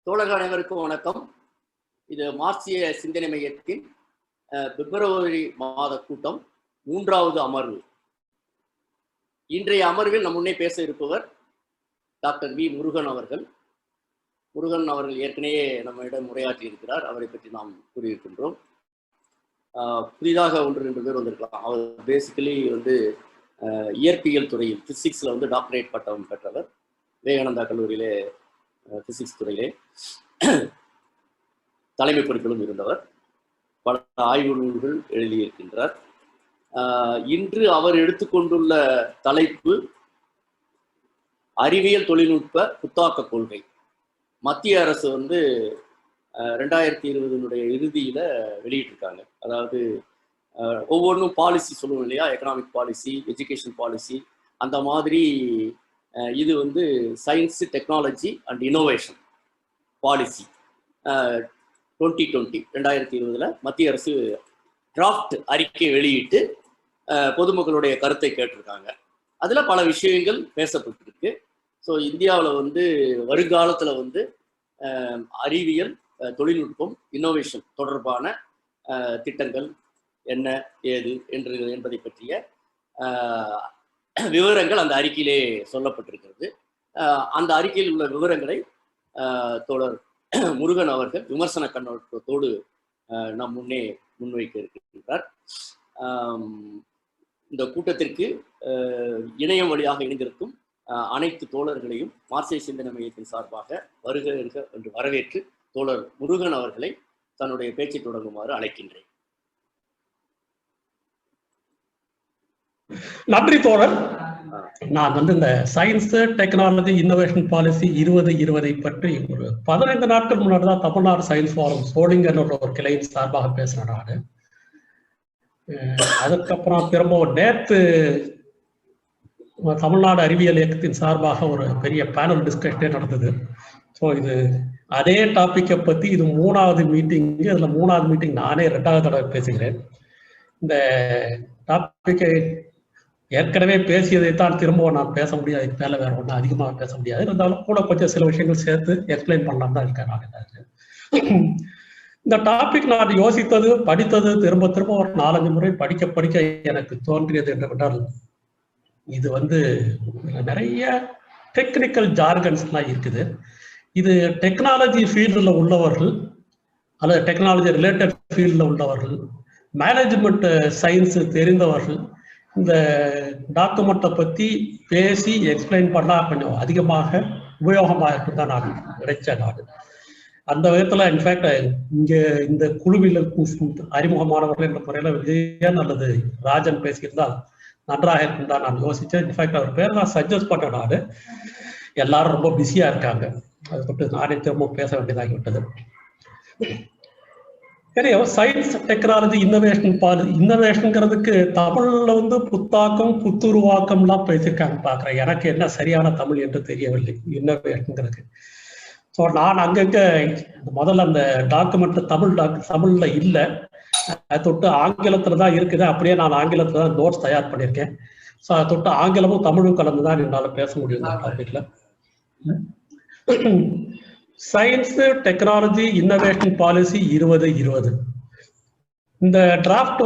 தோழர்கள் அனைவருக்கும் வணக்கம். இது மார்க்சிய சிந்தனை மையத்தின் பிப்ரவரி மாத கூட்டம் 3வது அமர்வு. இன்றைய அமர்வில் நம் முன்னே பேச இருப்பவர் டாக்டர் வி முருகன் அவர்கள். முருகன் அவர்கள் ஏற்கனவே நம்மிடம் உரையாற்றி இருக்கிறார். அவரை பற்றி நாம் கூறியிருக்கின்றோம். புதிதாக 1-2 பேர் வந்திருக்கலாம். அவர் பேசிக்கலி இயற்பியல் துறையில் பிசிக்ஸில் டாக்டரேட் பட்டம் பெற்றவர். விவேகானந்தா கல்லூரியிலே பிசிக்ஸ் துறையிலே தலைமை பொறுப்பிலும் இருந்தவர். பல ஆய்வு நூல்கள் எழுதியிருக்கின்றார். இன்று அவர் எடுத்துக்கொண்டுள்ள தலைப்பு அறிவியல் தொழில்நுட்ப புத்தாக்க கொள்கை. மத்திய அரசு 2020 இறுதியில் வெளியிட்டிருக்காங்க. அதாவது ஒவ்வொன்றும் பாலிசி சொல்லுவோம் இல்லையா, எக்கனாமிக் பாலிசி, எஜுகேஷன் பாலிசி, அந்த மாதிரி இது science, technology and innovation policy 2020 மத்திய அரசு டிராஃப்ட் அறிக்கை வெளியிட்டு பொதுமக்களுடைய கருத்தை கேட்டிருக்காங்க. அதில் பல விஷயங்கள் பேசப்பட்டிருக்கு. ஸோ இந்தியாவில் வருங்காலத்தில் அறிவியல் தொழில்நுட்பம் இன்னோவேஷன் தொடர்பான திட்டங்கள் என்ன ஏது என்பதை பற்றிய விவரங்கள் அந்த அறிக்கையிலே சொல்லப்பட்டிருக்கிறது. அந்த அறிக்கையில் உள்ள விவரங்களை தோழர் முருகன் அவர்கள் விமர்சன கண்ணோட்டத்தோடு நம் முன்னே முன்வைக்க இருக்கின்றார். இந்த கூட்டத்திற்கு இணையம் வழியாக இணைந்திருக்கும் அனைத்து தோழர்களையும் மார்க்சிய சிந்தனை மையத்தின் சார்பாக வருக என்று வரவேற்று தோழர் முருகன் அவர்களை தன்னுடைய பேச்சை தொடங்குமாறு அழைக்கின்றேன். நன்றி தோழர். நான் இந்த சயின்ஸ், டெக்னாலஜி, இன்னோவேஷன் பாலிசி 2020 பற்றி ஒரு 15 நாட்கள் முன்னாடி தான் தமிழ்நாடு சயின்ஸ் ஃபாரம் சோழிங்கர் ஒரு கிளையின் சார்பாக பேசினேன் நான். அதுக்கப்புறம் திரும்ப நேற்று தமிழ்நாடு அறிவியல் இயக்கத்தின் சார்பாக ஒரு பெரிய பேனல் டிஸ்கஷனே நடந்தது. ஸோ இது அதே டாப்பிக்கை பற்றி இது 3வது மீட்டிங். அதில் 3வது மீட்டிங் நானே 2வது தடவை பேசுகிறேன். இந்த டாப்பிக்கை ஏற்கனவே பேசியதைத்தான் திரும்ப நான் பேச முடியாது. இதுக்கு மேலே வேற ஒன்றும் அதிகமாக பேச முடியாது. இருந்தாலும் கூட கொஞ்சம் சில விஷயங்கள் சேர்த்து எக்ஸ்பிளைன் பண்ணலாம் தான் இருக்கேன் நான். இந்த டாபிக் நான் யோசித்தது, படித்தது, திரும்ப திரும்ப ஒரு 4-5 முறை படிக்க எனக்கு தோன்றியது என்னவென்றால், இது நிறைய டெக்னிக்கல் ஜார்கன்ஸ்லாம் இருக்குது. இது டெக்னாலஜி ஃபீல்டில் உள்ளவர்கள் அல்லது டெக்னாலஜி ரிலேட்டட் ஃபீல்டில் உள்ளவர்கள், மேனேஜ்மெண்ட் சயின்ஸ் தெரிந்தவர்கள் இந்த டாக்குமெண்ட்டை பற்றி பேசி எக்ஸ்பிளைன் பண்ணால் கொஞ்சம் அதிகமாக உபயோகமாக இருக்கும் தான் நான் நினைச்சேன். நான் அந்த விதத்தில் இன்ஃபேக்ட் இங்கே இந்த குழுவில் அறிமுகமானவர்கள் என்ற முறையில் விஜயன் அல்லது ராஜன் பேசியிருந்தால் நன்றாக இருக்கும் தான் நான் யோசித்தேன். இன்ஃபேக்ட் அவர் பேர் நான் சஜஸ்ட் பண்ணேன். நான் எல்லாரும் ரொம்ப பிஸியாக இருக்காங்க. அதை பற்றி நானே திரும்ப பேச வேண்டியதாகிவிட்டது. சயின்ஸ், டெக்னாலஜி, இன்னோவேஷன்ங்கிறதுக்கு தமிழ்ல புத்தாக்கம், புத்துருவாக்கம்லாம் பேசியிருக்காங்க பார்க்குறேன். எனக்கு என்ன சரியான தமிழ் என்று தெரியவில்லை இன்னோவேஷனுங்கிறதுக்கு. ஸோ நான் அங்கங்கே முதல்ல அந்த டாக்குமெண்ட்ல தமிழ்ல இல்லை, அதை தொட்டு ஆங்கிலத்தில் தான் இருக்குது. அப்படியே நான் ஆங்கிலத்தில் தான் நோட்ஸ் தயார் பண்ணியிருக்கேன். ஸோ அதை தொட்டு ஆங்கிலமும் தமிழும் கலந்து தான் என்னால் பேச முடியும் இந்த டாபிக்ல. Science, technology, innovation policy 2020. இந்த draft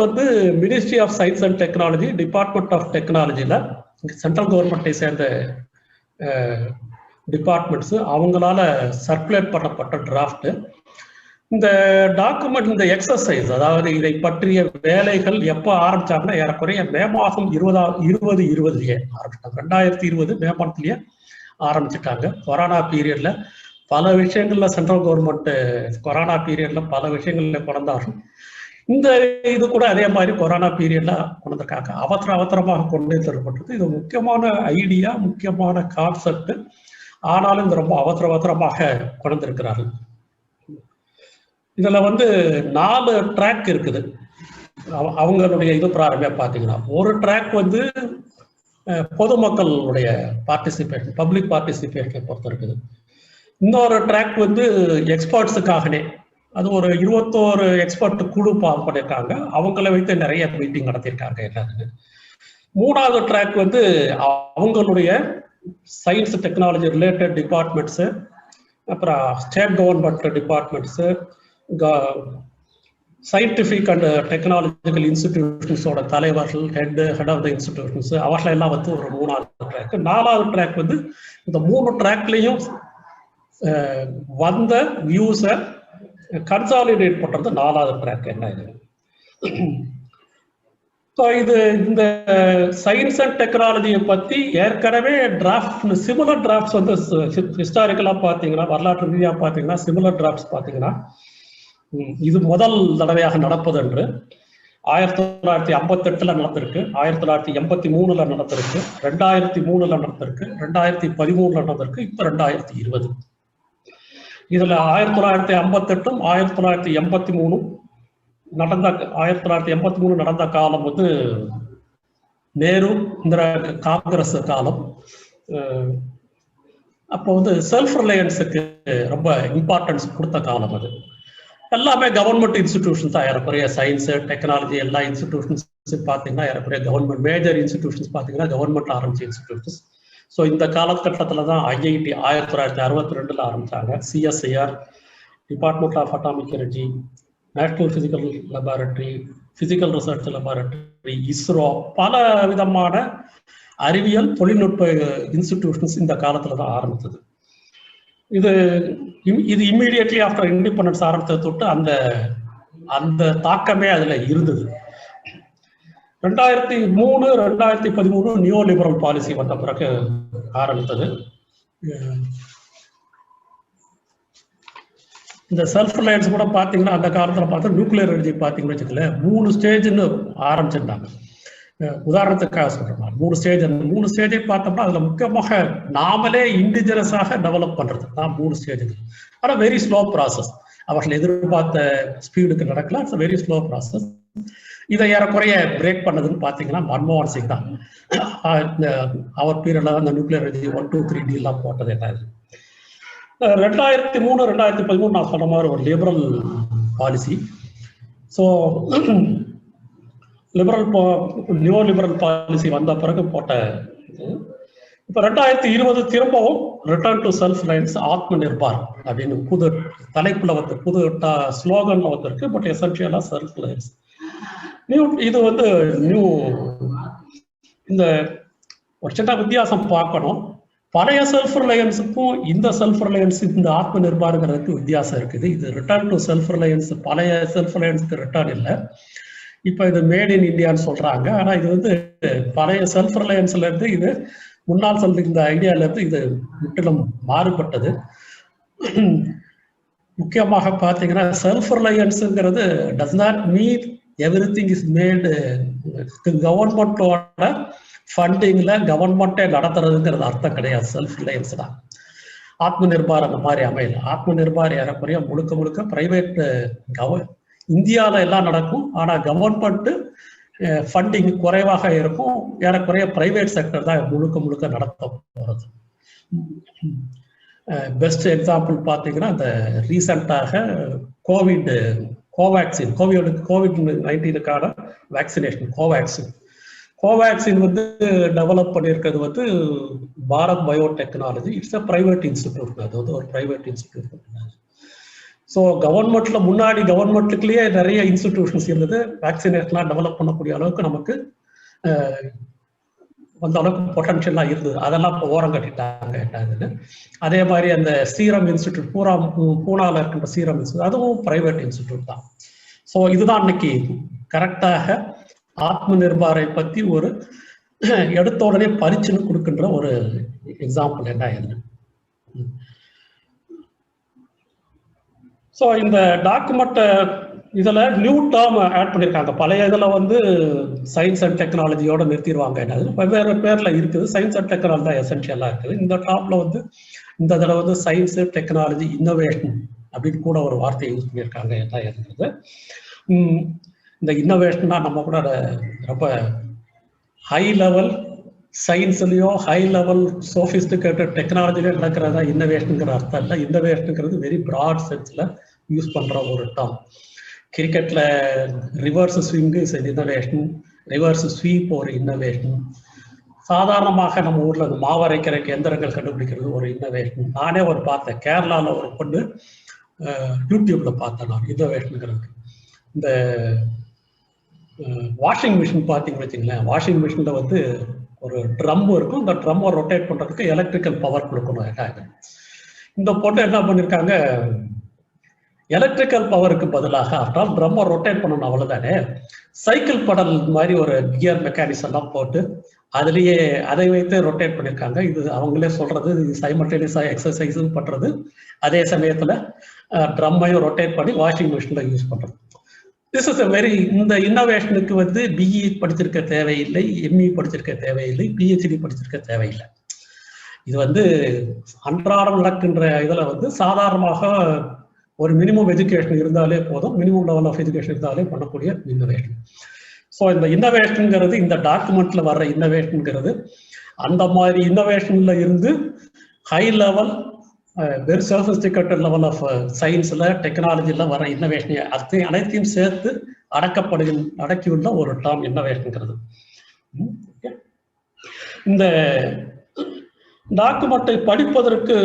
ministry of science and technology, department of டெக்னாலஜியில் சென்ட்ரல் கவர்மெண்ட்டை சேர்ந்த டிபார்ட்மெண்ட்ஸு அவங்களால சர்க்குலேட் பண்ணப்பட்ட டிராஃப்ட். இந்த டாக்குமெண்ட், இந்த எக்ஸசைஸ், அதாவது இதை பற்றிய வேலைகள் எப்போ ஆரம்பிச்சாங்கன்னா ஏறக்குறைய மே மாதம் 2020 ஆரம்பிச்சிட்டாங்க. 2020 மே மாதத்துலேயே ஆரம்பிச்சிட்டாங்க. கொரோனா பீரியட்ல பல விஷயங்கள்ல சென்ட்ரல் கவர்மெண்ட் கொரோனா பீரியட்ல பல விஷயங்கள்ல கொண்டாடும். இந்த இது கூட அதே மாதிரி கொரோனா பீரியட்ல கொண்டிருக்காங்க. அவசரமாக கொண்டு தரப்பட்டது. இது முக்கியமான ஐடியா, முக்கியமான கான்செப்ட். ஆனாலும் இது ரொம்ப அவசரமாக கொண்டிருக்கிறார்கள். இதுல 4 ட்ராக் இருக்குது. அவங்களுடைய இது பிராரம்பியா பார்த்தீங்கன்னா, ஒரு ட்ராக் பொதுமக்களுடைய பார்ட்டிசிபேஷன், பப்ளிக் பார்ட்டிசிபேஷனை பொறுத்து இருக்குது. இன்னொரு ட்ராக் எக்ஸ்பர்ட்ஸுக்காகனே, அது ஒரு 21 எக்ஸ்பர்ட் குழு பண்ணியிருக்காங்க. அவங்கள வைத்து நிறைய மீட்டிங் நடத்தியிருக்காங்க எல்லாருமே. 3வது ட்ராக் அவங்களுடைய சயின்ஸ், டெக்னாலஜி ரிலேட்டட் டிபார்ட்மெண்ட்ஸு, அப்புறம் state government departments, scientific and technological இன்ஸ்டிடியூஷன்ஸோட தலைவர்கள், ஹெட் ஆஃப் த இன்ஸ்டிடியூஷன்ஸ், அவர்களெல்லாம் வந்து ஒரு 3வது ட்ராக். 4வது ட்ராக் வந்து இந்த 3 ட்ராக்லையும் வந்த வியூஸை கன்சாலிடேட் பண்றது 4வது ட்ராக். என்ன இது? இது இந்த சயின்ஸ் அண்ட் டெக்னாலஜியை பத்தி ஏற்கனவே டிராஃப்ட், சிமிலர் டிராஃப்ட்ஸ் வந்து ஹிஸ்டாரிக்கலா பாத்தீங்கன்னா, வரலாற்று ரீதியா பாத்தீங்கன்னா சிமிலர் டிராஃப்ட்ஸ் பாத்தீங்கன்னா இது முதல் தடவையாக நடப்பது என்று 1958 நடந்திருக்கு, 1983 நடந்திருக்கு, 2003 நடந்திருக்கு, 2013 நடந்திருக்கு, இப்ப 2020. இதுல 1958 1983 நடந்த 1983 நடந்த காலம் வந்து நேரு இந்திரா காங்கிரஸ் காலம். அப்போ வந்து செல்ஃப் ரிலையன்ஸுக்கு ரொம்ப இம்பார்ட்டன்ஸ் கொடுத்த காலம். அது எல்லாமே கவர்மெண்ட் இன்ஸ்டிடியூஷன்ஸ் தான். ஏறக்குறைய சயின்ஸ் டெக்னாலஜி எல்லா இன்ஸ்டிடியூஷன்ஸ் பார்த்தீங்கன்னா ஏறக்குறைய கவர்மெண்ட், மேஜர் இன்ஸ்டிடியூஷன்ஸ் பார்த்தீங்கன்னா கவர்மெண்ட் ஆரம்பிச்ச இன்ஸ்டிடியூஷன்ஸ். ஸோ இந்த காலகட்டத்தில் தான் ஐஐடி 1962 ஆரம்பிச்சாங்க. CSIR, department of atomic energy, national physical laboratory, physical research laboratory, ISRO, பல விதமான அறிவியல் தொழில்நுட்ப இன்ஸ்டிடியூஷன்ஸ் இந்த காலத்துல தான் ஆரம்பித்தது. இது இம்மீடியட்லி ஆஃப்டர் இண்டிபெண்டன்ஸ் ஆரம்பித்தது தொட்டு அந்த தாக்கமே அதுல இருந்தது. 2003 2013 நியோ லிபரல் பாலிசி வந்த பிறகு ஆரம்பித்தது. இந்த செல்ஃப் ரிலையன்ஸ் கூட பார்த்தீங்கன்னா அந்த காலத்தில் பார்த்தா நியூக்ளியர் எனர்ஜி பார்த்தீங்கன்னு வச்சுக்கல 3 ஸ்டேஜ்னு ஆரம்பிச்சிருந்தாங்க. உதாரணத்துக்காக சொல்றேன், 3 ஸ்டேஜ். அந்த 3 ஸ்டேஜை பார்த்தோம்னா அதில் முக்கியமாக நாமளே இண்டிஜினஸாக டெவலப் பண்றது தான் 3 ஸ்டேஜ். ஆனால் வெரி ஸ்லோ ப்ராசஸ். அவர்கள் எதிர்பார்த்த ஸ்பீடுக்கு நடக்கல. It's very slow process. இதை ஏறக்குறைய பிரேக் பண்ணதுன்னு பார்த்தீங்கன்னா மன்மோகன் சிங் தான். அவர் பீரியட்ல தான் இந்த நியூக்ளியர் எனர்ஜி 1, 2, 3 டீல்லாம் போட்டது. என்ன 2003 2013 நான் சொன்ன மாதிரி ஒரு liberal policy. So neo liberal policy வந்த பிறகு போட்ட இது. இப்போ 2020 திரும்பவும் return to self Reliance, Atma Nirbhar அப்படின்னு புது தலைப்புல வந்து புது ஸ்லோகன்ல வந்திருக்கு. பட் எசென்ஷியலா செல்ஃப் ரிலையன்ஸ். இது வந்து நியூ. இந்த ஒரு சின்ன வித்தியாசம் பார்க்கணும். பழைய செல்ஃப் ரிலையன்ஸுக்கும் இந்த செல்ஃப் ரிலையன்ஸ், இந்த ஆத்ம நிர்பாருங்கிறதுக்கு வித்தியாசம் இருக்குது. இது ரிட்டர்ன் டு செல்ஃப் ரிலையன்ஸ், பழைய செல்ஃப் ரிலையன்ஸுக்கு ரிட்டர்ன் இல்லை. இப்போ இது மேட் இன் இந்தியான்னு சொல்றாங்க. ஆனால் இது வந்து பழைய செல்ஃப் ரிலையன்ஸ்ல இருந்து இது முன்னால் சொல்ற இந்த ஐடியால இருந்து இது முற்றிலும் மாறுபட்டது. முக்கியமாக பார்த்தீங்கன்னா செல்ஃப் ரிலையன்ஸுங்கிறது does not mean everything is made கவர்மெண்டோட ஃபண்டிங்ல கவர்மெண்டே நடத்துறதுங்கிறது அர்த்தம் கிடையாது. செல்ஃப் ரிலையன்ஸ் தான். ஆத்ம நிர்பார் அந்த மாதிரி அமையல. ஆத்ம நிர்பார் ஏறக்குறைய முழுக்க பிரைவேட் இந்தியாவில் எல்லாம் நடக்கும். ஆனால் கவர்மெண்ட் ஃபண்டிங் குறைவாக இருக்கும். ஏறக்குறைய பிரைவேட் செக்டர் தான் முழுக்க நடத்த போகிறது. பெஸ்ட் எக்ஸாம்பிள் பார்த்தீங்கன்னா இந்த ரீசெண்டாக கோவிட்-19க்கான வேக்சினேஷன் கோவேக்சின் வந்து டெவலப் பண்ணியிருக்கிறது வந்து Bharat biotechnology. It's a private institute. அது வந்து ஒரு பிரைவேட் இன்ஸ்டிடியூட். ஸோ கவர்மெண்ட்ல முன்னாடி கவர்மெண்ட்டுக்குள்ளேயே நிறைய இன்ஸ்டிடியூஷன்ஸ் இருந்தது. வேக்சினேஷன்லாம் டெவலப் பண்ணக்கூடிய அளவுக்கு நமக்கு அந்த அளவுக்கு பொட்டன்ஷியலாக இருந்தது. அதெல்லாம் இப்போ ஓரம் கட்டிட்டாங்க. என்னதுன்னு அதே மாதிரி அந்த சீரம் இன்ஸ்டிடியூட் பூனால இருக்கின்ற சீரம் இன்ஸ்டிடியூட் அதுவும் பிரைவேட் இன்ஸ்டிடியூட் தான். ஸோ இதுதான் இன்னைக்கு கரெக்டாக ஆத்ம நிர்பாரை பத்தி ஒரு எடுத்த உடனே பரிச்சுன்னு கொடுக்கின்ற ஒரு எக்ஸாம்பிள். என்ன இது? ஸோ இந்த டாக்குமெண்ட் இதுல நியூ டேர்ம் ஆட் பண்ணியிருக்காங்க. பழைய இதுல வந்து சயின்ஸ் அண்ட் டெக்னாலஜியோட நிறுத்திடுவாங்க. என்னது வெவ்வேறு பேர்ல இருக்குது. சயின்ஸ் அண்ட் டெக்னாலஜி தான் எசென்ஷியலா இருக்குது. இந்த டாப்ல வந்து இந்த தடவை வந்து சயின்ஸ் டெக்னாலஜி இன்னோவேஷன் அப்படின்னு கூட ஒரு வார்த்தையை யூஸ் பண்ணியிருக்காங்க. என்ன இருக்குது இந்த இன்னோவேஷன்னா நம்ம கூட ரொம்ப high level சயின்ஸ்லயோ high level sophisticated டெக்னாலஜிலயோ நடக்கிறதா இன்னோவேஷனுங்கிற அர்த்தம் இல்லை. இன்னோவேஷனுங்கிறது வெரி பிராட் சென்ஸ்ல யூஸ் பண்ற ஒரு டேர்ம். கிரிக்கெட்ல reverse swing is innovation, reverse sweep ஒரு இன்னோவேஷன். சாதாரணமாக நம்ம ஊர்ல இந்த மாவரைக்கிறதுக்கு எந்திரங்கள் கண்டுபிடிக்கிறது ஒரு இன்னோவேஷன். நானே ஒரு பார்த்தேன், கேரளாவில் ஒரு பொண்ணு யூடியூப்ல பார்த்தேன் நான் இன்னோவேஷனுங்கிறது. இந்த வாஷிங் மிஷின் பார்த்தீங்கன்னு வச்சுங்களேன், வாஷிங் மிஷினில் வந்து ஒரு ட்ரம் இருக்கும், இந்த ட்ரம்மை ரொட்டேட் பண்ணுறதுக்கு எலக்ட்ரிக்கல் பவர் கொடுக்கணும். இந்த பொண்ணு என்ன பண்ணியிருக்காங்க, எலக்ட்ரிக்கல் பவருக்கு பதிலாக ஆஃப்டர் ட்ரம்மை ரொட்டேட் பண்ணணும் அவ்வளோதானே, சைக்கிள் படல் மாதிரி ஒரு கியர் மெக்கானிசம் எல்லாம் போட்டு அதுலேயே அதை வைத்து ரொட்டேட் பண்ணியிருக்காங்க. இது அவங்களே சொல்றது, சைமல்டேனியஸாக எக்ஸசைஸும் பண்ணுறது, அதே சமயத்தில் ட்ரம்மையும் ரொட்டேட் பண்ணி வாஷிங் மிஷினில் யூஸ் பண்ணுறது. திஸ் இஸ் இந்த இன்னோவேஷனுக்கு வந்து பிஇ படிச்சிருக்க தேவையில்லை, எம்இ படிச்சிருக்க தேவையில்லை, பிஹெச்டி படிச்சிருக்க தேவையில்லை. இது வந்து அன்றாடம் நடக்கின்ற இதில் வந்து சாதாரணமாக ஒரு மினிமம் எஜுகேஷன் இருந்தாலே போதும், மினிமம் லெவல் ஆஃப் எஜுகேஷன் இருந்தாலே பண்ணக்கூடிய இன்னோவேஷன். ஸோ இந்த இன்னோவேஷனுங்கிறது, இந்த டாக்குமெண்ட்ல வர்ற இன்னோவேஷனுங்கிறது அந்த மாதிரி இன்னோவேஷன்ல இருந்து high level very sophisticated level of சயின்ஸ்ல டெக்னாலஜில வர இன்னோவேஷன் அனைத்தையும் சேர்த்து அடக்கியுள்ள ஒரு டேர்ம் இன்னோவேஷனுங்கிறது. இந்த டாக்குமெண்ட்டை படிப்பதற்கு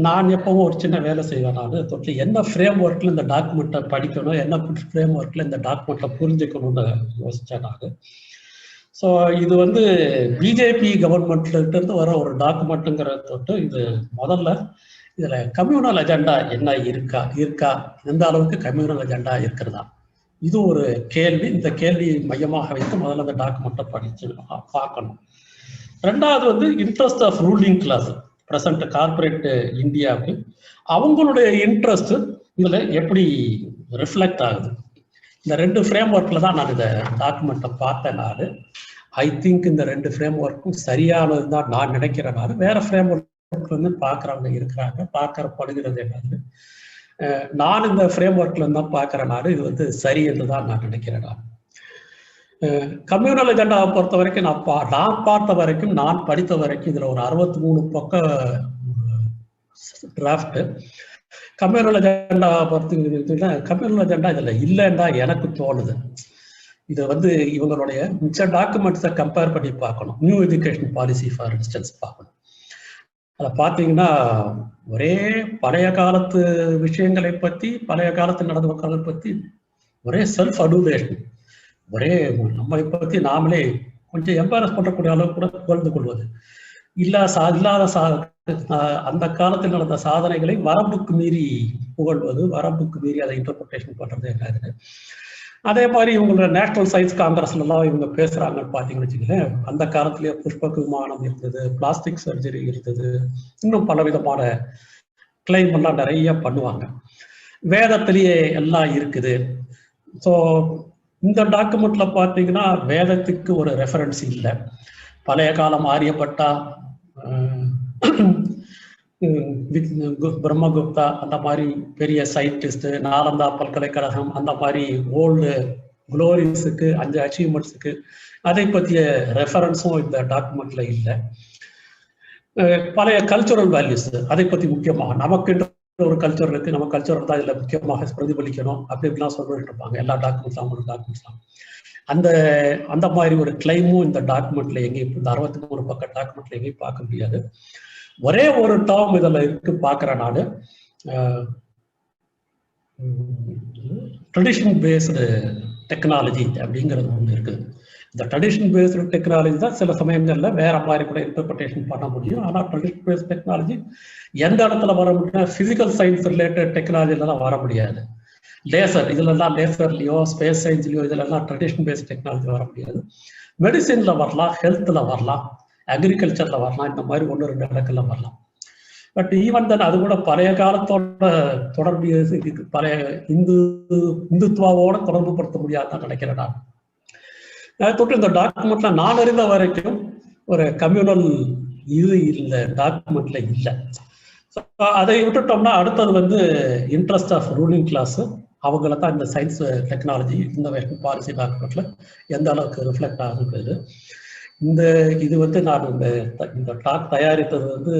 நான் எப்பவும் ஒரு சின்ன வேலை செய்வேன். நான் தொட்டு என்ன ஃப்ரேம் ஒர்க்ல இந்த டாக்குமெண்ட்டை படிக்கணும், என்ன ஃப்ரேம் ஒர்க்ல இந்த டாக்குமெண்ட்டை புரிஞ்சுக்கணும்னு யோசிச்சேன் நான். ஸோ இது வந்து பிஜேபி கவர்மெண்ட்ல இருந்து வர ஒரு டாக்குமெண்ட்டுங்கிற தொட்டு இது முதல்ல இதுல கம்யூனல் அஜெண்டா என்ன இருக்கா, எந்த அளவுக்கு கம்யூனல் அஜெண்டா இருக்கிறதா, இது ஒரு கேள்வி. இந்த கேள்வியை மையமாக வைத்து முதல்ல அந்த டாக்குமெண்ட்டை படிச்சு பார்க்கணும். ரெண்டாவது வந்து interest of ruling class, present corporate இந்தியாவுக்கு அவங்களுடைய இன்ட்ரெஸ்ட் இதுல எப்படி ரிஃப்ளெக்ட் ஆகுது. இந்த ரெண்டு ஃப்ரேம் ஒர்க்ல தான் நான் இந்த டாக்குமெண்ட்டை பார்த்தேன். நான் ஐ திங்க் இந்த ரெண்டு ஃப்ரேம் ஒர்க்கும் சரியானது தான் நான் நினைக்கிறேன். நான் வேற ஃப்ரேம் ஒர்க் வந்து பார்க்குறவங்க இருக்கிறாங்க, பார்க்கப்படுகிறது என்னது. நான் இந்த ஃப்ரேம் ஒர்க்ல இருந்தால் பார்க்குறேன். நான் இது வந்து சரி என்று தான் நான் நினைக்கிறேன். நான் கம்யூனல் அஜெண்டாவை பொறுத்த வரைக்கும் நான் பார்த்த வரைக்கும், நான் படித்த வரைக்கும் இதுல ஒரு 63 பக்க டிராஃப்ட். கம்யூனல் அஜெண்டாவை பொறுத்த கம்யூனல் அஜெண்டா இதுல இல்லைன்னா எனக்கு தோணுது. இதை வந்து இவங்களுடைய மிச்ச டாக்குமெண்ட்ஸை கம்பேர் பண்ணி பார்க்கணும். New education policy for instance பார்க்கணும். அதை பார்த்தீங்கன்னா ஒரே பழைய காலத்து விஷயங்களை பற்றி, பழைய காலத்து நடந்தவர்களை பற்றி ஒரே செல்ஃப் அடூலேஷன், ஒரே நம்மளை பற்றி நாமளே கொஞ்சம் எம்பாரஸ் பண்ணக்கூடிய அளவுக்கு கூட புகழ்ந்து கொள்வது, இல்லாத அந்த காலத்தில் நடந்த சாதனைகளை வரம்புக்கு மீறி புகழ்வது, வரம்புக்கு மீறி அதை இன்டர்பிரேஷன் பண்றது என்ன. அதே மாதிரி இவங்களோட நேஷனல் சயின்ஸ் காங்கிரஸ்ல எல்லாம் இவங்க பேசுறாங்கன்னு பார்த்தீங்கன்னு வச்சுக்கலேன், அந்த காலத்திலேயே புஷ்பக விமானம் இருந்தது, பிளாஸ்டிக் சர்ஜரி இருந்தது, இன்னும் பல விதமான கிளைம் எல்லாம் நிறைய பண்ணுவாங்க. வேதத்திலேயே எல்லாம் இருக்குது. ஸோ இந்த டாக்குமெண்ட்ல பார்த்தீங்கன்னா வேதத்துக்கு ஒரு ரெஃபரன்ஸ் இல்லை. பழைய காலம் ஆரியப்பட்டா, பிரம்மகுப்தா அந்த மாதிரி பெரிய சயின்டிஸ்ட், நாலந்தா பல்கலைக்கழகம் அந்த மாதிரி ஓல்டு குளோரிஸுக்கு, 5 அச்சீவ்மெண்ட்ஸுக்கு அதை பற்றிய ரெஃபரன்ஸும் இந்த டாக்குமெண்ட்ல இல்லை. பழைய கல்ச்சுரல் வேல்யூஸ் அதை பற்றி முக்கியமாக நமக்கு ஒரு கல்ச்சர் இருக்கு, நம்ம கல்ச்சர் தான் இதில் முக்கியமாக பிரதிபலிக்கணும் அப்படி இப்படிலாம் சொல்லிட்டு இருப்பாங்க எல்லா டாக்குமெண்ட்ஸ்லாம், ஒரு டாக்குமெண்ட்ஸ்லாம். அந்த மாதிரி ஒரு கிளைமும் இந்த டாக்குமெண்ட்ல எங்கேயும், இந்த 63 பக்க டாக்குமெண்ட்ல எங்கேயும் பார்க்க முடியாது. ஒரே ஒரு டேர்ம் இதில் இருக்கு பார்க்குறேன் நான், ட்ரெடிஷன் பேஸ்டு டெக்னாலஜி அப்படிங்கிறது ஒன்று இருக்குது. இந்த ட்ரெடிஷன் பேஸ்டு டெக்னாலஜி தான் சில சமயங்கள்ல வேற மாதிரி கூட இன்டர்பிரேஷன் பண்ண முடியும். ஆனால் ட்ரெடிஷன் பேஸ்ட் டெக்னாலஜி எந்த இடத்துல வர முடியும்னா பிசிக்கல் சயின்ஸ் ரிலேட்டட் டெக்னாலஜிலாம் வர முடியாது. லேசர் இதுலலாம், லேசர்லையோ ஸ்பேஸ் சயின்ஸ்லையோ இதுலலாம் ட்ரெடிஷன் பேஸ்ட் டெக்னாலஜி வர முடியாது. மெடிசின்ல வரலாம், ஹெல்த்ல வரலாம், அக்ரிகல்ச்சர்ல வரலாம், இந்த மாதிரி 1-2 இடங்கள்ல வரலாம். பட் ஈவன் தான் அது கூட பழைய காலத்தோட தொடர்பு இருக்கு, பழைய இந்துத்துவாவோட தொடர்பு படுத்த முடியாதுன்னு நினைக்கிறேன் நான். தொட்டு இந்த டாக்குமெண்ட்ல நான் அறிந்த வரைக்கும் ஒரு கம்யூனல் இது இந்த டாக்குமெண்ட்ல இல்லை. அதை விட்டுட்டோம்னா அடுத்தது வந்து இன்ட்ரெஸ்ட் ஆஃப் ரூலிங் கிளாஸ், அவங்கள தான் இந்த சயின்ஸ் டெக்னாலஜி இன்னோவேஷன் பாலிசி டாக்குமெண்ட்ல எந்த அளவுக்கு ரிஃப்ளெக்ட் ஆகுது. இது வந்து நான் இந்த டாக் தயாரித்தது வந்து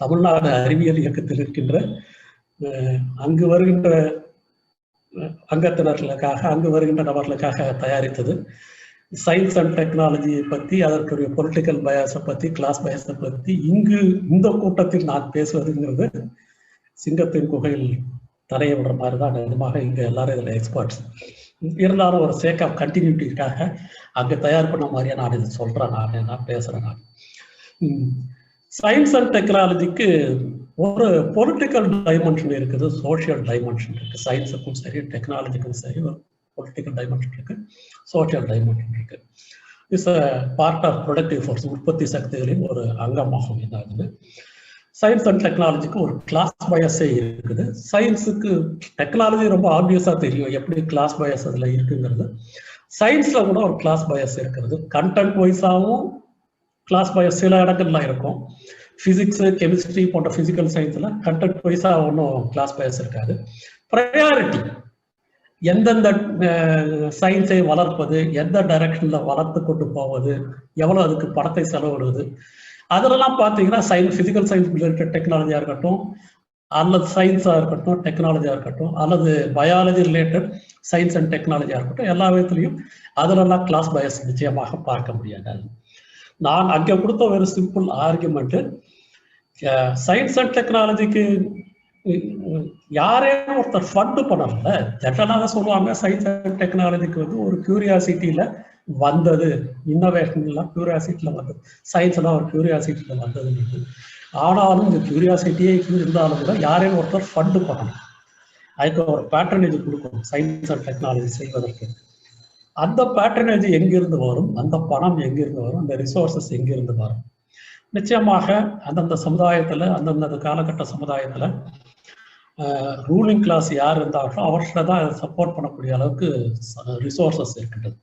தமிழ்நாடு அறிவியல் இயக்கத்தில் இருக்கின்ற அங்கு வருகின்ற அங்கத்தினர்களுக்காக, அங்கு வருகின்ற நபர்களுக்காக தயாரித்தது. சயின்ஸ் அண்ட் டெக்னாலஜியை பற்றி, அதற்குரிய பொலிட்டிக்கல் பயாஸை பற்றி, கிளாஸ் பயாஸை பற்றி இங்கு இந்த கூட்டத்தில் நான் பேசுவதுங்கிறது சிங்கத்தின் குகையில் தலையை விடுற மாதிரி தான். நிஜமாக இங்கே எல்லாரும் இதில் எக்ஸ்பர்ட்ஸ் இருந்தாலும் ஒரு சேக் ஆஃப் கண்டினியூட்டிக்காக அங்கே தயார் பண்ண மாதிரியே நான் இதை சொல்கிறேன், நான் பேசுகிறேன். நான் சயின்ஸ் அண்ட் டெக்னாலஜிக்கு ஒரு பொலிட்டிக்கல் டைமென்ஷன் இருக்குது, சோஷியல் டைமென்ஷன் இருக்குது. சயின்ஸுக்கும் சரி டெக்னாலஜிக்கும் சரி ஒரு பொலிட்டிக்கல் டைமென்ஷன் இருக்கு, சோஷியல் டைமென்ஷன் இருக்கு. It's a part of productive force, உற்பத்தி சக்திகளின் ஒரு அங்கமாகும். என்ன சயின்ஸ் அண்ட் டெக்னாலஜிக்கு ஒரு கிளாஸ் பயஸே இருக்குது. சயின்ஸுக்கு டெக்னாலஜி ரொம்ப ஆப்வியஸாக தெரியும் எப்படி கிளாஸ் பயஸ் அதில் இருக்குங்கிறது. சயின்ஸில் கூட ஒரு கிளாஸ் பயஸ் இருக்கிறது. கண்டென்ட் வைஸாகவும் கிளாஸ் பயஸ் சில இடங்கள்ல இருக்கும். ஃபிசிக்ஸு, கெமிஸ்ட்ரி போன்ற ஃபிசிக்கல் சயின்ஸில் கண்டென்ட் வைஸாக ஒன்றும் கிளாஸ் பயஸ் இருக்காது. ப்ரையாரிட்டி, எந்தெந்த சயின்ஸை வளர்ப்பது, எந்த டைரக்ஷனில் வளர்த்து கொண்டு போவது, எவ்வளோ அதுக்கு பணத்தை செலவிடுவது, அதெல்லாம் பார்த்தீங்கன்னா சயின்ஸ், ஃபிசிக்கல் சயின்ஸ் ரிலேட்டட் டெக்னாலஜியாக இருக்கட்டும், அல்லது சயின்ஸாக இருக்கட்டும், டெக்னாலஜியாக இருக்கட்டும், அல்லது பயாலஜி ரிலேட்டட் சயின்ஸ் அண்ட் டெக்னாலஜியாக இருக்கட்டும், எல்லா விதத்துலையும் அதிலெல்லாம் கிளாஸ் பயஸ் நிச்சயமாக பார்க்க முடியாது. நான் அங்கே கொடுத்த ஒரு சிம்பிள் ஆர்குமெண்ட்டு, சயின்ஸ் அண்ட் டெக்னாலஜிக்கு யாரையும் ஒருத்தர் ஃபண்டு பண்ணல. ஜெனரலாக சொல்லுவாங்க சயின்ஸ் அண்ட் டெக்னாலஜிக்கு வந்து ஒரு கியூரியாசிட்டியில் வந்தது, இன்னோவேஷன்லாம் கியூரியாசிட்டியில் வந்தது, சயின்ஸ்லாம் ஒரு கியூரியாசிட்டியில் வந்ததுன்னு. ஆனாலும் இந்த கியூரியாசிட்டியே இருந்தாலும் கூட யாரையும் ஒருத்தர் ஃபண்டு பண்ணணும், அதுக்கு ஒரு பேட்டர்னேஜ் கொடுக்கணும் சயின்ஸ் அண்ட் டெக்னாலஜி செய்வதற்கு. அந்த பேட்டர்னேஜ் எங்கிருந்து வரும், அந்த பணம் எங்கிருந்து வரும், அந்த ரிசோர்ஸஸ் எங்கிருந்து வரும்? நிச்சயமாக அந்தந்த சமுதாயத்தில், அந்தந்த காலகட்ட சமுதாயத்தில் ரூலிங் கிளாஸ் யார் இருந்தாங்களோ அவர்கிட்ட தான் சப்போர்ட் பண்ணக்கூடிய அளவுக்கு ரிசோர்ஸஸ் இருக்கின்றது.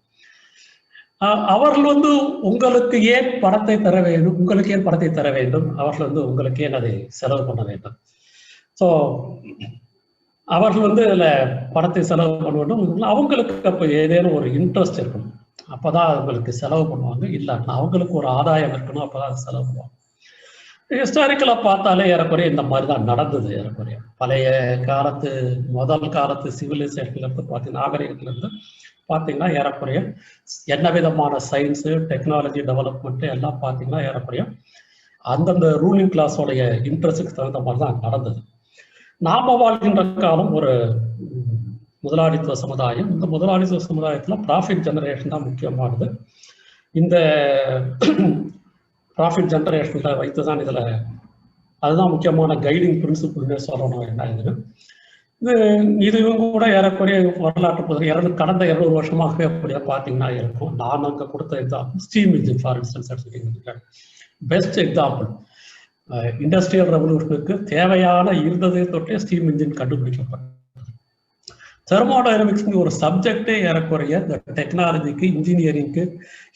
அவர்கள் வந்து உங்களுக்கு ஏன் பணத்தை தர வேண்டும், உங்களுக்கு ஏன் பணத்தை தர வேண்டும், அவர்கள் வந்து உங்களுக்கு ஏன் அதை செலவு பண்ண வேண்டும். ஸோ அவர்கள் வந்து அதில் பணத்தை செலவு பண்ண வேண்டும். அவங்களுக்கு அப்போ ஏதேனும் ஒரு இன்ட்ரெஸ்ட் இருக்கணும், அப்போதான் அவங்களுக்கு செலவு பண்ணுவாங்க. இல்லைன்னா அவங்களுக்கு ஒரு ஆதாயம் இருக்கணும், அப்போதான் செலவு பண்ணுவாங்க. ஹிஸ்டாரிக்கலாக பார்த்தாலே ஏறக்குறைய இந்த மாதிரி தான் நடந்தது. ஏறக்குறைய பழைய காலத்து, முதல் காலத்து சிவிலைசேஷன்லேருந்து பார்த்தீங்கன்னா, நாகரிகத்திலேருந்து பார்த்தீங்கன்னா ஏறக்குறைய என்ன விதமான சயின்ஸு, டெக்னாலஜி டெவலப்மெண்ட்டு எல்லாம் பார்த்தீங்கன்னா ஏறக்குறைய அந்தந்த ரூலிங் கிளாஸோடைய இன்ட்ரெஸ்ட்டுக்கு தகுந்த மாதிரி தான் நடந்தது. நாம வாழ்கின்ற காலம் ஒரு முதலாளித்துவ சமுதாயம். இந்த முதலாளித்துவ சமுதாயத்தில் ப்ராஃபிட் ஜெனரேஷன் தான் முக்கியமானது. இந்த ப்ராஃபிட் ஜெனரேஷனில் வைத்து தான் இதில் அதுதான் முக்கியமான கைடிங் பிரின்சிபிள்னே சொல்லணும். என்ன இதுவும் கூட ஏறக்குறைய வரலாற்று புதிய கடந்த 200 வருஷமாகவே அப்படியே பார்த்தீங்கன்னா இருக்கும். நான் அங்கே கொடுத்த example steam engine for instance best example. Industrial ரெவல்யூஷனுக்கு தேவையான இருந்ததை தொட்டே ஸ்டீம் இன்ஜின் கண்டுபிடிக்கப்பட்டது. தெர்மோடைனமிக்ஸ் ஒரு சப்ஜெக்டே ஏறக்குறைய இந்த டெக்னாலஜிக்கு, இன்ஜினியரிங்க்கு,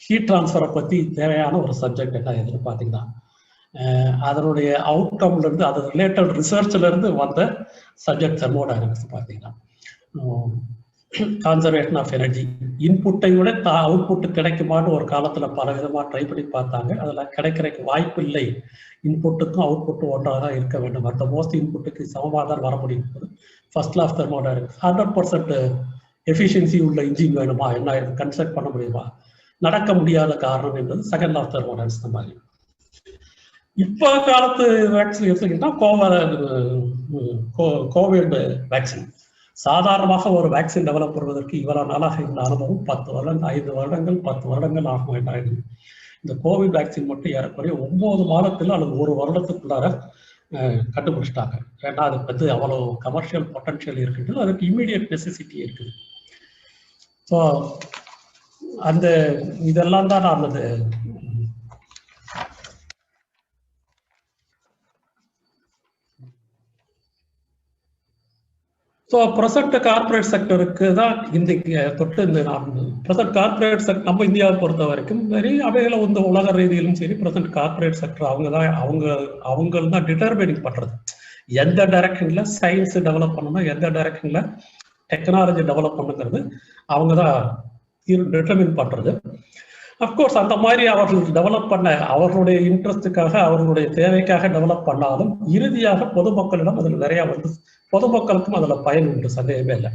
ஹீட் டிரான்ஸ்ஃபரை பற்றி தேவையான ஒரு சப்ஜெக்ட் என்ன எதுன்னு பார்த்தீங்கன்னா அதனுடைய அவுட்கம்ல இருந்து, அது ரிலேட்டட் ரிசர்ச்ல இருந்து வந்த சப்ஜெக்ட் தெர்மோடைனமிக்ஸ். பார்த்தீங்கன்னா கான்சர்வேஷன் ஆஃப் எனர்ஜி, இன்புட்டை விட அவுட்புட் கிடைக்குமான்னு ஒரு காலத்துல பல விதமா ட்ரை பண்ணி பார்த்தாங்க. அதில் கிடைக்கிறதுக்கு வாய்ப்பு இல்லை. இன்புட்டுக்கும் அவுட்புட்டும் ஒன்றாக தான் இருக்க வேண்டும். அந்த மோஸ்ட் இன்புட்டுக்கு சமமாக தான் வர முடியும். First law of thermodynamics 100% efficiency உள்ள இன்ஜின் வேணுமா, என்ன கன்ஸ்ட்ரக்ட் பண்ண முடியுமா, நடக்க முடியாத காரணம் என்பது செகண்ட் லா ஆஃப் தெர்மோடைனமிக்ஸ். இந்த மாதிரி இப்போ காலத்து வேக்சின் எடுத்துக்கிட்டா கோவிட் வேக்சின். சாதாரணமாக ஒரு வேக்சின் டெவலப் பண்ணுவதற்கு இவ்வளவு நாளாக இந்த அனுபவம் 10 வருடங்கள், 5 வருடங்கள், 10 வருடங்கள் ஆகும். என்ன இந்த கோவிட் வேக்சின் மட்டும் ஏறக்குறைய 9 மாதத்தில் அல்லது 1 வருடத்துக்குள்ளார கண்டுபிடிச்சிட்டாங்க. ஏன்னா அதுக்கு வந்து அவ்வளோ கமர்ஷியல் பொட்டன்ஷியல் இருக்குது, அதுக்கு இம்மீடியட் நெசசிட்டி இருக்குது. ஸோ அந்த இதெல்லாம் தான் நான் அது ஸோ ப்ரெசன்ட் கார்பரேட் செக்டருக்கு தான் இன்றைக்கு தொட்டு இந்த ப்ரெசன்ட் கார்பரேட் செக்டர் நம்ம இந்தியாவை பொறுத்த வரைக்கும் சரி, அவைகளை வந்து உலக ரீதியிலும் சரி, ப்ரெசன்ட் கார்பரேட் செக்டர் அவங்க தான் டிட்டர்மினிங் பண்றது. எந்த டைரக்ஷன்ல சயின்ஸ் டெவலப் பண்ணணும், எந்த டைரக்ஷன்ல டெக்னாலஜி டெவலப் பண்ணுங்கிறது அவங்க தான் டிட்டர்மின் பண்றது. அப்கோர்ஸ் அந்த மாதிரி அவர்கள் டெவலப் பண்ண அவர்களுடைய இன்ட்ரெஸ்டுக்காக, அவர்களுடைய தேவைக்காக டெவலப் பண்ணாலும் இறுதியாக பொதுமக்களிடம் அதில் நிறைய வந்து பொதுமக்களுக்கும் அதில் பயன் உண்டு, சந்தேகமே இல்லை.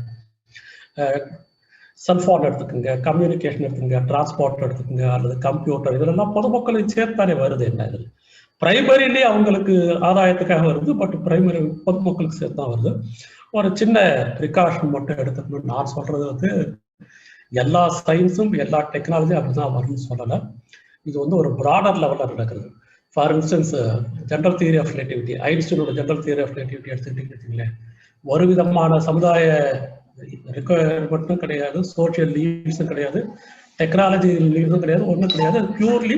செல்போன் எடுத்துக்கோங்க, கம்யூனிகேஷன் எடுத்துக்கோங்க, டிரான்ஸ்போர்ட் எடுத்துக்கோங்க, அல்லது கம்ப்யூட்டர், இதெல்லாம் பொதுமக்களை சேர்த்தாலே வருது. என்ன இது பிரைமரிலே அவங்களுக்கு ஆதாயத்துக்காக வருது, பட் பிரைமரி பொதுமக்களுக்கு சேர்த்து தான் வருது. ஒரு சின்ன ப்ரிகாஷன் மட்டும் எடுத்துக்கணும்னு நான் சொல்றது வந்து, எல்லா சயின்ஸும் எல்லா டெக்னாலஜியும் அப்படிதான் வரும்னு சொல்லலை. இது வந்து ஒரு ப்ராடர் லெவலில் நடக்குது. For instance general theory of relativity, ஐன்ஸ்டீனோட ஜெனரல் தியரி ஆஃப் ரிலேட்டிவிட்டி எடுத்துக்கிட்டீங்கன்னு வச்சுங்களேன், ஒரு விதமான சமுதாய ரிக்குவயர்மெண்ட்டும் கிடையாது, சோசியல் நீட்ஸும் கிடையாது, டெக்னாலஜி நீட்ஸும் கிடையாது, ஒன்றும் கிடையாது. பியூர்லி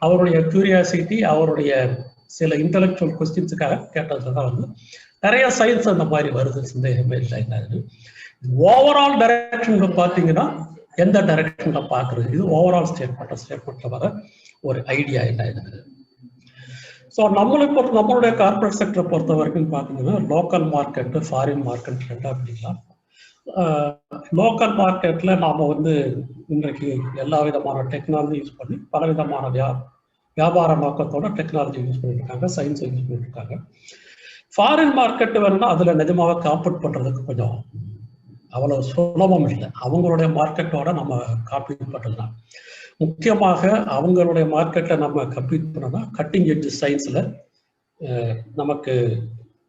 அவருடைய கியூரியாசிட்டி, அவருடைய சில இன்டலெக்சுவல் கொஸ்டின்ஸுக்காக கேட்டதுல தான் வந்து நிறைய சயின்ஸ் அந்த மாதிரி வருது, சந்தேகமே இல்லை. ஓவரால் டைரக்ஷன் பார்த்தீங்கன்னா எந்த டைரக்ஷன்ல பார்க்குறது, இது ஓவரால் ஸ்டேட்மெண்ட்ல வர ஒரு ஐடியா என்ன இருக்குது. ஸோ நம்மளுடைய கார்பரேட் செக்டரை பொறுத்த வரைக்கும் பார்த்தீங்கன்னா லோக்கல் மார்க்கெட்டு, ஃபாரின் மார்க்கெட் ரெண்டா பிடிக்கலாம். லோக்கல் மார்க்கெட்ல நாம வந்து இன்றைக்கு எல்லா விதமான டெக்னாலஜி யூஸ் பண்ணி பல விதமான வியாபார நோக்கத்தோட டெக்னாலஜி யூஸ் பண்ணிட்டு இருக்காங்க, சயின்ஸை யூஸ் பண்ணிட்டு இருக்காங்க. ஃபாரின் மார்க்கெட் வேணும்னா அதுல நிஜமாக காம்பீட் பண்றதுக்கு கொஞ்சம் அவ்வளவு சுலபம் இல்லை. அவங்களுடைய மார்க்கெட்டோட நம்ம காம்பீட் பண்ணலாம். முக்கியமாக அவங்களுடைய மார்க்கெட்டை நம்ம கம்பீட் பண்ணோம்னா கட்டிங் எட்ஜ் சயின்ஸ்ல நமக்கு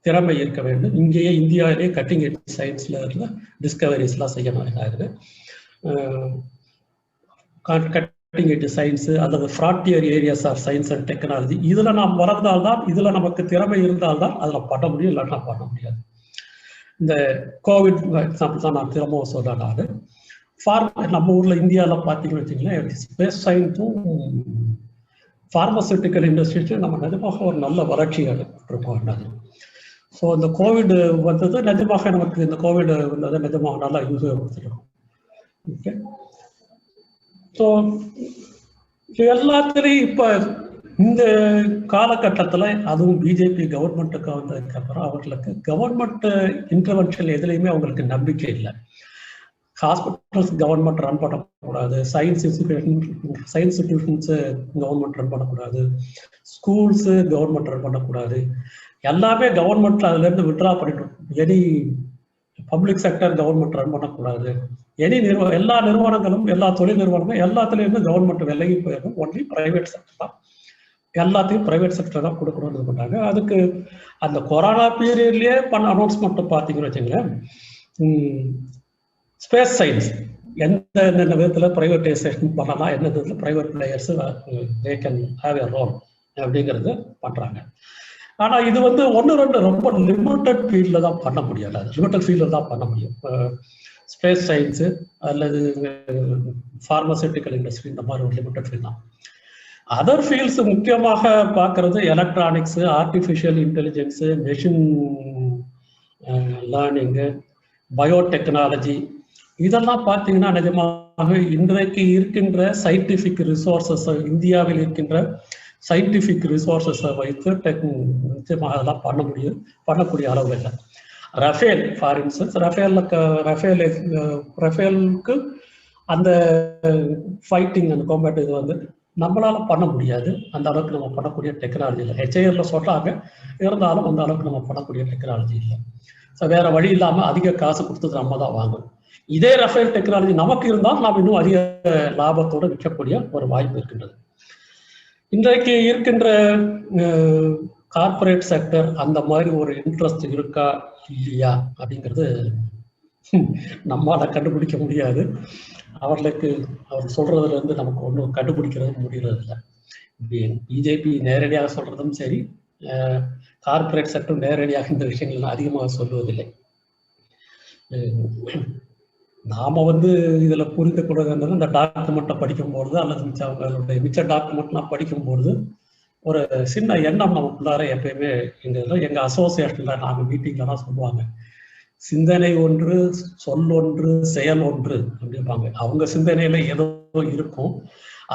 திறமை இருக்க வேண்டும். இங்கேயே இந்தியாவிலேயே கட்டிங் எட்ஜ் சயின்ஸ்ல இருந்த டிஸ்கவரிஸ்லாம் செய்யணும். என்ன கட்டிங் எட்ஜ் சயின்ஸ் அல்லது frontier areas of science and technology, இதுல நாம் வளர்ந்தால்தான், இதுல நமக்கு திறமை இருந்தால்தான் அதில் பண்ண முடியும், இல்லாட்டா பண்ண முடியாது. இந்த கோவிட் எக்ஸாம்பிள் தான் நான் திரும்பவும் சொல்றேன். நம்ம ஊர்ல இந்தியாவில் பார்த்தீங்கன்னு வச்சுங்களேன், ஸ்பேஸ் சயின்ஸும் ஃபார்மசூட்டிக்கல் இண்டஸ்ட்ரீஸும் நம்ம நிஜமாக ஒரு நல்ல வளர்ச்சி இருக்கோம். ஸோ இந்த கோவிட் வந்தது நிஜமாக நமக்கு, இந்த கோவிட் வந்தது நிஜமாக நல்லா யூஸ் கொடுத்துருக்கோம். ஓகே, ஸோ எல்லாத்துலேயும் இப்போ இந்த காலகட்டத்தில் அதுவும் பிஜேபி கவர்மெண்ட்டுக்கு வந்ததுக்கு அப்புறம் அவர்களுக்கு கவர்மெண்ட் இன்டர்வென்ஷன் எதுலையுமே அவங்களுக்கு நம்பிக்கை இல்லை. ஹாஸ்பிட்டல்ஸ் கவர்மெண்ட் ரன் பண்ணக்கூடாது, சயின்ஸ் இன்ஸ்டிடியூஷன்ஸு கவர்மெண்ட் ரன் பண்ணக்கூடாது, ஸ்கூல்ஸு கவர்மெண்ட் ரன் பண்ணக்கூடாது, எல்லாமே கவர்மெண்ட் அதுலேருந்து விட்ரா பண்ணிட்டு, any public sector government run பண்ணக்கூடாது, எல்லா நிறுவனங்களும், எல்லா தொழில் நிறுவனங்களும் எல்லாத்துலேருந்து கவர்மெண்ட் விலகி போயிடும், ஒன்லி பிரைவேட் செக்டர் தான், எல்லாத்தையும் பிரைவேட் செக்டர் தான் கொடுக்கணும்னு பண்ணாங்க. அதுக்கு அந்த கொரோனா பீரியட்லேயே அனௌன்ஸ்மெண்ட் பார்த்தீங்கன்னு வச்சுங்களேன், ஸ்பேஸ் சயின்ஸ் எந்தெந்த விதத்தில் ப்ரைவேட்டைசேஷன் பண்ணலாம், எந்த விதத்தில் private players they can have a role அப்படிங்கிறது பண்ணுறாங்க. ஆனால் இது வந்து ஒன்று ரெண்டு ரொம்ப லிமிட்டட் ஃபீல்டில் தான் பண்ண முடியாது, லிமிட்டட் ஃபீல்டில் தான் பண்ண முடியும். ஸ்பேஸ் சயின்ஸு அல்லது ஃபார்மசூட்டிக்கல் இண்டஸ்ட்ரி, இந்த மாதிரி ஒரு லிமிட்டட் ஃபீல்ட் தான். அதர் ஃபீல்ட்ஸ் முக்கியமாக பார்க்கறது electronics, artificial intelligence, machine learning, biotechnology, இதெல்லாம் பார்த்தீங்கன்னா நிஜமாக இன்றைக்கு இருக்கின்ற சயின்டிஃபிக் ரிசோர்ஸஸ், இந்தியாவில் இருக்கின்ற சயின்டிஃபிக் ரிசோர்ஸஸை வைத்து நிச்சயமாக அதெல்லாம் பண்ணக்கூடிய அளவு இல்லை. ரஃபேல் ஃபார் இன்ஸ்டன்ஸ், ரஃபேலுக்கு அந்த ஃபைட்டிங் அந்த காம்பேட் இது வந்து நம்மளால பண்ண முடியாது, அந்த அளவுக்கு நம்ம பண்ணக்கூடிய டெக்னாலஜி இல்லை. HALல சொல்றாங்க, இருந்தாலும் அந்த அளவுக்கு நம்ம பண்ணக்கூடிய டெக்னாலஜி இல்லை. ஸோ வேற வழி இல்லாமல் அதிக காசு கொடுத்து நம்ம தான் வாங்கணும். இதே ரஃபேல் டெக்னாலஜி நமக்கு இருந்தால் நாம் இன்னும் அதிக லாபத்தோடு விற்கக்கூடிய ஒரு வாய்ப்பு இருக்கின்றது. இன்றைக்கு இருக்கின்ற கார்பரேட் செக்டர் அந்த மாதிரி ஒரு இன்ட்ரெஸ்ட் இருக்கா இல்லையா அப்படிங்கிறது நம்மளால கண்டுபிடிக்க முடியாது. அவர் சொல்றதுல இருந்து நமக்கு ஒன்றும் கண்டுபிடிக்கிறது முடியறது இல்லை. பிஜேபி நேரடியாக சொல்றதும் சரி, கார்பரேட் செக்டர் நேரடியாக இந்த விஷயங்கள் அதிகமாக சொல்லுவதில்லை. நாம இதுல புரிந்து கொள்வது இந்த டாக்குமெண்ட்டை படிக்கும்போது அல்லது அவங்களுடைய மிச்ச டாக்குமெண்ட்லாம் படிக்கும்போது ஒரு சின்ன எண்ணம் நமக்குள்ளார எப்பயுமே எங்க அசோசியேஷன்ல நாங்கள் மீட்டிங்லாம் சொல்லுவாங்க, சிந்தனை ஒன்று, சொல் ஒன்று, செயல் ஒன்று அப்படிம்பாங்க. அவங்க சிந்தனையில ஏதோ இருக்கும்,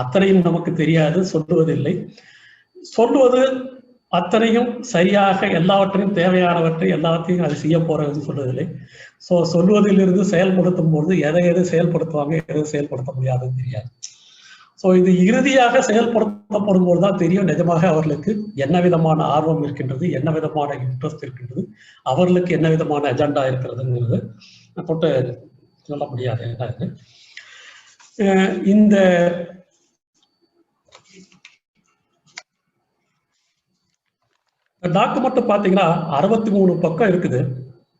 அத்தனையும் நமக்கு தெரியாது, சொல்லுவதில்லை. சொல்லுவது அத்தனையும் சரியாக எல்லாவற்றையும் தேவையானவற்றை எல்லாத்தையும் அது செய்ய போறதுன்னு சொல்வதில்லை. ஸோ சொல்வதிலிருந்து செயல்படுத்தும் போது எதை செயல்படுத்துவாங்க, எதை செயல்படுத்த முடியாதுன்னு தெரியாது. ஸோ இது இறுதியாக செயல்படுத்தப்படும் போது தான் தெரியும் நிஜமாக அவர்களுக்கு என்ன விதமான ஆர்வம் இருக்கின்றது, என்ன விதமான இன்ட்ரெஸ்ட் இருக்கின்றது, அவர்களுக்கு என்ன விதமான அஜெண்டா இருக்கிறதுங்கிறது போட்டு சொல்ல முடியாது. இந்த டாக்குமெண்ட் பார்த்தீங்கன்னா 63 பக்கம் இருக்குது.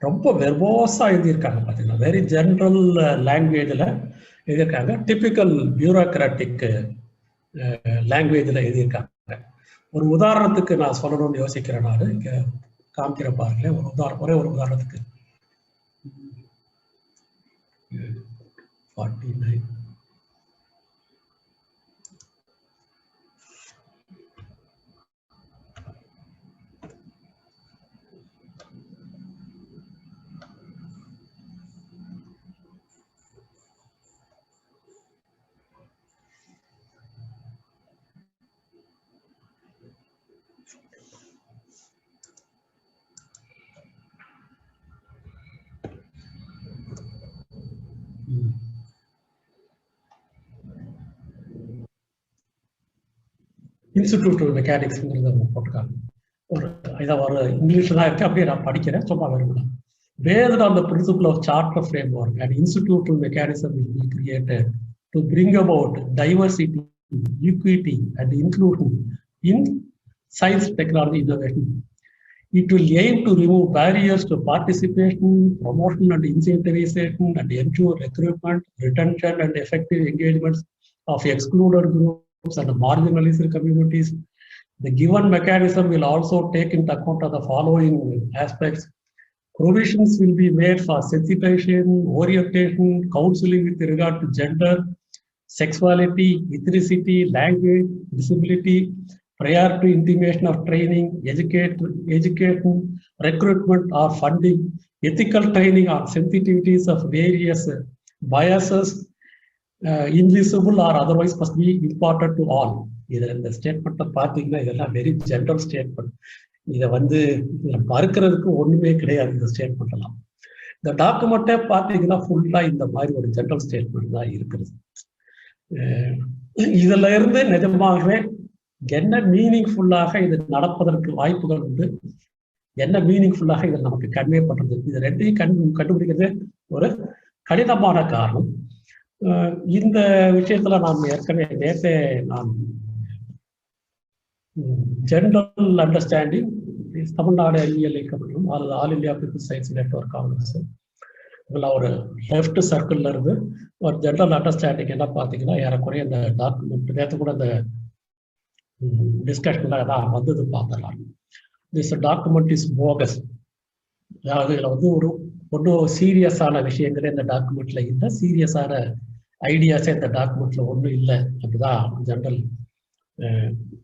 ரொம்ப வெர்போஸா எழுதியிருக்காங்க. பார்த்தீங்கன்னா வெரி ஜென்ரல் லாங்குவேஜில் எழுதியிருக்காங்க. டிபிக்கல் பியூரோக்ராட்டிக் லாங்குவேஜில் எழுதியிருக்காங்க. ஒரு உதாரணத்துக்கு நான் சொல்லணும்னு யோசிக்கிறேன். நான் இங்கே காமிக்கிற பாருங்களேன். ஒரே ஒரு உதாரணத்துக்கு 49 இன்ஸ்டிடியூட் மெக்கானிக்ஸ்ங்கிறத போட்டிருக்காங்க. ஒரு இங்கிலீஷ்ல தான் இருக்கு. அப்படியே நான் படிக்கிறேன், சும்மா வருவேன். Based on the principle of charter framework, an institutional mechanism will be created to bring about diversity, equity, and inclusion in science, technology, innovation. It will aim to remove barriers to participation, promotion, and incentivization, and ensure recruitment, retention, and effective engagements of excluded groups and marginalized communities. The given mechanism will also take into account of the following aspects. Provisions will be made for sensitization, orientation, counseling with regard to gender, sexuality, ethnicity, language, disability, prior to intimation of training, education, recruitment or funding, ethical training on sensitivities of various biases, invisible or otherwise must be imparted to all. இந்த ஸ்டேட்மெண்ட்டை பார்த்தீங்கன்னா இதெல்லாம் very general statement. இதை மறுக்கிறதுக்கு ஒண்ணுமே கிடையாது. இந்த statement எல்லாம் இந்த டாக்குமெண்ட்டே பார்த்தீங்கன்னா ஃபுல்லா இந்த மாதிரி ஒரு ஜென்ரல் ஸ்டேட்மெண்ட் தான் இருக்கிறது. இதுல இருந்து நிஜமாகவே என்ன மீனிங்ஃபுல்லாக இது நடப்பதற்கு வாய்ப்புகள் உண்டு, என்ன மீனிங்ஃபுல்லாக இதை நமக்கு கன்வே பண்றது, இது ரெண்டையும் கண்டுபிடிக்கிறது ஒரு கடினமான காரணம். இந்த விஷயத்துல நான் ஏற்கனவே நேற்றே நான் ஜெனரல் அண்டர்ஸ்டாண்டிங் தமிழ்நாடு அறிவியல் இயக்கம் அல்லது all India people science network Congress இதெல்லாம் ஒரு லெஃப்ட் சர்க்கிள்ல இருந்து ஒரு ஜெனரல் அண்டர்ஸ்டாண்டிங் என்ன பார்த்தீங்கன்னா ஏறக்குறைய இந்த டாக்குமெண்ட் நேற்று கூட இந்த டிஸ்கஷன்ல தான் வந்தது பார்த்தலாம். This document is focus. அதாவது இதுல ஒன்றும் சீரியஸான விஷயங்களே இந்த டாக்குமெண்ட்ல இல்லை, சீரியஸான ஐடியாஸே இந்த டாக்குமெண்ட்ல ஒன்றும் இல்லை. அப்படிதான் ஜெனரல்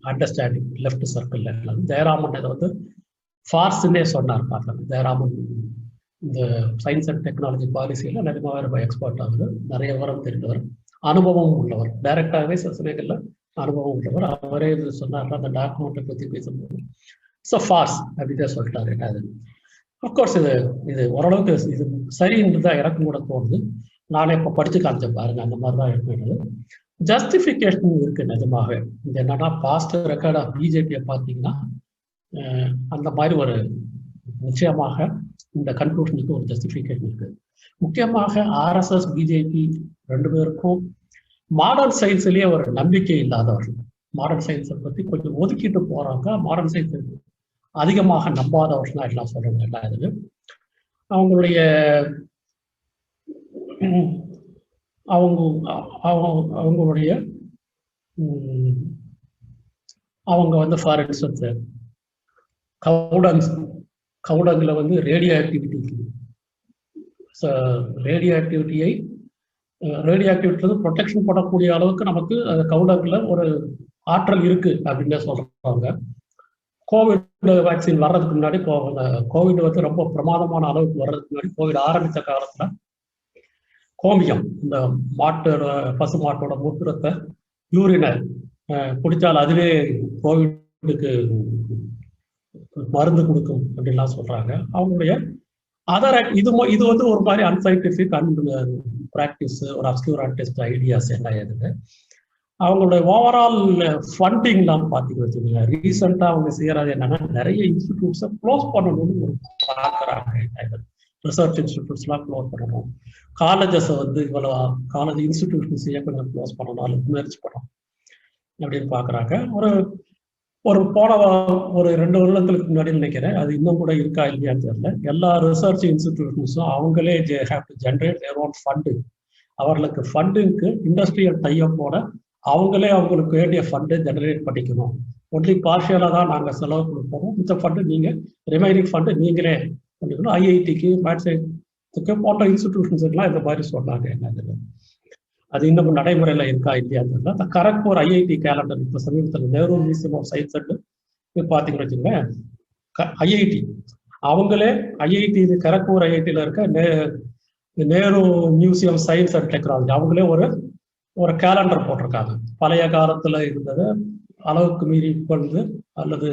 அண்டர்ஸ்டாண்டிங் லெஃப்ட் சர்க்கிள்ல. ஜெயராமன் இதை ஃபார்ஸ்ன்னே சொன்னார். பார்க்கலாம், ஜெயராமன் இந்த சயின்ஸ் அண்ட் டெக்னாலஜி பாலிசியில நிஜமாக ரொம்ப எக்ஸ்பர்ட் ஆகுது, நிறைய விவரம் தெரிந்தவர், அனுபவம் உள்ளவர், டைரக்டாகவே சில சமயங்கள்ல அனுபவம் உள்ளவர். அவரே இது சொன்னார் அந்த டாக்குமெண்ட்டை பத்தி பேசும்போது ஃபார்ஸ் அப்படிதான் சொல்லிட்டாரு. அது அப்கோர்ஸ் இது ஓரளவுக்கு இது சரின்னு தான் எனக்கும் கூட தோணுது. நானே இப்போ படிச்சு காமிச்சேன் பாருங்க, அந்த மாதிரி தான் இருக்கிறது. ஜஸ்டிஃபிகேஷன் இருக்கு நிஜமாகவே. இது என்னன்னா பாஸ்ட் ரெக்கார்ட் ஆஃப் பிஜேபியை பார்த்தீங்கன்னா அந்த மாதிரி ஒரு நிச்சயமாக இந்த கன்க்ளூஷனுக்கு ஒரு ஜஸ்டிஃபிகேஷன் இருக்கு. முக்கியமாக ஆர்எஸ்எஸ் பிஜேபி ரெண்டு பேருக்கும் மாடர்ன் சயின்ஸ்லயே ஒரு நம்பிக்கை இல்லாதவர்கள், மாடர்ன் சயின்ஸை பத்தி கொஞ்சம் ஒதுக்கிட்டு போறாங்க, மாடர்ன் சயின்ஸ் அதிகமாக நம்பாதவர்கள் தான் எல்லாம் சொல்றாங்க. எல்லா இதுல அவங்களுடைய அவங்க ஃபார் இன்ஸ்டன்ஸ் கவுடங்குல ரேடியோ ஆக்டிவிட்டியில ப்ரொடெக்ஷன் பண்ணக்கூடிய அளவுக்கு நமக்கு கவுடங்குல ஒரு ஆற்றல் இருக்கு அப்படின்னு சொல்றாங்க. கோவிட் வேக்சின் வர்றதுக்கு முன்னாடி கோவிட் ரொம்ப பிரமாதமான அளவுக்கு வர்றதுக்கு முன்னாடி கோவிட் ஆரம்பித்த காலத்துல கோமியம், இந்த பசு மாட்டோட மூத்திரத்தை யூரினை குடித்தால் அதுவே கோவிடுக்கு மருந்து கொடுக்கும் அப்படின்லாம் சொல்றாங்க. அவங்களுடைய அதர் இது ஒரு மாதிரி அன்சைன்டிஃபிக் ப்ராக்டிஸ், ஒரு அப்ஸ்கியூர் டெஸ்ட் ஐடியாஸ் என்ன எதுன்னு அவங்களுடைய ஓவரால் ஃபண்டிங்லாம் பார்த்தீங்கன்னு வச்சுக்கோங்க. ரீசெண்டாக அவங்க செய்யறது என்னன்னா நிறைய இன்ஸ்டிடியூட்ஸை க்ளோஸ் பண்ணணும்னு ஒரு பார்க்குறாங்க. ரிசர்ச் இன்ஸ்டிடியூட்ஸ்லாம் க்ளோஸ் பண்ணணும், காலேஜஸை வந்து இவ்வளோ காலேஜ் இன்ஸ்டிடியூஷன்ஸையே கொஞ்சம் க்ளோஸ் பண்ணணும், அதில் முயற்சி பண்ணணும் அப்படின்னு பார்க்குறாங்க. ஒரு போன ஒரு 2 வருடங்களுக்கு முன்னாடி நினைக்கிறேன், அது இன்னும் கூட இருக்கா இல்லையான்னு தெரியல, எல்லா ரிசர்ச் இன்ஸ்டிடியூஷன்ஸும் அவங்களே have to generate their own funding. அவர்களுக்கு ஃபண்டிங்க்கு இண்டஸ்ட்ரியல் டைப்போட அவங்களே அவங்களுக்கு வேண்டிய ஃபண்டு ஜெனரேட் பண்ணிக்கணும். ஒன்லி பார்ஷியலாக தான் நாங்கள் செலவு கொடுப்போம், மித்த ஃபண்டு நீங்கள் ரிமைனிங் ஃபண்டு நீங்களே பண்ணிக்கணும். ஐஐடிக்கு மேட்ஸுக்கு போன்ற இன்ஸ்டிடியூஷன்ஸுக்கெல்லாம் இந்த மாதிரி சொன்னாங்க. என்ன அது இன்னும் நடைமுறையில் இருக்கா இல்லையான்னு தெரியல. அந்த கரக்பூர் ஐஐடி கேலண்டர் இப்போ சமீபத்தில் நேரு மியூசியம் ஆஃப் சயின்ஸ் பார்த்தீங்கன்னு வச்சுக்கோங்க, ஐஐடி அவங்களே ஐஐடி கரக்பூர் ஐஐடியில் இருக்க Nehru museum science and technology அவங்களே ஒரு கேலண்டர் போட்டிருக்காங்க. பழைய காலத்தில் இருந்தது அளவுக்கு மீறி வந்து அல்லது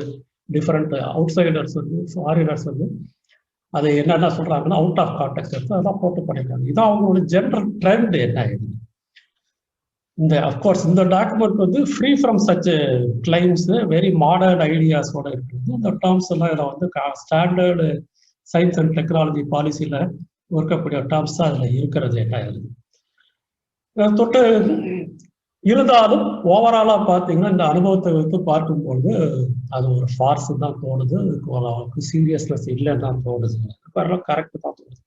டிஃப்ரெண்ட் அவுட் சைடர்ஸ் வந்து ஃபாரினர்ஸ் வந்து அது என்னென்ன சொல்றாங்கன்னா அவுட் ஆஃப் கான்டெக்ட் எடுத்து அதெல்லாம் போட்டு பண்ணியிருக்காங்க. இதான் அவங்களோட ஜென்ரல் ட்ரெண்ட் என்ன ஆயிடுது. இந்த அஃப்கோர்ஸ் இந்த டாக்குமெண்ட் வந்து free from such claims, very modern ஐடியாஸோட இருக்குது. இந்த டேர்ம்ஸ் எல்லாம் இதில் வந்து ஸ்டாண்டர்டு சயின்ஸ் அண்ட் டெக்னாலஜி பாலிசியில் இருக்கக்கூடிய டேர்ம்ஸ் தான் அதில் இருக்கிறது என்ன ஆயிடுது. தொட்டு இருந்தாலும் ஓவராலாக பார்த்தீங்கன்னா இந்த அனுபவத்தை வைத்து பார்க்கும்பொழுது அது ஒரு ஃபார்ஸ் தான் தோணுது, அதுக்கு சீரியஸ்னஸ் இல்லைன்னு தான் தோணுது, கரெக்டு தான் தோணுது.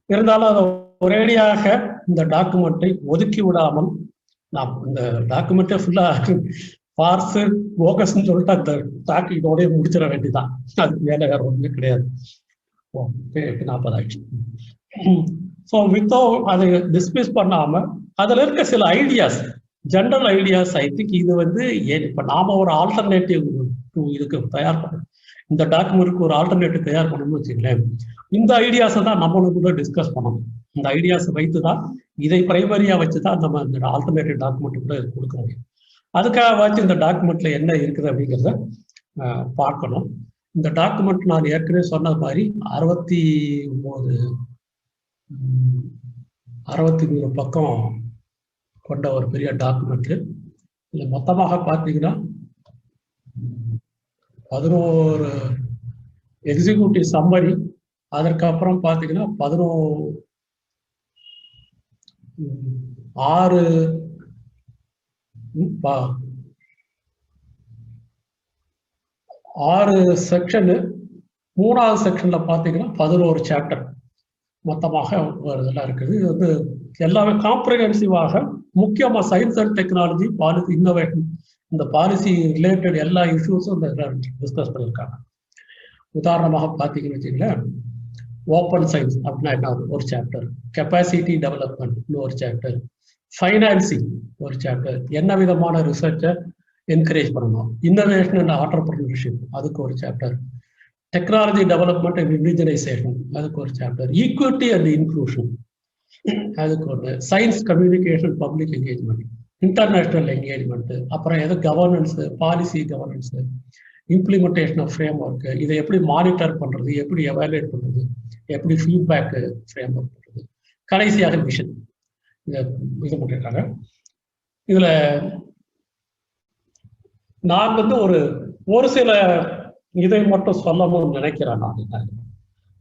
இருந்தாலும் அதை ஒரேடியாக இந்த டாக்குமெண்ட்டை ஒதுக்கி விடாமல் நாம் இந்த டாக்குமெண்ட்டே ஃபுல்லாக ஃபார்ஸு போகஸ்ன்னு சொல்லிட்டு அந்த டாக்கு இதோடய முடிச்சிட வேண்டியதான், அதுக்கு மேலே வேற ஒன்றுமே கிடையாது. 8:40 ஆயிடுச்சு. ஸோ வித்தோ அதை டிஸ்மிஸ் பண்ணாம அதுல இருக்க சில ideas, general ideas, I think இது வந்து இப்ப நாம ஒரு ஆல்டர்னேட்டிவ் இதுக்கு தயார் பண்ணணும், இந்த டாக்குமெண்ட்டுக்கு ஒரு ஆல்டர்னேட்டிவ் தயார் பண்ணணும்னு வச்சுக்கலேன். இந்த ஐடியாஸை தான் நம்மளுக்கு கூட டிஸ்கஸ் பண்ணணும். இந்த ஐடியாஸை வைத்து தான், இதை பிரைமரியா வச்சுதான் நம்ம இந்த ஆல்டர்னேட்டிவ் டாக்குமெண்ட் கூட கொடுக்க முடியும். அதுக்காக வச்சு இந்த டாக்குமெண்ட்ல என்ன இருக்குது அப்படிங்கிறத பார்க்கணும். இந்த டாக்குமெண்ட் நான் ஏற்கனவே சொன்னது மாதிரி 63 பக்கம் கொண்ட ஒரு பெரிய டாக்குமெண்ட். இதுல மொத்தமாக பார்த்தீங்கன்னா 11 எக்ஸிக்யூட்டிவ் சம்மரி, அதற்கப்புறம் பார்த்தீங்கன்னா 6 செக்ஷனு, 3வது செக்ஷன்ல பார்த்தீங்கன்னா 11 சாப்டர் மொத்தமாக ஒரு இதெல்லாம் இருக்குது. இது வந்து எல்லாமே காம்ப்ரிஹென்சிவாக முக்கியமாக science and technology, policy, innovation, இந்த பாலிசி ரிலேட்டட் எல்லா இஷ்யூஸும் டிஸ்கஸ் பண்ணியிருக்காங்க. உதாரணமாக பார்த்தீங்கன்னு வச்சுங்களேன், ஓப்பன் சயின்ஸ் அப்படின்னா என்ன ஒரு சாப்டர், கெப்பாசிட்டி டெவலப்மெண்ட் ஒரு சாப்டர், ஃபைனான்சிங் ஒரு சாப்டர், என்ன விதமான ரிசர்ச்சை என்கரேஜ் பண்ணணும், இன்னோவேஷன் அண்ட் ஆண்டர்பிரினர்ஷிப் அதுக்கு ஒரு chapter, technology development and indigenization அதுக்கு ஒரு சாப்டர், ஈக்விட்டி அண்ட் இன்க்ளூஷன் அதுக்கு ஒன்று, science communication public engagement, international engagement, அப்புறம் எது governance, policy governance, implementation of framework, இதை எப்படி மானிட்டர் பண்ணுறது, எப்படி எவாலுவேட் பண்ணுறது, எப்படி ஃபீட்பேக்கு ஃப்ரேம் ஒர்க் பண்ணுறது, கடைசியாக மிஷன் இதை இது பண்ணியிருக்காங்க. இதில் நான் வந்து ஒரு சில இதை மட்டும் சொல்லணும்னு நினைக்கிறேன். நான்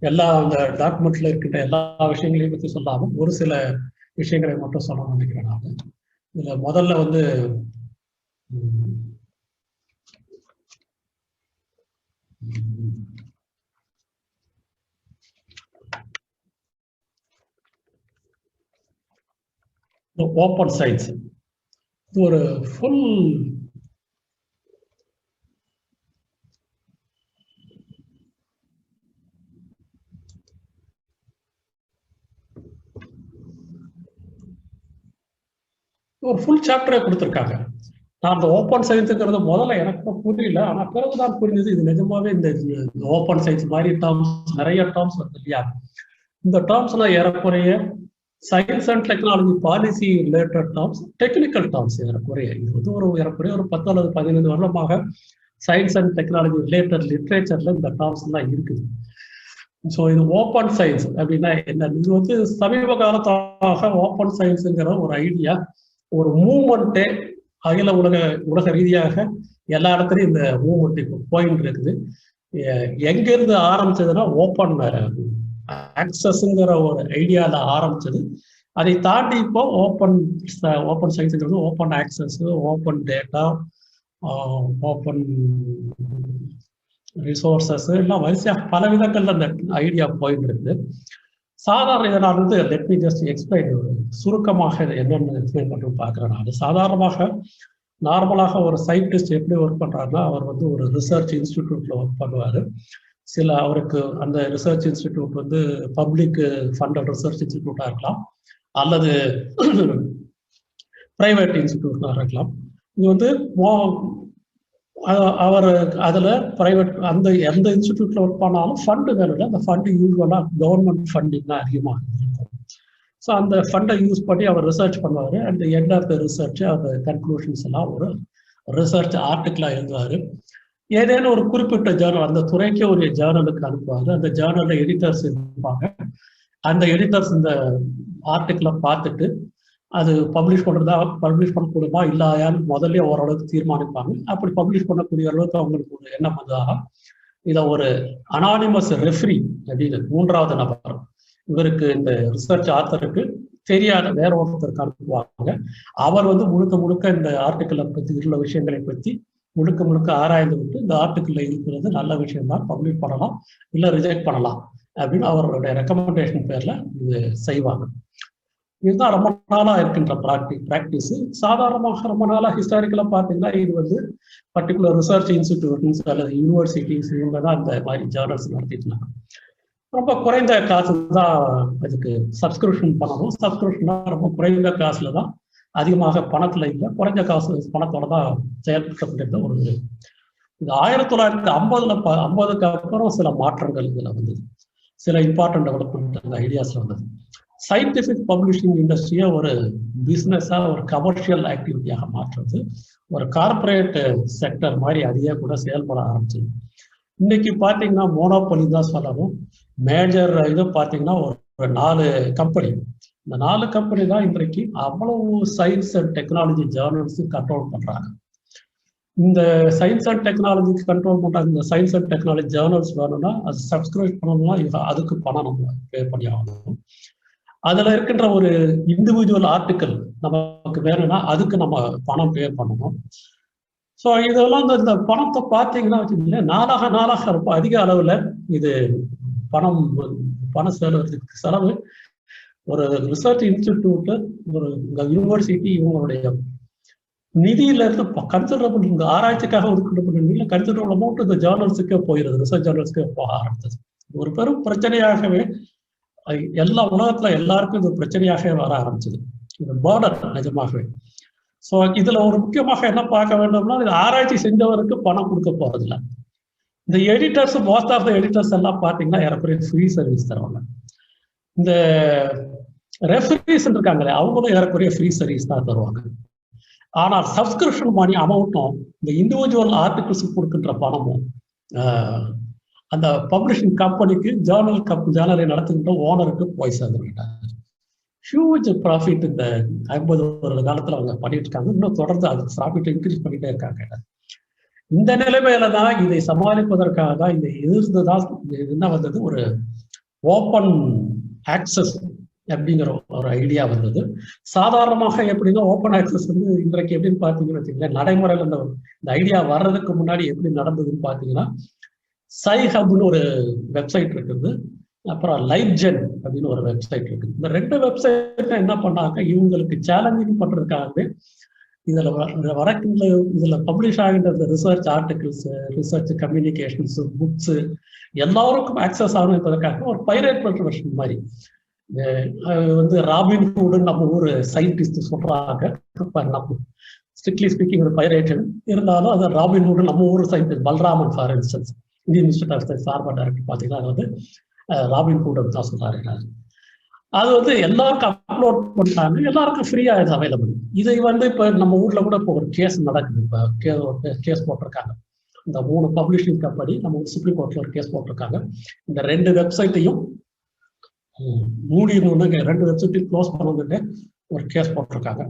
எல்லா அந்த டாக்குமெண்ட்ல இருக்கின்ற எல்லா விஷயங்களையும் பற்றி சொல்லாமல் ஒரு சில விஷயங்களை மட்டும் சொல்லணும்னு நினைக்கிறேன். நான் இதுல முதல்ல வந்து ஓப்பன் சயின்ஸ் ஒரு ஃபுல் சாப்டரே கொடுத்துருக்காங்க. நான் அந்த ஓப்பன் சயின்ஸுங்கிறது முதல்ல எனக்கு புரியல, ஆனா பிறகுதான் புரிஞ்சது இது நிஜமாவே இந்த ஓப்பன் சயின்ஸ் மாதிரி டேர்ம்ஸ் நிறைய டேர்ம்ஸ் வருது இல்லையா. இந்த டேர்ம்ஸ்லாம் ஏறக்குறைய science and technology policy related terms, technical terms ஏறக்குறைய. இது வந்து ஏறக்குறைய ஒரு 10 அல்லது 15 வருடமாக சயின்ஸ் அண்ட் டெக்னாலஜி ரிலேட்டட் லிட்ரேச்சர்ல இந்த டேர்ம்ஸ் எல்லாம் இருக்குது. ஸோ இது ஓப்பன் சயின்ஸ் அப்படின்னா என்ன, இது வந்து சமீப காலத்தாக ஓப்பன் சயின்ஸுங்கிற ஒரு ஐடியா, ஒரு மூவ்மெண்ட்டே அகில உலக ரீதியாக எல்லா இடத்துலையும் இந்த மூவ்மெண்ட் இப்போ போயிட்டு இருக்குது. எங்கிருந்து ஆரம்பிச்சதுன்னா ஓப்பன் ஆக்சஸ்ங்கிற ஒரு ஐடியால ஆரம்பிச்சது. அதை தாண்டி இப்போ ஓப்பன் சயின்ஸுங்கிறது open access, open data, open resources எல்லாம் வரிசையாக பல விதங்கள்ல அந்த ஐடியா போயிட்டு இருக்குது. சாதாரண இதை நான் வந்து லெட் மீ ஜஸ்ட் எக்ஸ்பிளைன், சுருக்கமாக இதை என்னென்னு எக்ஸ்பிளைன் மட்டும் பார்க்குறேன். நான் சாதாரணமாக நார்மலாக ஒரு சயின்டிஸ்ட் எப்படி ஒர்க் பண்ணுறாருன்னா, அவர் வந்து ஒரு ரிசர்ச் இன்ஸ்டிடியூட்ல ஒர்க் பண்ணுவார். அவருக்கு அந்த ரிசர்ச் இன்ஸ்டிடியூட் வந்து பப்ளிக் ஃபண்டட் ரிசர்ச் இன்ஸ்டிடியூட்டாக இருக்கலாம், அல்லது பிரைவேட் இன்ஸ்டிடியூட்டாக இருக்கலாம். இது வந்து அவர் அதில் பிரைவேட் அந்த எந்த இன்ஸ்டிடியூட்ல ஒர்க் பண்ணாலும் ஃபண்டு வேணும். அந்த ஃபண்டு யூஸ்வலாக கவர்மெண்ட் ஃபண்டிங் தான் அதிகமாக இருக்கும். ஸோ அந்த ஃபண்டை யூஸ் பண்ணி அவர் ரிசர்ச் பண்ணுவார். And end of the research அந்த கன்க்ளூஷன்ஸ் எல்லாம் ஒரு ரிசர்ச் ஆர்டிக்கிளாக எழுதுவார். ஏதேனும் ஒரு குறிப்பிட்ட ஜேர்னல், அந்த துறைக்கு ஒரு ஜேர்னலுக்கு அனுப்புவார். அந்த ஜேர்னலில் எடிட்டர்ஸ் இருப்பாங்க. அந்த எடிட்டர்ஸ் இந்த ஆர்டிக்கிளை பார்த்துட்டு அது பப்ளிஷ் பண்ணக்கூடுமா இல்லையான்னு முதல்ல ஓரளவுக்கு தீர்மானிப்பாங்க. அப்படி பப்ளிஷ் பண்ணக்கூடிய அளவுக்கு அவங்களுக்கு ஒரு எண்ணம் வந்ததாக இதை ஒரு அனானிமஸ் ரெஃப்ரி அப்படின்னு மூன்றாவது நபர், இவருக்கு இந்த ரிசர்ச் ஆத்தருக்கு தெரியாத வேற ஒருத்தருக்கு அனுப்புவாங்க. அவர் வந்து முழுக்க இந்த ஆர்டிக்கிளை பற்றி உள்ள விஷயங்களை பற்றி முழுக்க ஆராய்ந்து விட்டு இந்த ஆர்டிக்கிள் இருக்கிறது நல்ல விஷயம் தான், பப்ளிஷ் பண்ணலாம் இல்லை ரிஜெக்ட் பண்ணலாம் அப்படின்னு அவர்களுடைய ரெக்கமெண்டேஷன் பேர்ல இது செய்வாங்க. இதுதான் ரொம்ப நாளா இருக்கின்ற பிராக்டிஸ். சாதாரணமாக ரொம்ப நாளா ஹிஸ்டாரிக்கலா பார்த்தீங்கன்னா இது வந்து பர்டிகுலர் ரிசர்ச் இன்ஸ்டிடியூஷன்ஸ் அல்லது யூனிவர்சிட்டிஸ் இவங்க தான் இந்த மாதிரி ஜேர்னல்ஸ் நடத்திட்டு இருந்தாங்க. ரொம்ப குறைந்த காசு தான் அதுக்கு சப்ஸ்கிரிப்ஷன் பண்ணணும். சப்ஸ்கிரிப்ஷன் ரொம்ப குறைந்த காசுல தான், அதிகமாக பணத்துல இல்லை, குறைஞ்ச காசு பணத்தோட தான் செயல்படுத்தப்பட்ட ஒரு இது. 1950க்கு அப்புறம் சில மாற்றங்கள் இதுல வந்தது. சில இம்பார்ட்டன்ட் டெவலப்மெண்ட் அந்த ஐடியாஸ்ல வந்தது. சயின்டிபிக் பப்ளிஷிங் இண்டஸ்ட்ரியை ஒரு பிஸ்னஸா, ஒரு கமர்ஷியல் ஆக்டிவிட்டியாக மாற்றுறது, ஒரு கார்பரேட் செக்டர் மாதிரி அதையே கூட செயல்பட ஆரம்பிச்சது. இன்னைக்கு பார்த்தீங்கன்னா மோனோபொலி தான் சொல்லணும். மேஜர் இது பார்த்தீங்கன்னா ஒரு 4 கம்பெனி. இந்த 4 கம்பெனி தான் இன்றைக்கு அவ்வளவு science and technology journals control பண்றாங்க. இந்த சயின்ஸ் அண்ட் டெக்னாலஜிக்கு கண்ட்ரோல் பண்றாங்க. இந்த சயின்ஸ் அண்ட் டெக்னாலஜி ஜேர்னல்ஸ் வேணும்னா அது சப்ஸ்கிரைப் பண்ணணும்னா அதுக்கு பணம் நம்ம பே பண்ணி ஆகணும். அதுல இருக்கின்ற ஒரு இண்டிவிஜுவல் ஆர்டிக்கல் நமக்கு வேணும்னா அதுக்கு நம்ம பணம் பே பண்ணணும். ஸோ இதெல்லாம் இந்த பணத்தை பார்த்தீங்கன்னா வச்சுக்கோங்களேன், நாளாக ரொம்ப அதிக அளவுல இது பணம் செலவு. ஒரு ரிசர்ச் இன்ஸ்டிடியூட், ஒரு யூனிவர்சிட்டி இவங்களுடைய நிதியில இருந்து கன்சிடரபிள், இந்த ஆராய்ச்சிக்காக ஒதுக்கப்பட்ட நிதியில கன்சிடரபிள் அமௌண்ட் இந்த ஜேர்னல்ஸுக்கே போயிருது, ரிசர்ச் ஜேர்னல்ஸுக்கே போக ஆரம்பிச்சது. ஒரு பெரும் பிரச்சனையாகவே எல்லா உலகத்துல எல்லாருக்கும் இது பிரச்சனையாகவே வர ஆரம்பிச்சது. இது பார்டர் நிஜமாகவே. ஸோ இதுல ஒரு முக்கியமாக என்ன பார்க்க வேண்டும்னா, இது ஆராய்ச்சி செஞ்சவருக்கு பணம் கொடுக்க போறதில்லை. இந்த editors, most of the editors எல்லாம் பார்த்தீங்கன்னா ஏறக்குறைய ஃப்ரீ சர்வீஸ் தருவாங்க. இந்த ரெஃபரீஸ் இருக்காங்களே அவங்களும் ஏறக்குறைய ஃப்ரீ சர்வீஸ் தான் தருவாங்க. ஆனால் சப்ஸ்கிரிப்ஷன் மணி அமௌண்ட்டும் இந்த இண்டிவிஜுவல் ஆர்டிகிள்ஸ் கொடுக்கின்ற பணமும் அந்த பப்ளிஷிங் கம்பெனிக்கு ஜேர்னலை நடத்துகின்ற ஓனருக்கு போய் சேர்ந்துருக்காங்க. ஹியூஜ் ப்ராஃபிட் இந்த 50 வருட காலத்துல அவங்க பண்ணிட்டு இருக்காங்க. இன்னும் தொடர்ந்து அது ப்ராஃபிட் இன்க்ரீஸ் பண்ணிட்டே இருக்காங்க. இந்த நிலைமையில தான் இதை சமாளிப்பதற்காக தான் இந்த இருந்துதான் என்ன வந்தது, ஒரு ஓப்பன் ஆக்சஸ் அப்படிங்கிற ஒரு ஐடியா வந்தது. சாதாரணமாக எப்படின்னா ஓப்பன் ஆக்சஸ் வந்து இன்றைக்கு எப்படின்னு பார்த்தீங்கன்னு வச்சுக்கோங்களேன், நடைமுறையில் இந்த ஐடியா வர்றதுக்கு முன்னாடி எப்படி நடந்ததுன்னு பார்த்தீங்கன்னா, சைஹப்னு ஒரு வெப்சைட் இருக்குது, அப்புறம் லைவ்ஜென் அப்படின்னு ஒரு வெப்சைட் இருக்குது. இந்த 2 வெப்சைட் என்ன பண்ணாங்க, இவங்களுக்கு சேலஞ்சிங் பண்றதுக்காகவே இதுல பப்ளிஷ் ஆகின்ற research articles, research communications, books எல்லாருக்கும் ஆக்சஸ் ஆகணும் என்பதற்காக ஒரு பைரேட் வெர்ஷன் மாதிரி வந்து ராபின் ஹூட் நம்ம ஊர் சயின்டிஸ்ட் சொல்றாங்க. ஸ்ட்ரிக்ட்லி ஸ்பீக்கிங் ஒரு பைரேஷன் இருந்தாலும் அது ராபின் ஹூட் நம்ம ஊர் scientist Balraman for instance Indian Institute of Science சார்பா டைரக்டர் பார்த்தீங்கன்னா அது வந்து ராபின் ஹூட் தான் சொல்றாரு. அது வந்து எல்லாருக்கும் அப்லோட் பண்ணிட்டாங்க, எல்லாருக்கும் ஃப்ரீயா இது அவைலபிள். இதை வந்து இப்ப நம்ம ஊர்ல கூட இப்போ ஒரு கேஸ் நடக்குது. இப்ப கேஸ் போட்டிருக்காங்க இந்த 3 பப்ளிஷிங் கம்பெனி, நம்ம சுப்ரீம் கோர்ட்ல ஒரு கேஸ் போட்டிருக்காங்க. இந்த 2 வெப்சைட்டையும் மூடிடணும்னு, 2 வெப்சைட்டையும் க்ளோஸ் பண்ணணும்னு ஒரு கேஸ் போட்டிருக்காங்க.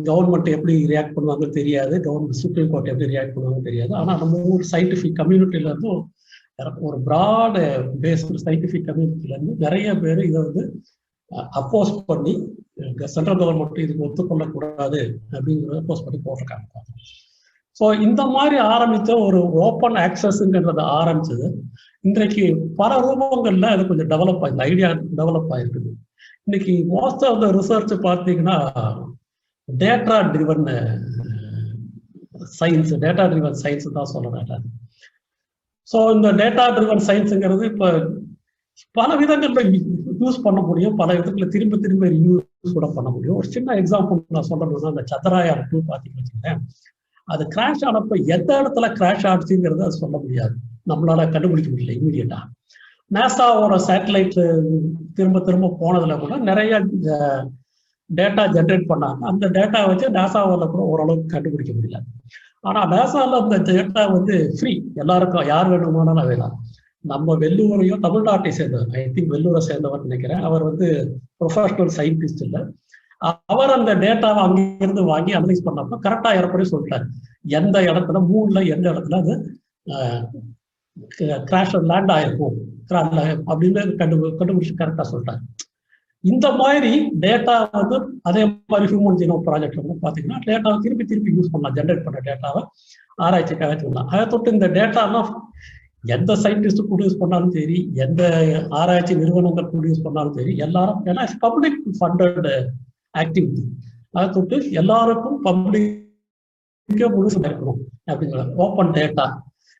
கவர்மெண்ட் எப்படி ரியாக்ட் பண்ணுவாங்கன்னு தெரியாது, கவர்மெண்ட் சுப்ரீம் கோர்ட் எப்படி ரியாக்ட் பண்ணுவாங்கன்னு தெரியாது. ஆனா நம்ம ஊர் சயின்டிபிக் கம்யூனிட்டில இருந்து ஒரு ப்ராட் பேஸ்டு சயின்டிஃபிக் கம்யூனிட்டிலேருந்து நிறைய பேர் இதை வந்து அப்போஸ் பண்ணி சென்ட்ரல் கவர்மெண்ட் இதுக்கு ஒத்துக்கொள்ளக்கூடாது அப்படிங்கிறத அப்போஸ் பண்ணி போட்டிருக்காங்க. ஸோ இந்த மாதிரி ஆரம்பித்த ஒரு ஓப்பன் ஆக்சஸ்ங்கிறத ஆரம்பிச்சது இன்றைக்கு பல ரூபங்கள்ல அது கொஞ்சம் டெவலப் ஆகி ஐடியா டெவலப் ஆகிருக்குது. இன்னைக்கு மோஸ்ட் ஆஃப் த ரிசர்ச் பார்த்தீங்கன்னா டேட்டா ட்ரிவன் சயின்ஸ் தான் சொல்றேன். ஸோ இந்த டேட்டா ட்ரிவன் சயின்ஸுங்கிறது இப்போ பல விதங்கள்ல யூஸ் பண்ண முடியும், பல விதத்துல திரும்ப திரும்ப யூஸ் கூட பண்ண முடியும். ஒரு சின்ன எக்ஸாம்பிள் நான் சொல்றேன்னா, அந்த சந்திராயன் 2 பார்த்தீங்கன்னு வச்சுக்கோங்களேன், அது கிராஷ் ஆனப்ப எந்த இடத்துல கிராஷ் ஆச்சுங்கிறத அது சொல்ல முடியாது, நம்மளால கண்டுபிடிக்க முடியல இமீடியட்டா. நாசாவோட சேட்டலைட் திரும்ப திரும்ப போனதுல கூட நிறைய டேட்டா ஜென்ரேட் பண்ணாங்க. அந்த டேட்டா வச்சு நாசாவில் கூட ஓரளவுக்கு கண்டுபிடிக்க முடியல. ஆனா நாசாவில் அந்த டேட்டா வந்து ஃப்ரீ, எல்லாருக்கும் யார் வேணுமானாலும் வேணாம். நம்ம வெள்ளூரையும் தமிழ்நாட்டை சேர்ந்தவர், ஐ திங்க் வெள்ளூரை சேர்ந்தவர் நினைக்கிறேன், அவர் வந்து ப்ரொஃபஷனல் சயின்டிஸ்ட் இல்லை, அவர் அந்த டேட்டாவை அங்கிருந்து வாங்கி அனலைஸ் பண்ணப்ப கரெக்டா ஏறப்படி சொல்லிட்டாரு எந்த இடத்துல மூணுல எந்த இடத்துல அது கிராஷ் லேண்ட் ஆயிருக்கும் அப்படின்னு கண்டுபிடிச்சு கரெக்டா சொல்லிட்டாரு. இந்த மாதிரி டேட்டா வந்து அதே மாதிரி ஹியூமன் ஜீனோம் ப்ராஜெக்ட் வந்து பாத்தீங்கன்னா டேட்டாவை திருப்பி திருப்பி யூஸ் பண்ணலாம், ஜென்ரேட் பண்ண டேட்டாவை ஆராய்ச்சிக்காக சொல்லலாம். அதை தொட்டு இந்த டேட்டாலாம் எந்த சயின்டிஸ்ட் ப்ரொடியூஸ் பண்ணாலும் சரி, எந்த ஆராய்ச்சி நிறுவனங்கள் ப்ரொடியூஸ் பண்ணாலும் சரி, எல்லாரும் ஏன்னா பப்ளிக் ஃபண்டட் ஆக்டிவிட்டி, அதை தொட்டு எல்லாருக்கும் பப்ளிக்கே முழுசு இருக்கணும் அப்படிங்கிற ஓப்பன் டேட்டா,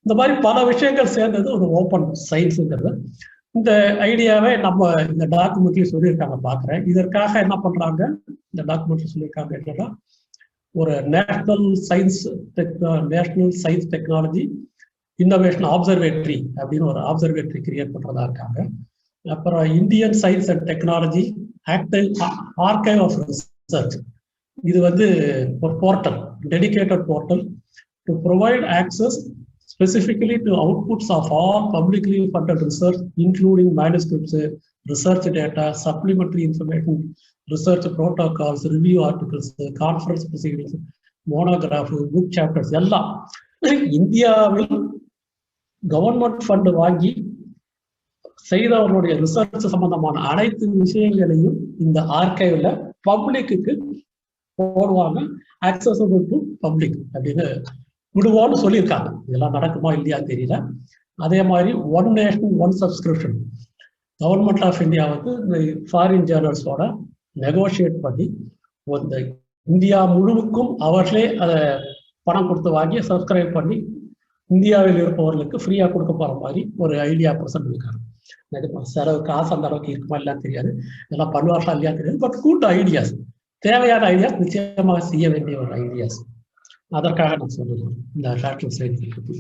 இந்த மாதிரி பல விஷயங்கள் சேர்ந்தது ஒரு ஓப்பன் சயின்ஸுங்கிறது. இந்த ஐடியாவை நம்ம இந்த டாக்குமெண்ட்லயும் சொல்லியிருக்காங்க பார்க்குறேன். இதற்காக என்ன பண்றாங்க இந்த டாக்குமெண்ட்ல சொல்லியிருக்காங்க என்னன்னா, ஒரு national science technology innovation observatory அப்படின்னு ஒரு ஆப்சர்வேட்டரி கிரியேட் பண்றதா இருக்காங்க. அப்புறம் Indian science and technology archive of research, இது வந்து ஒரு portal, dedicated portal to provide access specifically to outputs of all publicly funded research, including manuscripts, research data, supplementary information, research protocols, review articles, conference proceedings, monograph, book chapters எல்லாம் இந்தியாவில் government fund வாங்கி செய்தவர்களுடைய research சம்பந்தமான அனைத்து விஷயங்களையும் இந்த ஆர்கைவ்ல பப்ளிக்கு போடுவாங்க, accessible to public அப்படின்னு விடுவோம்னு சொல்லியிருக்காங்க. இதெல்லாம் நடக்குமா இல்லையா தெரியல. அதே மாதிரி one nation one subscription government of India வந்து இந்த ஃபாரின் ஜேர்னல்ஸோட நெகோசியேட் பண்ணி இந்த இந்தியா முழுவதுக்கும் அவர்களே அதை பணம் கொடுத்து வாங்கி சப்ஸ்கிரைப் பண்ணி இந்தியாவில் இருப்பவர்களுக்கு ஃப்ரீயா கொடுக்க போற மாதிரி ஒரு ஐடியா ப்ரெசென்ட் இருக்காங்க. செலவு காசு அந்த அளவுக்கு இருக்குமா இல்லையா தெரியாது, இதெல்லாம் பண்ணுவார்களா இல்லையா தெரியாது. பட் குட் ஐடியாஸ், தேவையான ஐடியாஸ், நிச்சயமாக செய்ய வேண்டிய ஒரு ஐடியாஸ். அதற்காக நான் சொல்லுவேன் இந்த லேட்டரல் சயின்ஸ் பற்றி.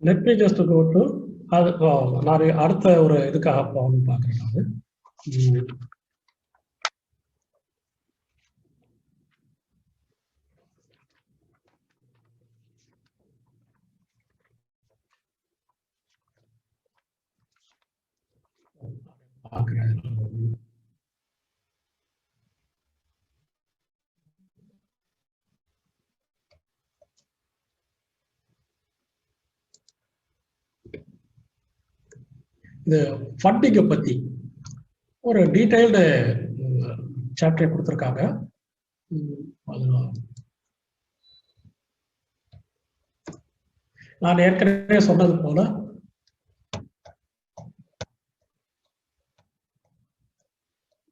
Let me just go to நான் அடுத்த ஒரு இதுக்காக போகணும்னு பார்க்குறேன். இந்த ஃபண்டிங்கை பத்தி ஒரு டீடைல்டு சாப்டர் கொடுத்துருக்காங்க. நான் ஏற்கனவே சொன்னது போல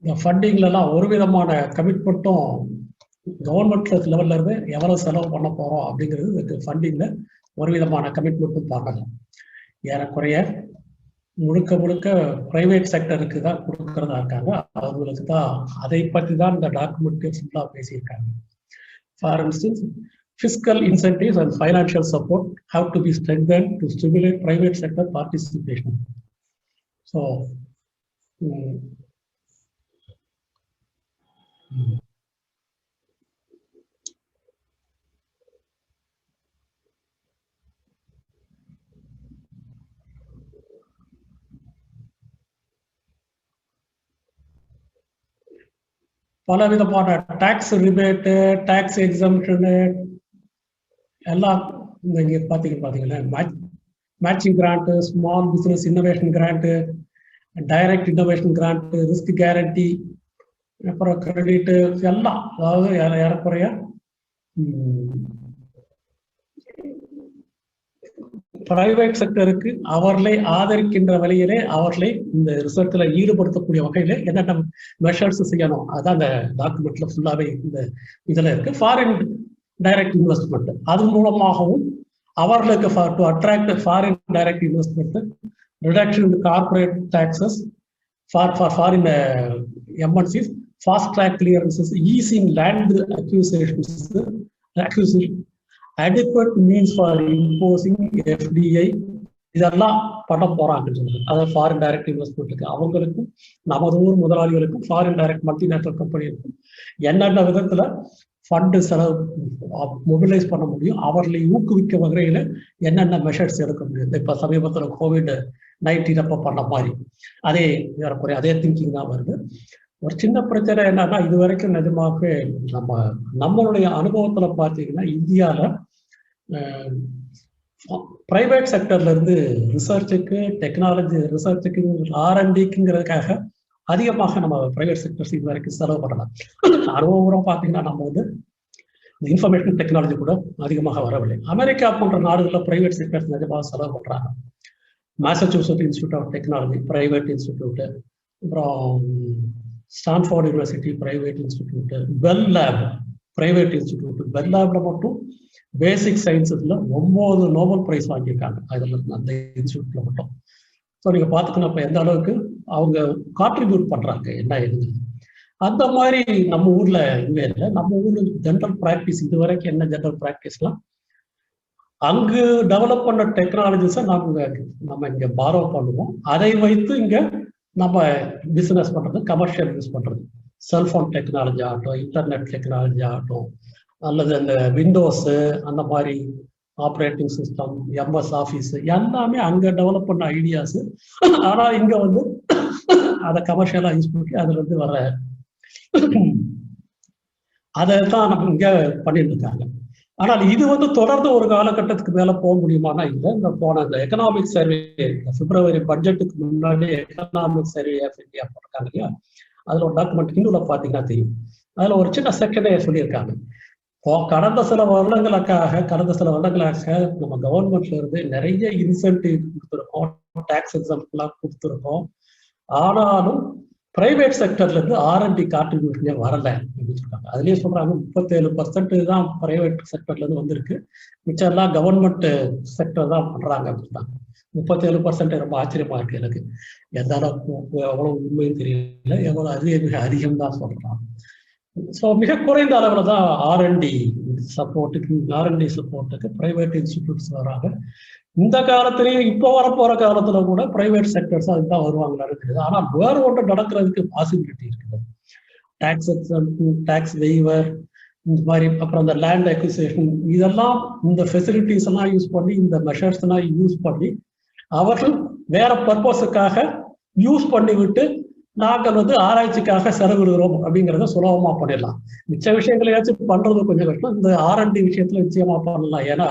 இந்த ஃபண்டிங்லாம் ஒரு விதமான கமிட்மெண்ட்டும் கவர்மெண்ட் லெவல்ல இருந்து எவ்வளவு செலவு பண்ண போறோம் அப்படிங்கிறது ஃபண்டிங்ல ஒரு விதமான கமிட்மெண்ட்டும் பார்க்கலாம். ஏறக்குறைய முழுக்க முழுக்க பிரைவேட் செக்டருக்கு தான் கொடுக்கறதா இருக்காங்க. அவங்களுக்கு தான் அதை பற்றி தான் இந்த டாக்குமெண்ட் ஃபுல்லா பேசியிருக்காங்க. For instance, fiscal incentives and financial support have to be strengthened to stimulate private sector participation. So பல விதமான டாக்ஸ் ரிபேட்டு, டாக்ஸ் எக்ஸம்ஷனு எல்லாம் இங்க பாத்தீங்கன்னா matching grant, small business innovation grant, direct innovation grant, risk guarantee, அப்புறம் credit எல்லாம், அதாவது ஏறக்குறைய private செக்டருக்கு அவர்களை ஆதரிக்கின்ற வழியிலே அவர்களை இந்த ரிசர்ச்ல ஈடுபடுத்தக்கூடிய வகையில என்னென்ன மெஷர்ஸ் செய்யணும், அதான் அந்த டாக்குமெண்ட்ல ஃபுல்லாவே இந்த இதுல இருக்கு. ஃபாரின் டைரக்ட் இன்வெஸ்ட்மெண்ட், அது மூலமாகவும் அவர்களுக்கு to attract foreign direct investment, reduction in corporate taxes foreign MNCs, fast track clearances, easing land acquisition, adequate means for imposing FDI, இதெல்லாம் பண்ண போறாங்கன்னு சொல்லுது. அதாவது ஃபாரின் டைரக்ட் இன்வெஸ்ட்மெண்ட்டுக்கு அவங்களுக்கும் நமது ஊர் முதலாளிகளுக்கும் ஃபாரின் டைரக்ட் மல்டிநேஷனல் கம்பெனிகளுக்கும் என்னென்ன விதத்துல ஃபண்டு செலவு மொபிலைஸ் பண்ண முடியும், அவர்களை ஊக்குவிக்க வகையில என்னென்ன மெஷர்ஸ் எடுக்க முடியும். இப்ப சமீபத்துல COVID-19 அப்ப பண்ண மாதிரி அதே அதே திங்கிங் தான் வருது. ஒரு சின்ன பிரச்சனை என்னன்னா, இது வரைக்கும் நிஜமாகவே நம்மளுடைய அனுபவத்துல பார்த்தீங்கன்னா இந்தியாவில் பிரைவேட் செக்டர்ல இருந்து ரிசர்ச்சுக்கு, டெக்னாலஜி ரிசர்ச்சுக்கு, R&Dக்குங்கிறதுக்காக அதிகமாக நம்ம பிரைவேட் செக்டர்ஸ் இது வரைக்கும் செலவு பண்ணலாம். அனுபவம் பார்த்தீங்கன்னா நம்ம இன்ஃபர்மேஷன் டெக்னாலஜி கூட அதிகமாக வரவில்லை. அமெரிக்கா போன்ற நாடுகளில் பிரைவேட் செக்டர்ஸ் நிஜமாக செலவு பண்றாங்க. Massachusetts Institute of Technology private institute, அப்புறம் Stanford University private institute, Bell Lab private institute. Bell லேப்ல மட்டும் பேசிக் சயின்ஸஸ்ல 9 நோபல் பிரைஸ் வாங்கியிருக்காங்க அதுல, அந்த இன்ஸ்டிடியூட்ல மட்டும். ஸோ நீங்க பாத்துக்கணும் அப்ப எந்த அளவுக்கு அவங்க கான்ட்ரிபியூட் பண்றாங்க என்ன எழுது. அந்த மாதிரி நம்ம ஊர்ல இங்க இல்லை. நம்ம ஊர்ல ஜென்ரல் பிராக்டிஸ் இது வரைக்கும் என்ன ஜென்ரல் பிராக்டிஸ்லாம், அங்கு டெவலப் பண்ண டெக்னாலஜிஸை நம்ம இங்க பாரோ பண்ணுவோம். அதை வைத்து இங்க நம்ம பிசினஸ் பண்றது, கமர்ஷியல் யூஸ் பண்றது, செல்போன் டெக்னாலஜி ஆகட்டும், இன்டர்நெட் டெக்னாலஜி ஆகட்டும், அல்லது அந்த விண்டோஸ் அந்த மாதிரி ஆப்ரேட்டிங் சிஸ்டம், MS ஆஃபீஸ் எல்லாமே அங்க டெவலப் பண்ண ஐடியாஸ். ஆனா இங்க அதை கமர்ஷியலா யூஸ் பண்ணி அதுல வர அதை தான் நம்ம இங்க பண்ணிட்டு இருக்காங்க. ஆனால் இது தொடர்ந்து ஒரு காலகட்டத்துக்கு மேல போக முடியுமானா இல்லை. இந்த போன இந்த எக்கனாமிக் சர்வே, பிப்ரவரி பட்ஜெட்டுக்கு முன்னாடி எக்கனாமிக் சர்வே ஆஃப் இந்தியா போட்டிருக்காங்க இல்லையா, அதுல ஒரு டாக்குமெண்ட் ஹிந்துல பாத்தீங்கன்னா தெரியும். அதுல ஒரு சின்ன செகண்டே சொல்லியிருக்காங்க, கடந்த சில வருடங்களாக நம்ம கவர்மெண்ட்ல இருந்து நிறைய இன்சென்டிவ் கொடுத்துருக்கோம், டாக்ஸ் எக்ஸாம்லாம் கொடுத்துருக்கோம். ஆனாலும் பிரைவேட் செக்டர்ல இருந்து R&D கான்ட்ரிபியூஷனே வரல அப்படின்னு சொல்றாங்க. அதுலயே சொல்றாங்க 37% தான் பிரைவேட் செக்டர்ல இருந்து வந்திருக்கு, மிச்சம் எல்லாம் கவர்மெண்ட் செக்டர் தான் பண்றாங்க அப்படின்னு. 37% ரொம்ப ஆச்சரியமா இருக்கு எனக்கு. எந்த அளவுக்கு எவ்வளவு உண்மையும் தெரியல, எவ்வளவு மிக அதிகம் தான் சொல்றாங்க. ஸோ மிக குறைந்த அளவுல தான் R&D சப்போர்ட்டுக்கு பிரைவேட் இன்ஸ்டிடியூட்ஸ் வராங்க. இந்த காலத்திலேயே இப்போ வரப்போற காலத்துல கூட பிரைவேட் செக்டர்ஸ் அதுதான் வருவாங்களான்னு இருக்குது. ஆனா வேற ஒன்று நடக்கிறதுக்கு பாசிபிலிட்டி இருக்குது. டாக்ஸ் வெய்வர் இந்த மாதிரி, அப்புறம் இந்த லேண்ட் அக்விசிஷன், இதெல்லாம் இந்த ஃபெசிலிட்டிஸ் எல்லாம் யூஸ் பண்ணி, இந்த மெஷர்ஸ் எல்லாம் யூஸ் பண்ணி அவர்கள் வேற பர்பஸுக்காக யூஸ் பண்ணி விட்டு நாங்கள் ஆராய்ச்சிக்காக செலவிடுகிறோம் அப்படிங்கிறத சுலபமா பண்ணிடலாம். மிச்ச விஷயங்களையாச்சும் பண்றது கொஞ்சம் கஷ்டம். இந்த R&D விஷயத்துல நிச்சயமா பண்ணலாம். ஏன்னா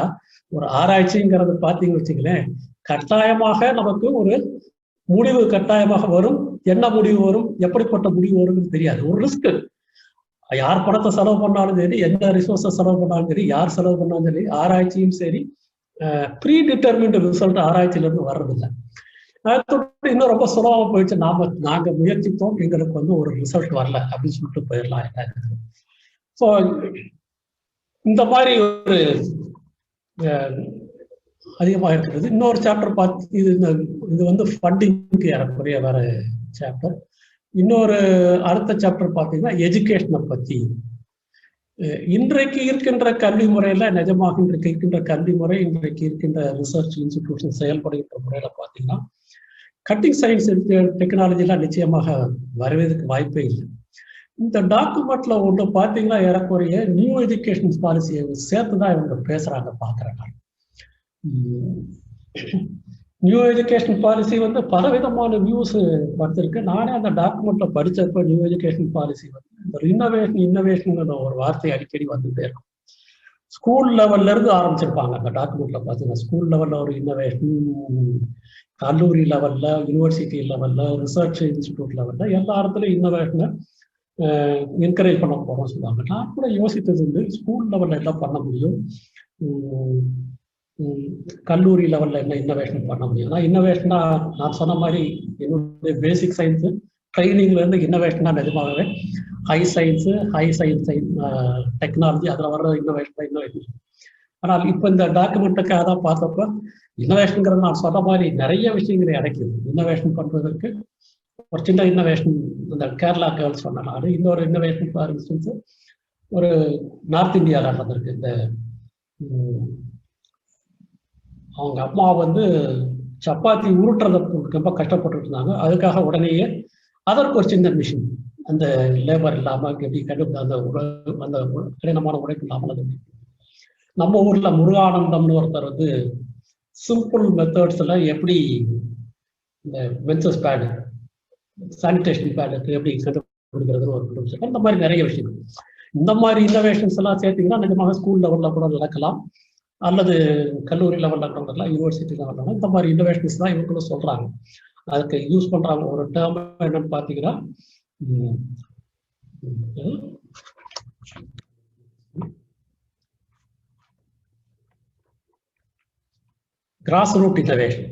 ஒரு ஆராய்ச்சிங்கிறது பார்த்தீங்கன்னு வச்சுங்களேன், கட்டாயமாக நமக்கு ஒரு முடிவு கட்டாயமாக வரும். என்ன முடிவு வரும், எப்படிப்பட்ட முடிவு வரும்னு தெரியாது. ஒரு ரிஸ்க். யார் பணத்தை செலவு பண்ணாலும் சரி, எந்த ரிசோர்ஸை செலவு பண்ணாலும் சரி, யார் செலவு பண்ணாலும் சரி, ஆராய்ச்சியும் சரி ப்ரீ டிட்டர்மின்டு ரிசல்ட் ஆராய்ச்சியில இருந்து வர்றதில்லை. இன்னும் ரொம்ப சுலபமா போயிடுச்சு. நாங்க முயற்சித்தோம், எங்களுக்கு ஒரு ரிசல்ட் வரல அப்படின்னு சொல்லிட்டு போயிடலாம். ஸோ இந்த மாதிரி ஒரு அதிகமாக இருக்கிறது. இன்னொரு சாப்டர் பார்த்து இது ஃபண்டிங்க்கு ஏறக்குறைய வேற சாப்டர். இன்னொரு அடுத்த சாப்டர் பார்த்தீங்கன்னா எஜுகேஷனை பத்தி. இன்றைக்கு இருக்கின்ற கல்வி முறையில நிஜமாக இன்றைக்கு இருக்கின்ற கல்வி முறை, இன்றைக்கு இருக்கின்ற ரிசர்ச் இன்ஸ்டிடியூஷன் செயல்படுகின்ற முறையில பார்த்தீங்கன்னா கட்டிங் சயின்ஸ் டெக்னாலஜிலாம் நிச்சயமாக வருவதற்கு வாய்ப்பே இல்லை. இந்த டாக்குமெண்ட்ல ஒன்று பார்த்தீங்கன்னா ஏறக்குறைய நியூ எஜுகேஷன் பாலிசியை சேர்த்துதான் இவங்க பேசுறாங்க பார்க்குறேன். நியூ எஜுகேஷன் பாலிசி வந்து பலவிதமான வியூஸ் வந்திருக்கு. நானே அந்த டாக்குமெண்ட்ல படிச்சப்ப நியூ எஜுகேஷன் பாலிசி வந்து இந்த இன்னோவேஷன் ஒரு வார்த்தை அடிக்கடி வந்துட்டே இருக்கும். ஸ்கூல் லெவல்ல இருந்து ஆரம்பிச்சிருப்பாங்க அந்த டாக்குமெண்ட்ல பார்த்தீங்கன்னா. ஸ்கூல் லெவல்ல ஒரு இன்னோவேஷன், கல்லூரி லெவல்ல, யூனிவர்சிட்டி லெவல்ல, ரிசர்ச் இன்ஸ்டிடியூட் லெவல்ல எல்லா இடத்துலையும் இன்னோவேஷனை என்கரேஜ் பண்ண போறோம்னு சொல்லுவாங்க. நான் கூட யோசித்தது வந்து ஸ்கூல் லெவல்ல என்ன பண்ண முடியும், கல்லூரி லெவல்ல என்ன இன்னோவேஷன் பண்ண முடியும். ஆனால் இன்னோவேஷனா நான் சொன்ன மாதிரி என்னுடைய பேசிக் சயின்ஸ் ட்ரைனிங்ல இருந்து இன்னோவேஷனா நிஜமாகவே ஹை சயின்ஸ் டெக்னாலஜி அதில் வர்ற இன்னோவேஷன். ஆனால் இப்போ இந்த டாக்குமெண்ட்டுக்கு அதான் பார்த்தப்ப இன்னோவேஷனுங்கிறது நான் சொன்ன மாதிரி நிறைய விஷயங்களை அடைக்குது. இன்னோவேஷன் பண்றதுக்கு ஒரு சின்ன இன்னோவேஷன் இந்த கேரளா கேர்ள்ஸ் சொன்னாலும் இன்னொரு இன்னோவேஷன் ஃபார் இன்ஸ்டன்ஸ் ஒரு நார்த் இந்தியாவில் நடந்திருக்கு. இந்த அவங்க அம்மா வந்து சப்பாத்தி உருட்டுறத ரொம்ப கஷ்டப்பட்டு இருந்தாங்க. அதுக்காக உடனேயே அதற்கு ஒரு சின்ன மிஷின், அந்த லேபர் இல்லாமல் எப்படி அந்த கடினமான உழைப்பு இல்லாமல் அது நம்ம ஊர்ல முருகானந்தம்னு ஒருத்தர் வந்து சிம்பிள் மெத்தட்ஸ்ல எப்படி இந்த மென்சஸ் பேடு, சானிடேஷன் பேடுக்கு எப்படி கண்டுபிடிக்கிறதுன்னு ஒரு கண்டுபிடிச்சிருக்கோம். இந்த மாதிரி நிறைய விஷயங்கள், இந்த மாதிரி இன்னோவேஷன்ஸ் எல்லாம் சேர்த்தீங்கன்னா நிஜமாக ஸ்கூல் லெவல்ல கூட நடக்கலாம், அல்லது கல்லூரி லெவல்ல கூட நடக்கலாம், யூனிவர்சிட்டி லெவல்ல. இந்த மாதிரி இன்னோவேஷன்ஸ் தான் இவங்களும் சொல்றாங்க. அதுக்கு யூஸ் பண்றாங்க ஒரு டேர்ம் என்னன்னு பாத்தீங்கன்னா கிராஸ் ரூட் இன்னோவேஷன்.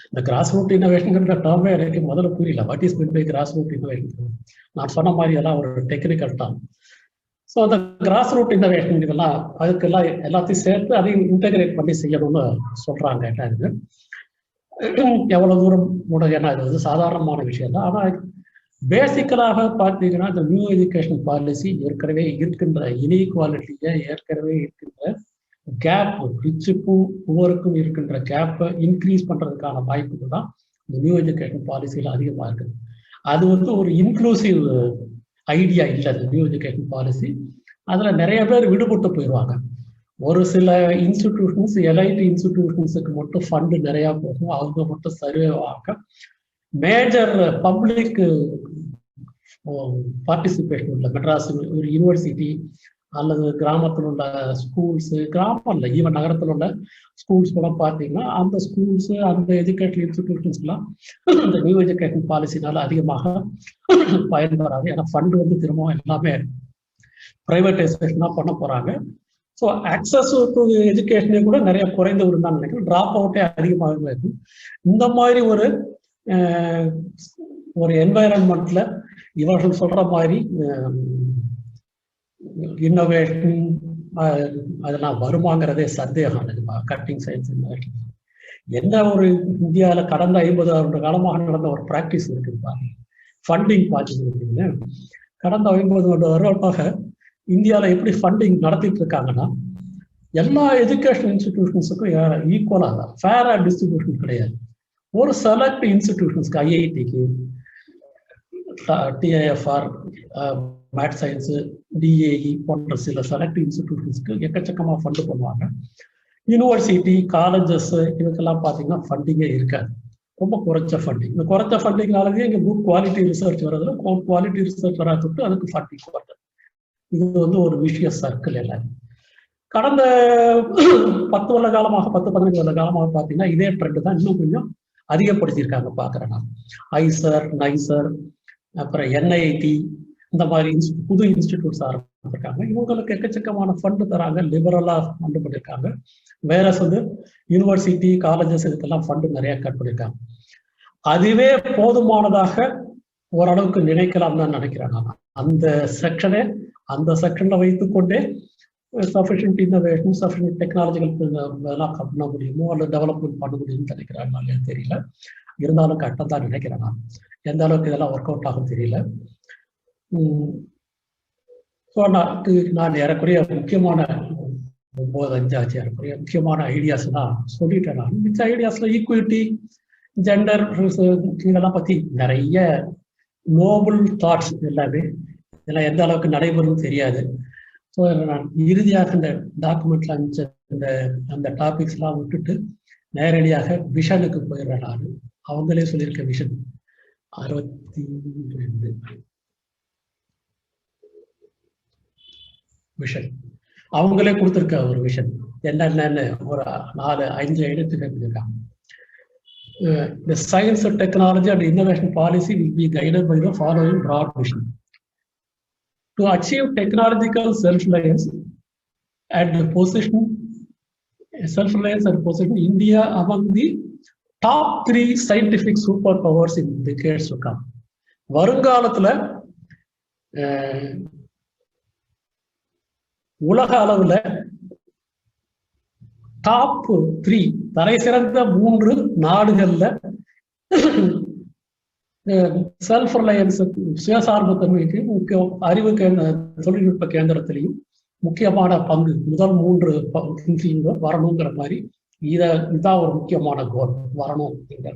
இந்த கிராஸ் ரூட் இன்னோவேஷன்ங்கிற டேர்மே எனக்கு முதல்ல புரியல. What is mean by grass root innovation? நான் சொன்ன மாதிரி எல்லாம் ஒரு டெக்னிக்கல் டேர்ம். ஸோ அந்த கிராஸ் ரூட் இன்னோவேஷன் இதெல்லாம் அதுக்கெல்லாம் எல்லாத்தையும் சேர்த்து அதையும் இன்டெகிரேட் பண்ணி செய்யணும்னு சொல்றாங்க. இது எவ்வளவு தூரம் ஏன்னா இது வந்து சாதாரணமான விஷயம் தான். ஆனால் பேசிக்கலாக பார்த்தீங்கன்னா இந்த நியூ எஜுகேஷன் பாலிசி ஏற்கனவே இருக்கின்ற இன்இக்வாலிட்டியை, ஏற்கனவே இருக்கின்ற கேப், ரிச்சுக்கும் புவருக்கும் இருக்கின்ற கேப்பை இன்க்ரீஸ் பண்றதுக்கான வாய்ப்புகள் தான் இந்த நியூ எஜுகேஷன் பாலிசியில் அதிகமாக இருக்குது. அது வந்து ஒரு இன்க்ளூசிவ் ஐடியா இல்லை இந்த நியூ எஜுகேஷன் பாலிசி. அதுல நிறைய பேர் விடுபட்டு போயிடுவாங்க. ஒரு சில இன்ஸ்டிடியூஷன்ஸ், எலைட் இன்ஸ்டிடியூஷன்ஸுக்கு மட்டும் ஃபண்டு நிறையா போகும், அவங்க மட்டும் சர்வே ஆக. மேஜர் பப்ளிக் பார்ட்டிசிபேஷன் உள்ள மெட்ராஸ் ஒரு யூனிவர்சிட்டி அல்லது கிராமத்தில் உள்ள ஸ்கூல்ஸ், கிராமம் இல்லை ஈவன் நகரத்தில் உள்ள ஸ்கூல்ஸ் கூட பார்த்தீங்கன்னா அந்த ஸ்கூல்ஸ், அந்த எஜுகேஷன் இன்ஸ்டிடியூஷன்ஸ்லாம் இந்த நியூ எஜுகேஷன் பாலிசினால அதிகமாக பயன்படாது. ஏன்னா ஃபண்டு வந்து திரும்பவும் எல்லாமே பிரைவேட்டைசேஷன் தான் பண்ண போறாங்க. ஸோ ஆக்சஸ் டு எஜுகேஷனே கூட நிறைய குறைந்து விடுந்தான்னு நினைக்கிறேன். ட்ராப் அவுட்டே அதிகமாக இருக்கும். இந்த மாதிரி ஒரு என்வாயரன்மெண்ட்ல இவர்கள் சொல்ற மாதிரி இன்னோவேஷன் அதெல்லாம் வருமாங்கிறதே சந்தேகம். கட்டிங் சயின்ஸ் இன்னோவேஷன் என்ன ஒரு இந்தியாவில் கடந்த 50 காலமாக நடந்த ஒரு பிராக்டிஸ் இருக்குது பாருங்க. ஃபண்டிங் பார்த்துருக்கீங்க. கடந்த 50 வருடமாக இந்தியாவில் எப்படி ஃபண்டிங் நடத்திட்டு இருக்காங்கன்னா எல்லா எஜுகேஷன் இன்ஸ்டிடியூஷன்ஸுக்கும் ஈக்குவலாக ஃபேரா டிஸ்ட்ரிபியூஷன் கிடையாது. ஒரு செலக்ட் இன்ஸ்டிடியூஷன்ஸ்க்கு, ஐஐடிக்கு, டிஐஎஃப்ஆர், மேட் சயின்ஸு, டிஏஇ போன்ற சில செலக்ட் இன்ஸ்டிடியூஷன்ஸ்க்கு எக்கச்சக்கமாக ஃபண்டு பண்ணுவாங்க. யூனிவர்சிட்டி, காலேஜஸ் இதுக்கெல்லாம் பார்த்தீங்கன்னா ஃபண்டிங்கே இருக்காது. ரொம்ப குறைச்ச ஃபண்டிங். இந்த குறைச்ச ஃபண்டிங்னாலவே இங்கே குட் குவாலிட்டி ரிசர்ச் வர்றதுல குவாலிட்டி ரிசர்ச் வராதுட்டு அதுக்கு ஃபண்டிங் வருது. இது வந்து ஒரு விஷயஸ் சர்க்கிள். எல்லாரும் கடந்த 10 வருட காலமாக 10-15 வருட காலமாக பார்த்தீங்கன்னா இதே ட்ரெண்ட் தான் இன்னும் கொஞ்சம் அதிகப்படுத்தியிருக்காங்க பார்க்குறேன் நான். ஐசர், நைசர், அப்புறம் என்ஐடி இந்த மாதிரி புது இன்ஸ்டிடியூட்ஸ் ஆரம்பிச்சிருக்காங்க. இவங்களுக்கு எக்கச்சக்கமான ஃபண்டு தராங்க, லிபரலாக ஃபண்டு பண்ணியிருக்காங்க. வேற வந்து யூனிவர்சிட்டி, காலேஜஸ் இதுக்கெல்லாம் ஃபண்டு நிறைய கட் பண்ணியிருக்காங்க. அதுவே போதுமானதாக ஓரளவுக்கு நினைக்கலாம் தான் நினைக்கிறேன் நான். அந்த செக்ஷன்ல வைத்துக்கொண்டே சஃபிஷியன்ட் இன்னோவேஷன், சஃபிஷியன்ட் டெக்னாலஜிக்கல் இதெல்லாம் பண்ண முடியுமோ அல்லது டெவலப்மெண்ட் பண்ண முடியும்னு நினைக்கிறேன். தெரியல, இருந்தாலும் கரெக்டாக தான் நினைக்கிறேன் நான். எந்த அளவுக்கு இதெல்லாம் ஒர்க் அவுட் ஆகும் தெரியல. ஸோ நான் ஏறக்குறைய முக்கியமான 9-5 ஆச்சு ஏறக்குறைய முக்கியமான ஐடியாஸ் தான் சொல்லிட்டேன் நான். மிச்ச ஐடியாஸ்ல ஈக்குவிட்டி, ஜெண்டர் இதெல்லாம் பத்தி நிறைய நோபல் தாட்ஸ் எல்லாமே இதெல்லாம் எந்த அளவுக்கு நடைபெறும் தெரியாது. ஸோ நான் இறுதியாக இந்த டாக்குமெண்ட்ல அனுப்பிச்ச அந்த டாபிக்ஸ் எல்லாம் விட்டுட்டு நேரடியாக விஷனுக்கு போயிடுறேன். நான் அவங்களே சொல்லியிருக்க விஷன் 62 விஷன் அவங்களே கொடுத்துருக்க ஒரு விஷன் என்னென்னு ஒரு 4-5 எழுத்துக்கள் கொடுத்துருக்காங்க. The science, technology and innovation policy will be guided by the following broad vision. To achieve technological self-reliance and position India among the top 3 scientific superpowers in decades to come. வருங்காலத்துல உலக அளவுல top 3 தலை சிறந்த 3 நாடுகள்ல self Reliance சுயசார்பு தன்மைக்கு அறிவு தொழில்நுட்ப கேந்திரத்திலையும் முக்கியமான பங்கு முதல் 3 வரணுங்கிற மாதிரி இதான் ஒரு முக்கியமான கோல் வரணும் அப்படிங்கிற.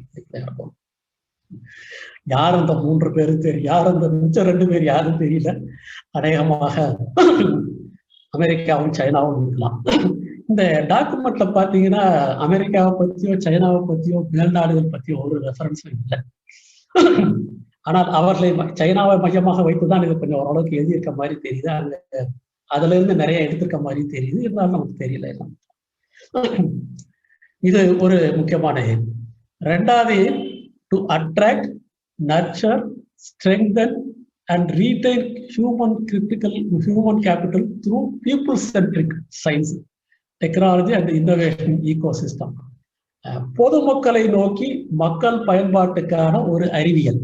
யார் அந்த 3 பேரு தெரியும், யார் அந்த மிச்சம் 2 பேர் யாரும் தெரியல. அநேகமாக அமெரிக்காவும் சைனாவும் இருக்கலாம். இந்த டாக்குமெண்ட்ல பாத்தீங்கன்னா அமெரிக்காவை பத்தியோ சைனாவை பத்தியோ மேல்நாடுகள் பத்தியோ ஒரு ரெஃபரன்ஸும் இல்லை. ஆனால் அவர்களை சைனாவை மையமாக வைத்துதான் இது கொஞ்சம் ஓரளவுக்கு எழுதியிருக்க மாதிரி தெரியுது. அங்க அதுல இருந்து நிறைய எடுத்திருக்க மாதிரி தெரியுது. இருந்தாலும் நமக்கு தெரியல. இது ஒரு முக்கியமான எய்ம். 2வது to attract, nurture, strengthen and retain human capital through people-centric science, technology and innovation ecosystem. பொதுமக்களை நோக்கி மக்கள் பயன்பாட்டுக்கான ஒரு அறிவியல்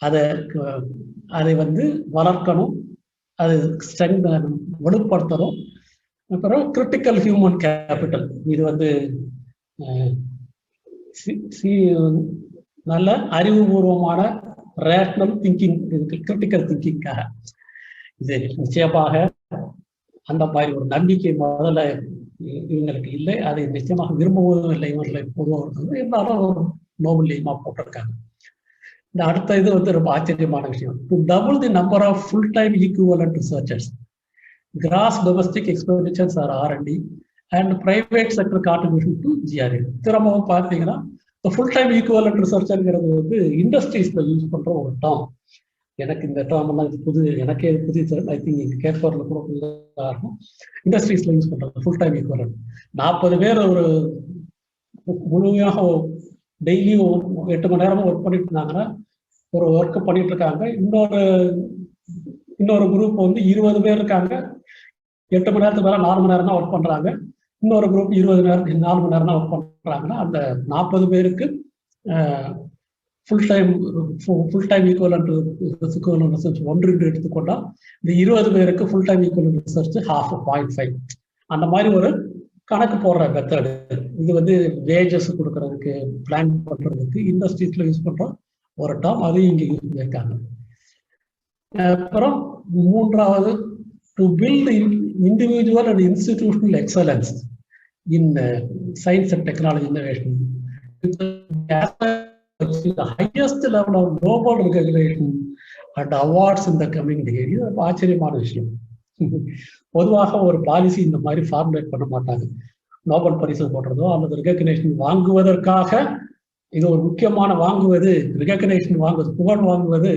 அதை வளர்க்கணும், அது வலுப்படுத்தணும். அப்புறம் கிரிட்டிக்கல் ஹியூமன் கேபிட்டல், இது நல்ல அறிவுபூர்வமான ரேஷனல் திங்கிங், கிரிட்டிக்கல் திங்கிங்காக. இது நிச்சயமாக அந்த மாதிரி ஒரு நம்பிக்கை முதல்ல இவங்களுக்கு இல்லை, அதை நிச்சயமாக விரும்புவதும் இல்லை. இவர்களை பொதுவாக இருந்தாலும் நோபல் எய்மா போட்டிருக்காங்க. இந்த அடுத்த இது ரொம்ப ஆச்சரியமான விஷயம். To double the number of full time equivalent researchers, gross domestic expenditures or R&D and private sector contribution to GRA. திரும்பவும் பார்த்தீங்கன்னா ஃபுல் டைம் ஈக்குவலன்ட் ரிசர்ச்சர்ங்கிறது இண்டஸ்ட்ரீஸ்ல யூஸ் பண்ற ஒரு டேர்ம். எனக்கு இந்த டேர்ம் எல்லாம் எனக்கே புதிய ஐ திங்க் கேட்பவர்ல கூட இருக்கும். இண்டஸ்ட்ரீஸ்ல யூஸ் பண்றது ஃபுல் டைம் ஈக்குவலன்ட். 40 பேர் ஒரு முழுமையாக டெய்லியும் 8 மணி நேரமும் ஒர்க் பண்ணிட்டு இருந்தாங்கன்னா ஒரு ஒர்க் பண்ணிட்டு இருக்காங்க. இன்னொரு குரூப் 20 பேர் இருக்காங்க, 8 மணி நேரத்துக்கு மேல 4 மணி நேரம் தான் ஒர்க் பண்றாங்க. இன்னொரு குரூப் 4 மணி நேரம் தான் ஒர்க் பண்றாங்கன்னா அந்த 40 பேருக்கு ஃபுல் டைம் ஈக்குவலன்ட் ரிசர்ச் 1 எடுத்துக்கொண்டா இந்த 20 பேருக்கு ஃபுல் டைம் ஈக்குவலன்ட் ரிசர்ச் 0.5 அந்த மாதிரி ஒரு கணக்கு போடுற மெத்தடு. இது வேஜஸ் கொடுக்கறதுக்கு, பிளான் பண்றதுக்கு இண்டஸ்ட்ரீஸ்ல யூஸ் பண்ற ஒரு டேர்ம். அதையும் இங்க யூஸ் பண்ணியிருக்காங்க. அப்புறம் 3வது to build individual and institutional excellence in science and technology innovation, the highest level of global recognition and awards in the coming decade. இது ஆச்சரியமான விஷயம். பொதுவாக ஒரு பாலிசி இந்த மாதிரி ஃபார்முலேட் பண்ண மாட்டாங்க. நோபல் பரிசு போடுறதோ அல்லது ரெகக்னேஷன் வாங்குவதற்காக, இது ஒரு முக்கியமான ரெகக்னேஷன் வாங்குவது, புகழ் வாங்குவது,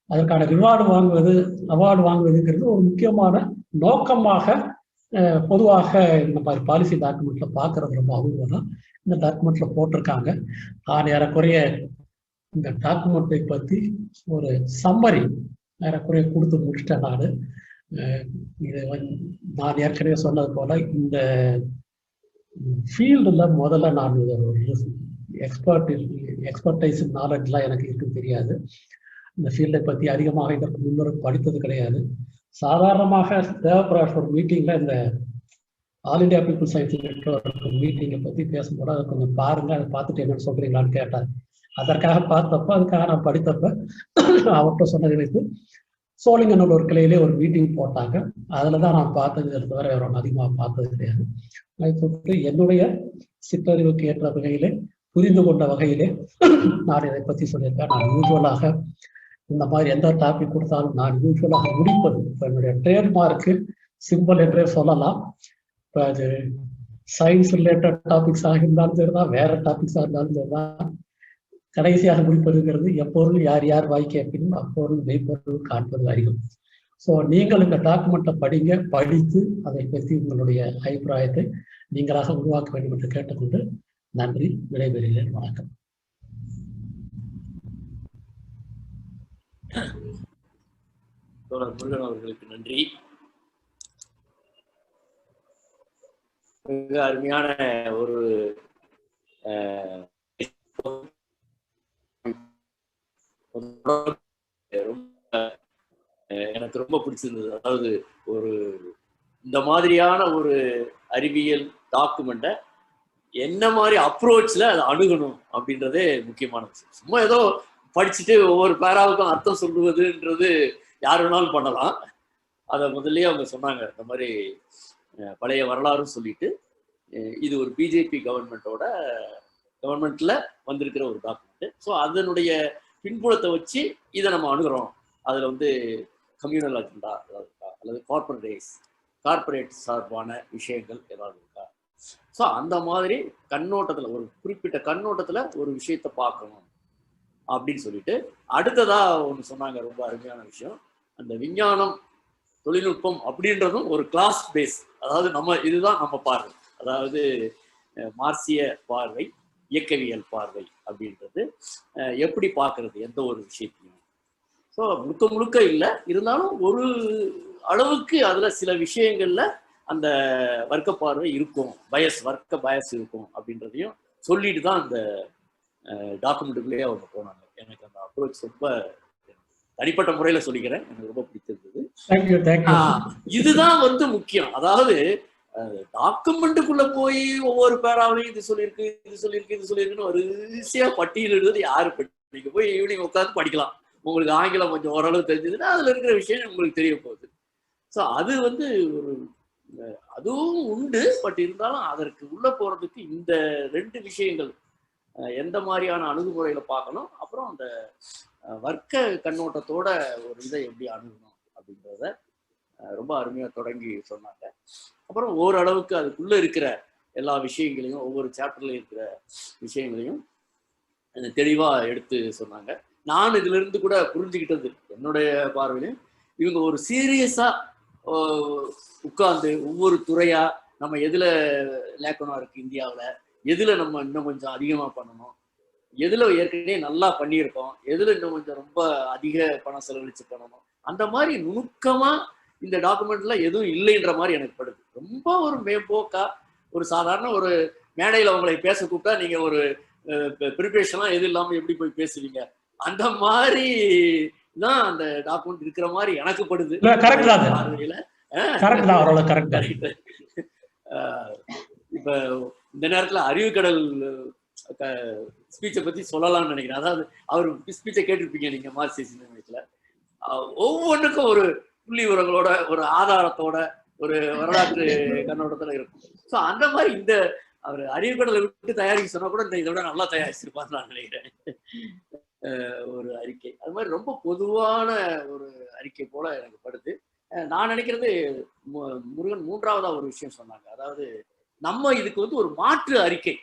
அதற்கான ரிவார்டு வாங்குவது, அவார்டு வாங்குவதுங்கிறது ஒரு முக்கியமான நோக்கமாக பொதுவாக இந்த மாதிரி பாலிசி டாக்குமெண்ட்ல பாக்குறது ரொம்ப அபூர்வம் தான். இந்த டாக்குமெண்ட்ல போட்டிருக்காங்க. நான் ஏறக்குறைய இந்த டாக்குமெண்ட்டை பத்தி ஒரு சம்மரி ஏறக்குறைய கொடுத்து முடிச்சிட்டேன். இது நான் ஏற்கனவே சொன்னது போல இந்த ஃபீல்டுல முதல்ல நான் எக்ஸ்பர்டைஸ் நாலேஜ்லாம் எனக்கு இருக்குன்னு தெரியாது. இந்த ஃபீல்டை பத்தி அதிகமாக இதற்கு முன்னோரு படித்தது கிடையாது. சாதாரணமாக தேவைப்படுற ஒரு மீட்டிங்ல இந்த all India people science network மீட்டிங்கை பத்தி பேசும்போது அதை கொஞ்சம் பாருங்க, அதை பார்த்துட்டு என்னன்னு சொல்றீங்களான்னு கேட்டார். அதற்காக அதுக்காக நான் படித்தப்ப அவர்கிட்ட சொன்னதை வைத்து சோழிங்கநல்லூர் ஒரு கிளையிலே ஒரு மீட்டிங் போட்டாங்க. அதுலதான் நான் பார்த்தது தவிர வேற அதிகமாக பார்த்தது கிடையாது. அதை தொட்டு என்னுடைய சிற்றறிவுக்கு ஏற்ற வகையிலே புரிந்து கொண்ட வகையிலே நான் இதை பற்றி சொல்லியிருக்கேன். நான் யூஸ்வலாக இந்த மாதிரி எந்த டாபிக் கொடுத்தாலும் நான் யூஸ்வலாக முடிப்பது இப்போ என்னுடைய ட்ரேட்மார்க்கு சிம்பிள் என்றே சொல்லலாம். இப்போ அது சயின்ஸ் ரிலேட்டட் டாபிக்ஸாக இருந்தாலும் சரிதான், வேற டாபிக்ஸாக இருந்தாலும் சரிதான், கடைசியாக முடிப்பதுங்கிறது எப்பொருள் யார் யார் வாய்க்க அப்படின்னு அப்பொருள் மெய்ப்பொருள் காண்பது அறிவு. ஸோ நீங்கள் இந்த டாக்குமெண்ட்டை படித்து அதை பற்றி உங்களுடைய அபிப்பிராயத்தை நீங்களாக உருவாக்க வேண்டும் என்று கேட்டுக்கொண்டு நன்றி, விடைபெறுகிறேன். வணக்கம். தோழர் முருகன் அவர்களுக்கு நன்றி. மிக அருமையான ஒரு எனக்கு ரொம்ப பிடிச்சிருந்தது. அதாவது ஒரு இந்த மாதிரியான ஒரு அறிவியல் டாக்குமெண்ட்டை என்ன மாதிரி அப்ரோச்ல அதை அணுகணும் அப்படின்றதே முக்கியமான விஷயம். சும்மா ஏதோ படிச்சுட்டு ஒவ்வொரு பேராவுக்கும் அர்த்தம் சொல்லுவதுன்றது யார் வேணாலும் பண்ணலாம். அதை முதல்லயே அவங்க சொன்னாங்க. இந்த மாதிரி பழைய வரலாறும் சொல்லிட்டு இது ஒரு பிஜேபி கவர்மெண்ட்ல வந்திருக்கிற ஒரு டாக்குமெண்ட். ஸோ அதனுடைய பின்புலத்தை வச்சு இதை நம்ம அணுகிறோம். அதில் வந்து கம்யூனல் அஜெண்டா ஏதாவது இருக்கா, அல்லது கார்பரேட் சார்பான விஷயங்கள் ஏதாவது இருக்கா. ஸோ அந்த மாதிரி கண்ணோட்டத்தில் ஒரு குறிப்பிட்ட கண்ணோட்டத்தில் ஒரு விஷயத்தை பார்க்கணும் அப்படின்னு சொல்லிட்டு அடுத்ததா ஒன்று சொன்னாங்க. ரொம்ப அருமையான விஷயம். அந்த விஞ்ஞானம் தொழில்நுட்பம் அப்படின்றதும் ஒரு கிளாஸ் பேஸ். அதாவது இதுதான் நம்ம பார்வை. அதாவது மார்க்சிய பார்வை, இயக்கவியல் பார்வை அப்படின்றது எப்படி பார்க்கறது எந்த ஒரு விஷயத்தையும். ஸோ முழுக்க இல்லை, இருந்தாலும் ஒரு அளவுக்கு அதுல சில விஷயங்கள்ல அந்த வர்க்க பார்வை இருக்கும், வர்க்க பயஸ் இருக்கும் அப்படின்றதையும் சொல்லிட்டு தான் அந்த டாக்குமெண்ட்டுக்குள்ளேயே அவங்க போனாங்க. எனக்கு அந்த அப்ரோச் ரொம்ப தனிப்பட்ட முறையில சொல்லிக்கிறேன், எனக்கு ரொம்ப பிடிச்சிருந்தது. இதுதான் வந்து முக்கியம். அதாவது டாக்குமெண்ட்டுக்குள்ள போய் ஒவ்வொரு பேராவிலையும் இது சொல்லியிருக்குன்னு வரிசையா பட்டியலிடுறது யாரு? நீங்க போய் ஈவினிங் உட்காந்து படிக்கலாம். உங்களுக்கு ஆங்கிலம் கொஞ்சம் ஓரளவு தெரிஞ்சதுன்னா அதுல இருக்கிற விஷயம் உங்களுக்கு தெரிய போகுது. ஸோ அது வந்து ஒரு அதுவும் உண்டு. பட் இருந்தாலும் அதற்கு உள்ள போறதுக்கு இந்த 2 விஷயங்கள் எந்த மாதிரியான அணுகுமுறையில பார்க்கணும், அப்புறம் அந்த வர்க்க கண்ணோட்டத்தோட ஒரு இதை எப்படி அணுகணும் அப்படின்றத ரொம்ப அருமையா தொடங்கி சொன்னாங்க. அப்புறம் ஓரளவுக்கு அதுக்குள்ள இருக்கிற எல்லா விஷயங்களையும், ஒவ்வொரு சாப்டர்லையும் இருக்கிற விஷயங்களையும் தெளிவா எடுத்து சொன்னாங்க. நான் இதுல இருந்து கூட புரிஞ்சுக்கிட்டது என்னுடைய பார்வையிலும், இவங்க ஒரு சீரியஸா உட்கார்ந்து ஒவ்வொரு துறையா நம்ம எதுல லேக்கணும் இருக்கு இந்தியாவில், எதுல நம்ம இன்னும் கொஞ்சம் அதிகமா பண்ணணும், எதுல ஏற்கனவே நல்லா பண்ணியிருக்கோம், எதுல இன்னும் கொஞ்சம் ரொம்ப அதிக பணம் செலவழிச்சு பண்ணணும், அந்த மாதிரி நுணுக்கமா இந்த டாக்குமெண்ட்ல எதுவும் இல்லைன்ற மாதிரி எனக்கு படுது. ரொம்ப ஒரு மேம்போக்கா ஒரு சாதாரண ஒரு மேடையில உங்களை பேச கூப்பிட்டா நீங்க ஒரு ப்ரிப்பரேஷன்லாம் எது இல்லாம எப்படி போய் பேசுவீங்க, அந்த மாதிரி தான் அந்த டாக்குமெண்ட் இருக்கிற மாதிரி எனக்கு படுது. இப்ப இந்த நேரத்துல அறிவுக்கடல் ஸ்பீச்சை பத்தி சொல்லலாம்னு நினைக்கிறேன். அதாவது அவர் ஸ்பீச்சை கேட்டிருப்பீங்க நீங்க மார்க்சிய சிந்தனையத்துல. ஒவ்வொன்றுக்கும் ஒரு புள்ளி உரங்களோட, ஒரு ஆதாரத்தோட, ஒரு வரலாற்று கண்ணோட்டத்துல இருக்கும். ஸோ அந்த மாதிரி இந்த அவர் அறிவுக்கடலை விட்டு தயாரிக்க சொன்னா கூட இதை விட நல்லா தயாரிச்சிருப்பான்னு நான் நினைக்கிறேன். ஒரு அறிக்கை அது மாதிரி ரொம்ப பொதுவான ஒரு அறிக்கை போல எனக்கு படுது. நான் நினைக்கிறது முருகன் 3ஆவதா ஒரு விஷயம் சொன்னாங்க. அதாவது நம்ம இதுக்கு வந்து ஒரு மாற்று அறிக்கை,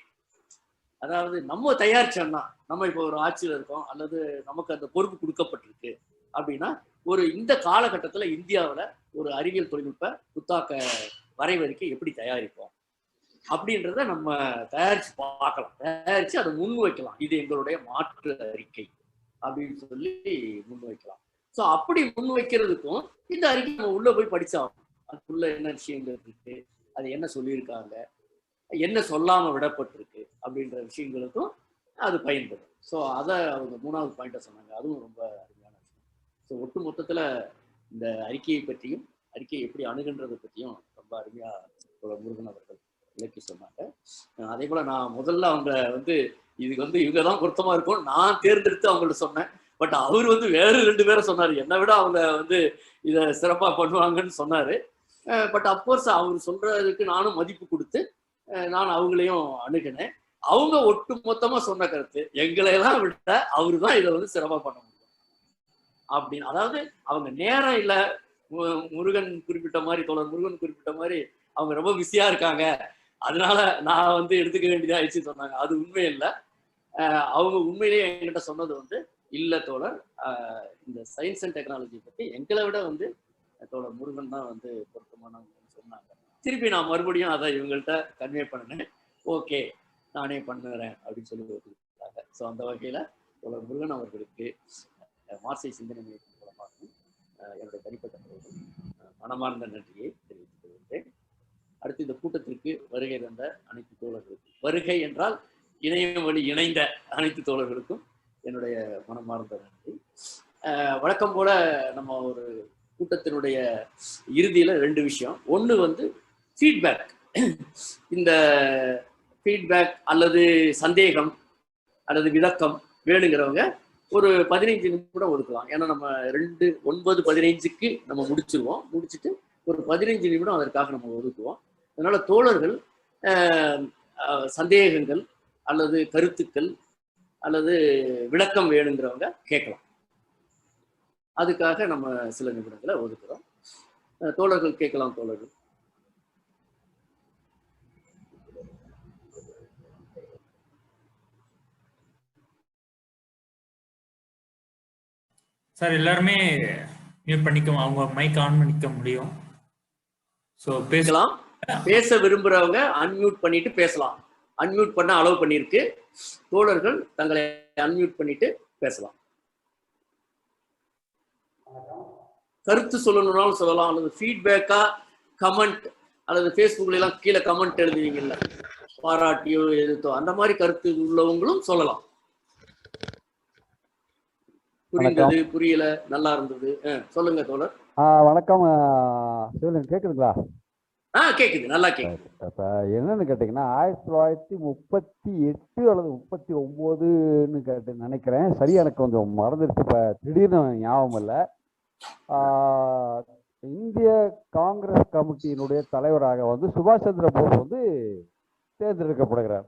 அதாவது நம்ம தயாரிச்சோம்னா, நம்ம இப்போ ஒரு ஆட்சியில் இருக்கோம் அல்லது நமக்கு அந்த பொறுப்பு கொடுக்கப்பட்டிருக்கு அப்படின்னா, ஒரு இந்த காலகட்டத்துல இந்தியாவில் ஒரு அறிவியல் தொழில்நுட்ப புத்தாக்க வரைவறிக்கை எப்படி தயாரிப்போம் அப்படின்றத நம்ம தயாரிச்சு பார்க்கலாம், தயாரிச்சு அதை முன்வைக்கலாம். இது எங்களுடைய மாற்று அறிக்கை அப்படின்னு சொல்லி முன்வைக்கலாம். ஸோ அப்படி முன்வைக்கிறதுக்கும் இந்த அறிக்கை நம்ம உள்ள போய் படிச்சாகும். அதுக்குள்ள என்ன விஷயங்கள் இருக்கு, அது என்ன சொல்லியிருக்காங்க, என்ன சொல்லாம விடப்பட்டிருக்கு அப்படின்ற விஷயங்களுக்கும் அது பயன்படும். ஸோ அதை அவங்க 3ஆவது பாயிண்டா சொன்னாங்க. அதுவும் ரொம்ப அருமையான விஷயம். ஸோ ஒட்டு மொத்தத்துல இந்த அறிக்கையை பற்றியும் அறிக்கையை எப்படி அணுகுன்றதை பற்றியும் ரொம்ப அருமையா முருகன் அவர்கள் விளக்கி சொன்னாங்க. அதே போல நான் முதல்ல அவங்க வந்து இதுக்கு வந்து இவங்க தான் பொருத்தமா இருக்கும் நான் தேர்ந்தெடுத்து அவங்கள்ட்ட சொன்னேன். பட் அவர் வந்து வேறு 2 பேரை சொன்னாரு, என்னை விட அவங்க வந்து இதை சிறப்பா பண்ணுவாங்கன்னு சொன்னாரு. பட் அப்கோர்ஸ் அவர் சொல்றதுக்கு நானும் மதிப்பு கொடுத்து நான் அவங்களையும் அணுகினேன். அவங்க ஒட்டு மொத்தமா சொன்ன கருத்து, எங்களை எல்லாம் விட அவரு தான் இதை வந்து சிறப்பா பண்ண முடியும் அப்படின்னு. அதாவது அவங்க நேரம் இல்ல, முருகன் குறிப்பிட்ட மாதிரி, தோழர் முருகன் குறிப்பிட்ட மாதிரி அவங்க ரொம்ப பிஸியா இருக்காங்க, அதனால நான் வந்து எடுத்துக்க வேண்டியதாயிடுச்சு சொன்னாங்க. அது உண்மை இல்லை. அவங்க உண்மையிலேயே என்கிட்ட சொன்னது வந்து, இல்ல தோழர், இந்த சயின்ஸ் அண்ட் டெக்னாலஜி பத்தி எங்களை விட வந்து தோழர் முருகன் தான் வந்து பொருத்தமானவங்கன்னு சொன்னாங்க. திருப்பி நான் மறுபடியும் அதை இவங்கள்ட்ட கன்வே பண்ணினேன். ஓகே, நானே பண்ணுறேன் அப்படின்னு சொல்லி ஒத்துக்கிட்டாங்க. ஸோ அந்த வகையில தோழர் முருகன் அவர்களுக்கு மார்க்சிய சிந்தனை மையத்தின் மூலமாக என்னுடைய தனிப்பட்ட முறையில் மனமார்ந்த நன்றியை தெரிவித்துக் கொள்கிறேன். அடுத்து இந்த கூட்டத்திற்கு வருகை தந்த அனைத்து தோழர்களுக்கும், வருகை என்றால் இணையம் வழி இணைந்த அனைத்து தோழர்களுக்கும் என்னுடைய மனமார்ந்த நன்றி. வழக்கம் போல நம்ம ஒரு கூட்டத்தினுடைய இறுதியில 2 விஷயம். ஒன்று வந்து ஃபீட்பேக். இந்த ஃபீட்பேக் அல்லது சந்தேகம் அல்லது விளக்கம் வேணுங்கிறவங்க ஒரு 15 நிமிடம் ஒதுக்கலாம். ஏன்னா நம்ம 9:15க்கு நம்ம முடிச்சிருவோம். முடிச்சுட்டு ஒரு 15 நிமிடம் அதற்காக நம்ம ஒதுக்குவோம். அதனால தோழர்கள் சந்தேகங்கள் அல்லது கருத்துக்கள் அல்லது விளக்கம் வேணுங்கிறவங்க கேட்கலாம். அதுக்காக நம்ம சில நிமிடங்களை ஒதுக்குறோம். தோழர்கள் கேட்கலாம். தோழர்கள் சார் எல்லாருமே மியூட் பண்ணிக்க, அவங்க மைக் ஆன் பண்ணிக்க முடியும். ஸோ பேசலாம். பேச விரும்புறவங்க அன்மியூட் பண்ணிட்டு பேசலாம். அன்மியூட் பண்ண அலோவ் பண்ணியிருக்கு. தோழர்கள் தங்களை அன்மியூட் பண்ணிட்டு பேசலாம். கருத்து சொல்லணும்னாலும் சொல்லலாம், அல்லது ஃபீட்பேக்கா கமெண்ட் அல்லது ஃபேஸ்புக்ல எல்லாம் கீழே கமெண்ட் எழுதுவீங்கல்ல, பாராட்டியோ எதிர்த்தோ, அந்த மாதிரி கருத்து உள்ளவங்களும் சொல்லலாம். புரிந்தது, புரியல, நல்லா இருந்தது, சொல்லுங்க தோழர். வணக்கம். கேக்குதுங்களா? கேக்குது, நல்லா கேக்குது. இப்ப என்னன்னு கேட்டீங்கன்னா 1938 அல்லது 39ன்னு கேட்டு நினைக்கிறேன். சரியா எனக்கு கொஞ்சம் மறந்துடுச்சு, இப்ப திடீர்னு ஞாபகம் இல்லை. இந்திய காங்கிரஸ் கமிட்டியினுடைய தலைவராக வந்து சுபாஷ் சந்திர போஸ் வந்து தேர்ந்தெடுக்கப்படுகிறார்.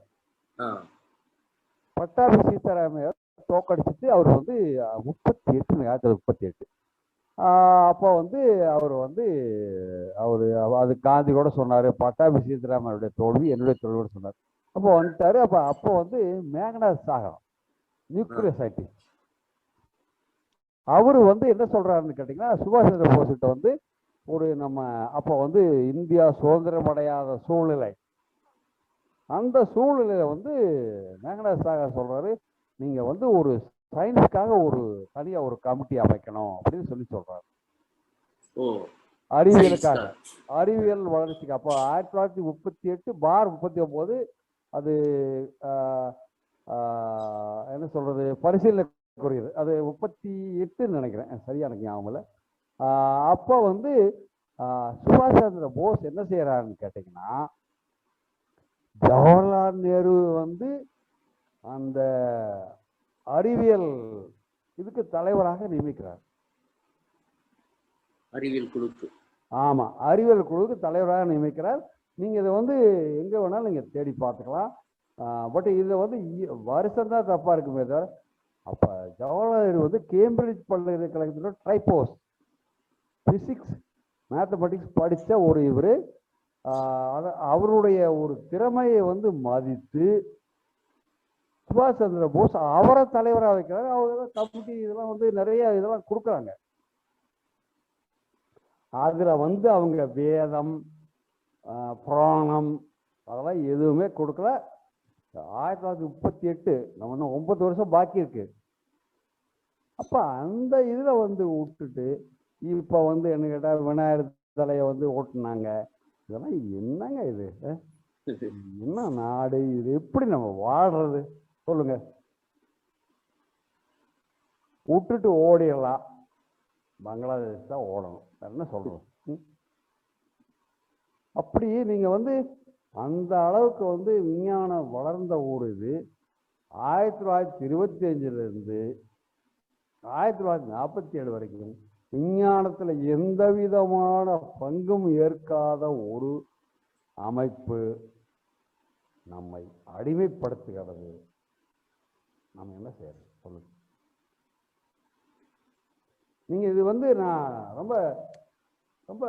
பட்டாபி சீதாராமையார் தோக்கடிச்சிட்டு அவர் வந்து 1938 அப்போ வந்து அவர் அது காந்தி கூட சொன்னார், பட்டாபி சீதாராமையாருடைய தோல்வி என்னுடைய தோல்வியோட சொன்னார். அப்போ வந்துட்டாரு. அப்போ வந்து மேக்னாஸ் சாகர் நியூக்ளியர் சயின்டிஸ்ட், அவரு வந்து என்ன சொல்றாருன்னு கேட்டீங்கன்னா, சுபாஷ் சந்திர போஸ் கிட்ட வந்து நம்ம அப்போ வந்து இந்தியா சுதந்திரம் அடையாத சூழ்நிலை, அந்த சூழ்நிலையில வந்து மேக்னாஸ் சாகர் சொல்றாரு, நீங்க வந்து ஒரு சயின்ஸுக்காக ஒரு தனியா ஒரு கமிட்டி அமைக்கணும் அப்படின்னு சொல்றாரு. அறிவியலுக்காக, அறிவியல் வளர்ச்சிக்கு. அப்போ 1938/39 அது என்ன சொல்றது, பரிசீலனைக்குரியது. அது 38ன்னு நினைக்கிறேன், சரியா எனக்கு ஞாபகம் இல்லை. அப்போ வந்து சுபாஷ் சந்திர போஸ் என்ன செய்யறாருன்னு கேட்டீங்கன்னா, ஜவஹர்லால் நேரு வந்து அந்த அறிவியல் இதுக்கு தலைவராக நியமிக்கிறார். அறிவியல் குழுக்கு, ஆமா, அறிவியல் குழுக்கு தலைவராக நியமிக்கிறார். நீங்க இதை வந்து எங்க வேணாலும் நீங்க தேடி பார்த்துக்கலாம். பட் இதை வந்து வருஷம் தான் தப்பா இருக்குமே தவிர, அப்ப ஜவஹர்லால் நேரு வந்து கேம்பிரிட்ஜ் பல்கலைக்கழகத்துல ட்ரைபோஸ் பிசிக்ஸ் மேத்தமெட்டிக்ஸ் படித்த ஒரு இவர், அவருடைய ஒரு திறமையை வந்து மதித்து சுபாஷ் சந்திர போஸ் அவரை தலைவராக வைக்கிறாங்க. அவங்க கமிட்டி இதெல்லாம் வந்து நிறைய இதெல்லாம் கொடுக்குறாங்க. அதுல வந்து அவங்க வேதம் புராணம் அதெல்லாம் எதுவுமே கொடுக்கல. 1938, நம்ம இன்னும் 9 வருஷம் பாக்கி இருக்கு. அப்ப அந்த இதுல வந்து விட்டுட்டு இப்ப வந்து என்ன கேட்டா விநாயகர் தலையை வந்து ஓட்டுனாங்க. இதெல்லாம் என்னங்க இது, என்ன நாடு இது, எப்படி நம்ம வாழ்றது சொல்லுங்க? விட்டுட்டு ஓடிடலாம், பங்களாதேஷ் தான் ஓடணும், என்ன சொல்றோம்? அப்படி நீங்க வந்து அந்த அளவுக்கு வந்து விஞ்ஞானம் வளர்ந்த ஊர் இது. 1925ல இருந்து 1947 வரைக்கும் விஞ்ஞானத்துல எந்த விதமான பங்கும் ஏற்காத ஒரு அமைப்பு நம்மை அடிமைப்படுத்துகிறது. நம்ம என்ன செய்யறது சொல்லுங்க. நீங்க இது வந்து நான் ரொம்ப ரொம்ப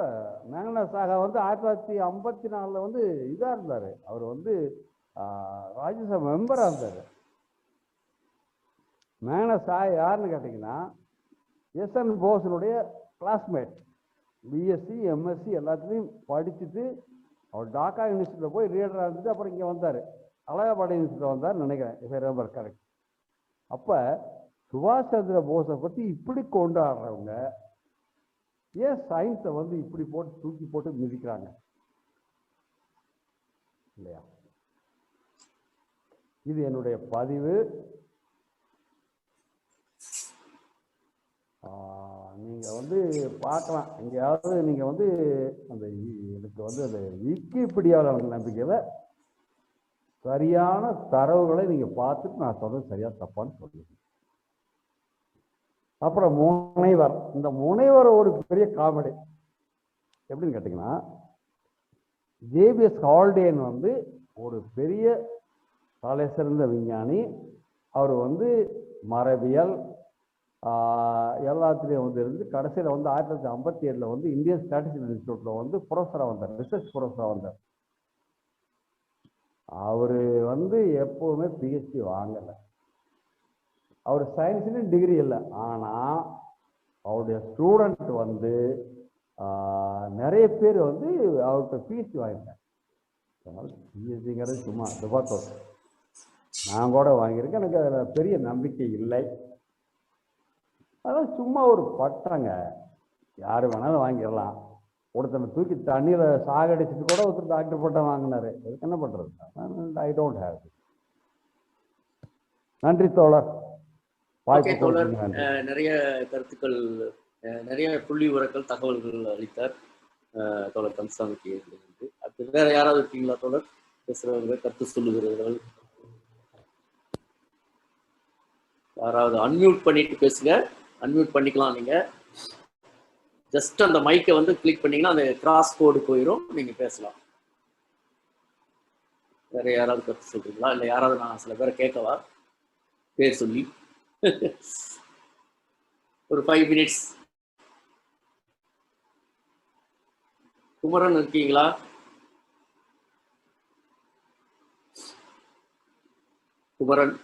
மேங்கனா சாகா வந்து 1954 வந்து இதா இருந்தாரு. அவர் வந்து ராஜ்யசபா மெம்பரா இருந்தாரு. மேங்கனா சாகா யாருன்னு கேட்டீங்கன்னா எஸ்என் போஸனுடைய கிளாஸ்மேட். பிஎஸ்சி எம்எஸ்சி எல்லாத்துலேயும் படிச்சுட்டு அவர் டாக்கா யூனிவர்சிட்டியில் போய் ரீடராக இருந்துட்டு அப்புறம் இங்கே வந்தார். அலகாபாத் யூனிவர்சிட்டியில் வந்தார் நினைக்கிறேன், இஃப் ஐ ரிமெம்பர் கரெக்ட். அப்போ சுபாஷ் சந்திர போஸை பற்றி இப்படி கொண்டாடுறவங்க ஏன் சயின்ஸை வந்து இப்படி போட்டு தூக்கி போட்டு மிதிக்கிறாங்க இல்லையா? இது என்னுடைய பதிவு. நீங்க வந்து பார்க்கலாம், எங்கேயாவது நீங்க வந்து அந்த எனக்கு வந்து அந்த விக்கிபீடியாவில் நம்பிக்கையில் சரியான தரவுகளை நீங்க பார்த்துட்டு நான் சொல்றது சரியா தப்பான்னு சொல்லுங்க. அப்புறம் முனைவர், இந்த முனைவர் ஒரு பெரிய காமெடி. எப்படின்னு கேட்டீங்கன்னா, ஜேபிஎஸ் ஹால்டேன் வந்து ஒரு பெரிய தலை சிறந்த விஞ்ஞானி. அவர் வந்து மரபியல் எல்லாத்துலேயும் வந்து இருந்து கடைசியில் வந்து 1957 வந்து இந்தியன் ஸ்டாட்டிஸ்டிக்கல் இன்ஸ்டியூட்ல வந்து ப்ரொஃபஸராக வந்தார், ரிசர்ச் ப்ரொஃபஸராக வந்தார். அவர் வந்து எப்போவுமே பிஹெச்டி வாங்கலை. அவர் சயின்ஸ்லேயும் டிகிரி இல்லை, ஆனால் அவருடைய ஸ்டூடெண்ட் வந்து நிறைய பேர் வந்து அவர்கிட்ட பிஹெச்டி வாங்கியிருக்காங்க. அதனால் பிஹெச்டிங்கிறது சும்மா துபாத்தோ, நான் கூட வாங்கியிருக்கேன், எனக்கு அதில் பெரிய நம்பிக்கை இல்லை. அதெல்லாம் சும்மா ஒரு பட்டங்க, யார் வேணாலும் வாங்கிடலாம். ஒருத்தனை தூக்கி தண்ணியில் சாகடிச்சுட்டு கூட ஒருத்தர் டாக்டர் பட்டம் வாங்கினாரு. அதுக்கு என்ன பண்ணுறது? I don't have. நன்றி தோழர். தோழர் நிறைய கருத்துக்கள், நிறைய புள்ளி உரங்கள், தகவல்கள் அளித்தார் தோழர் கந்தசாமிக்கு. அடுத்து வேற யாராவது இருக்கீங்களா தோழர்? பேசுறவங்க, கருத்து சொல்லுகிறவர்கள் யாராவது அன்மியூட் பண்ணிட்டு பேசுங்க. அன்மியூட் பண்ணிக்கலாம். நீங்க ஜஸ்ட் அந்த மைக்கை வந்து கிளிக் பண்ணீங்கன்னா அந்த கிராஸ் கோடு போயிடும், நீங்க பேசலாம். வேற யாராவது கருத்து சொல்றீங்களா? இல்லை யாராவது நான் சில பேரை கேட்கவா பேர் சொல்லி? ஒரு 5 minutes. குமரன் இருக்கீங்களா? குமரன்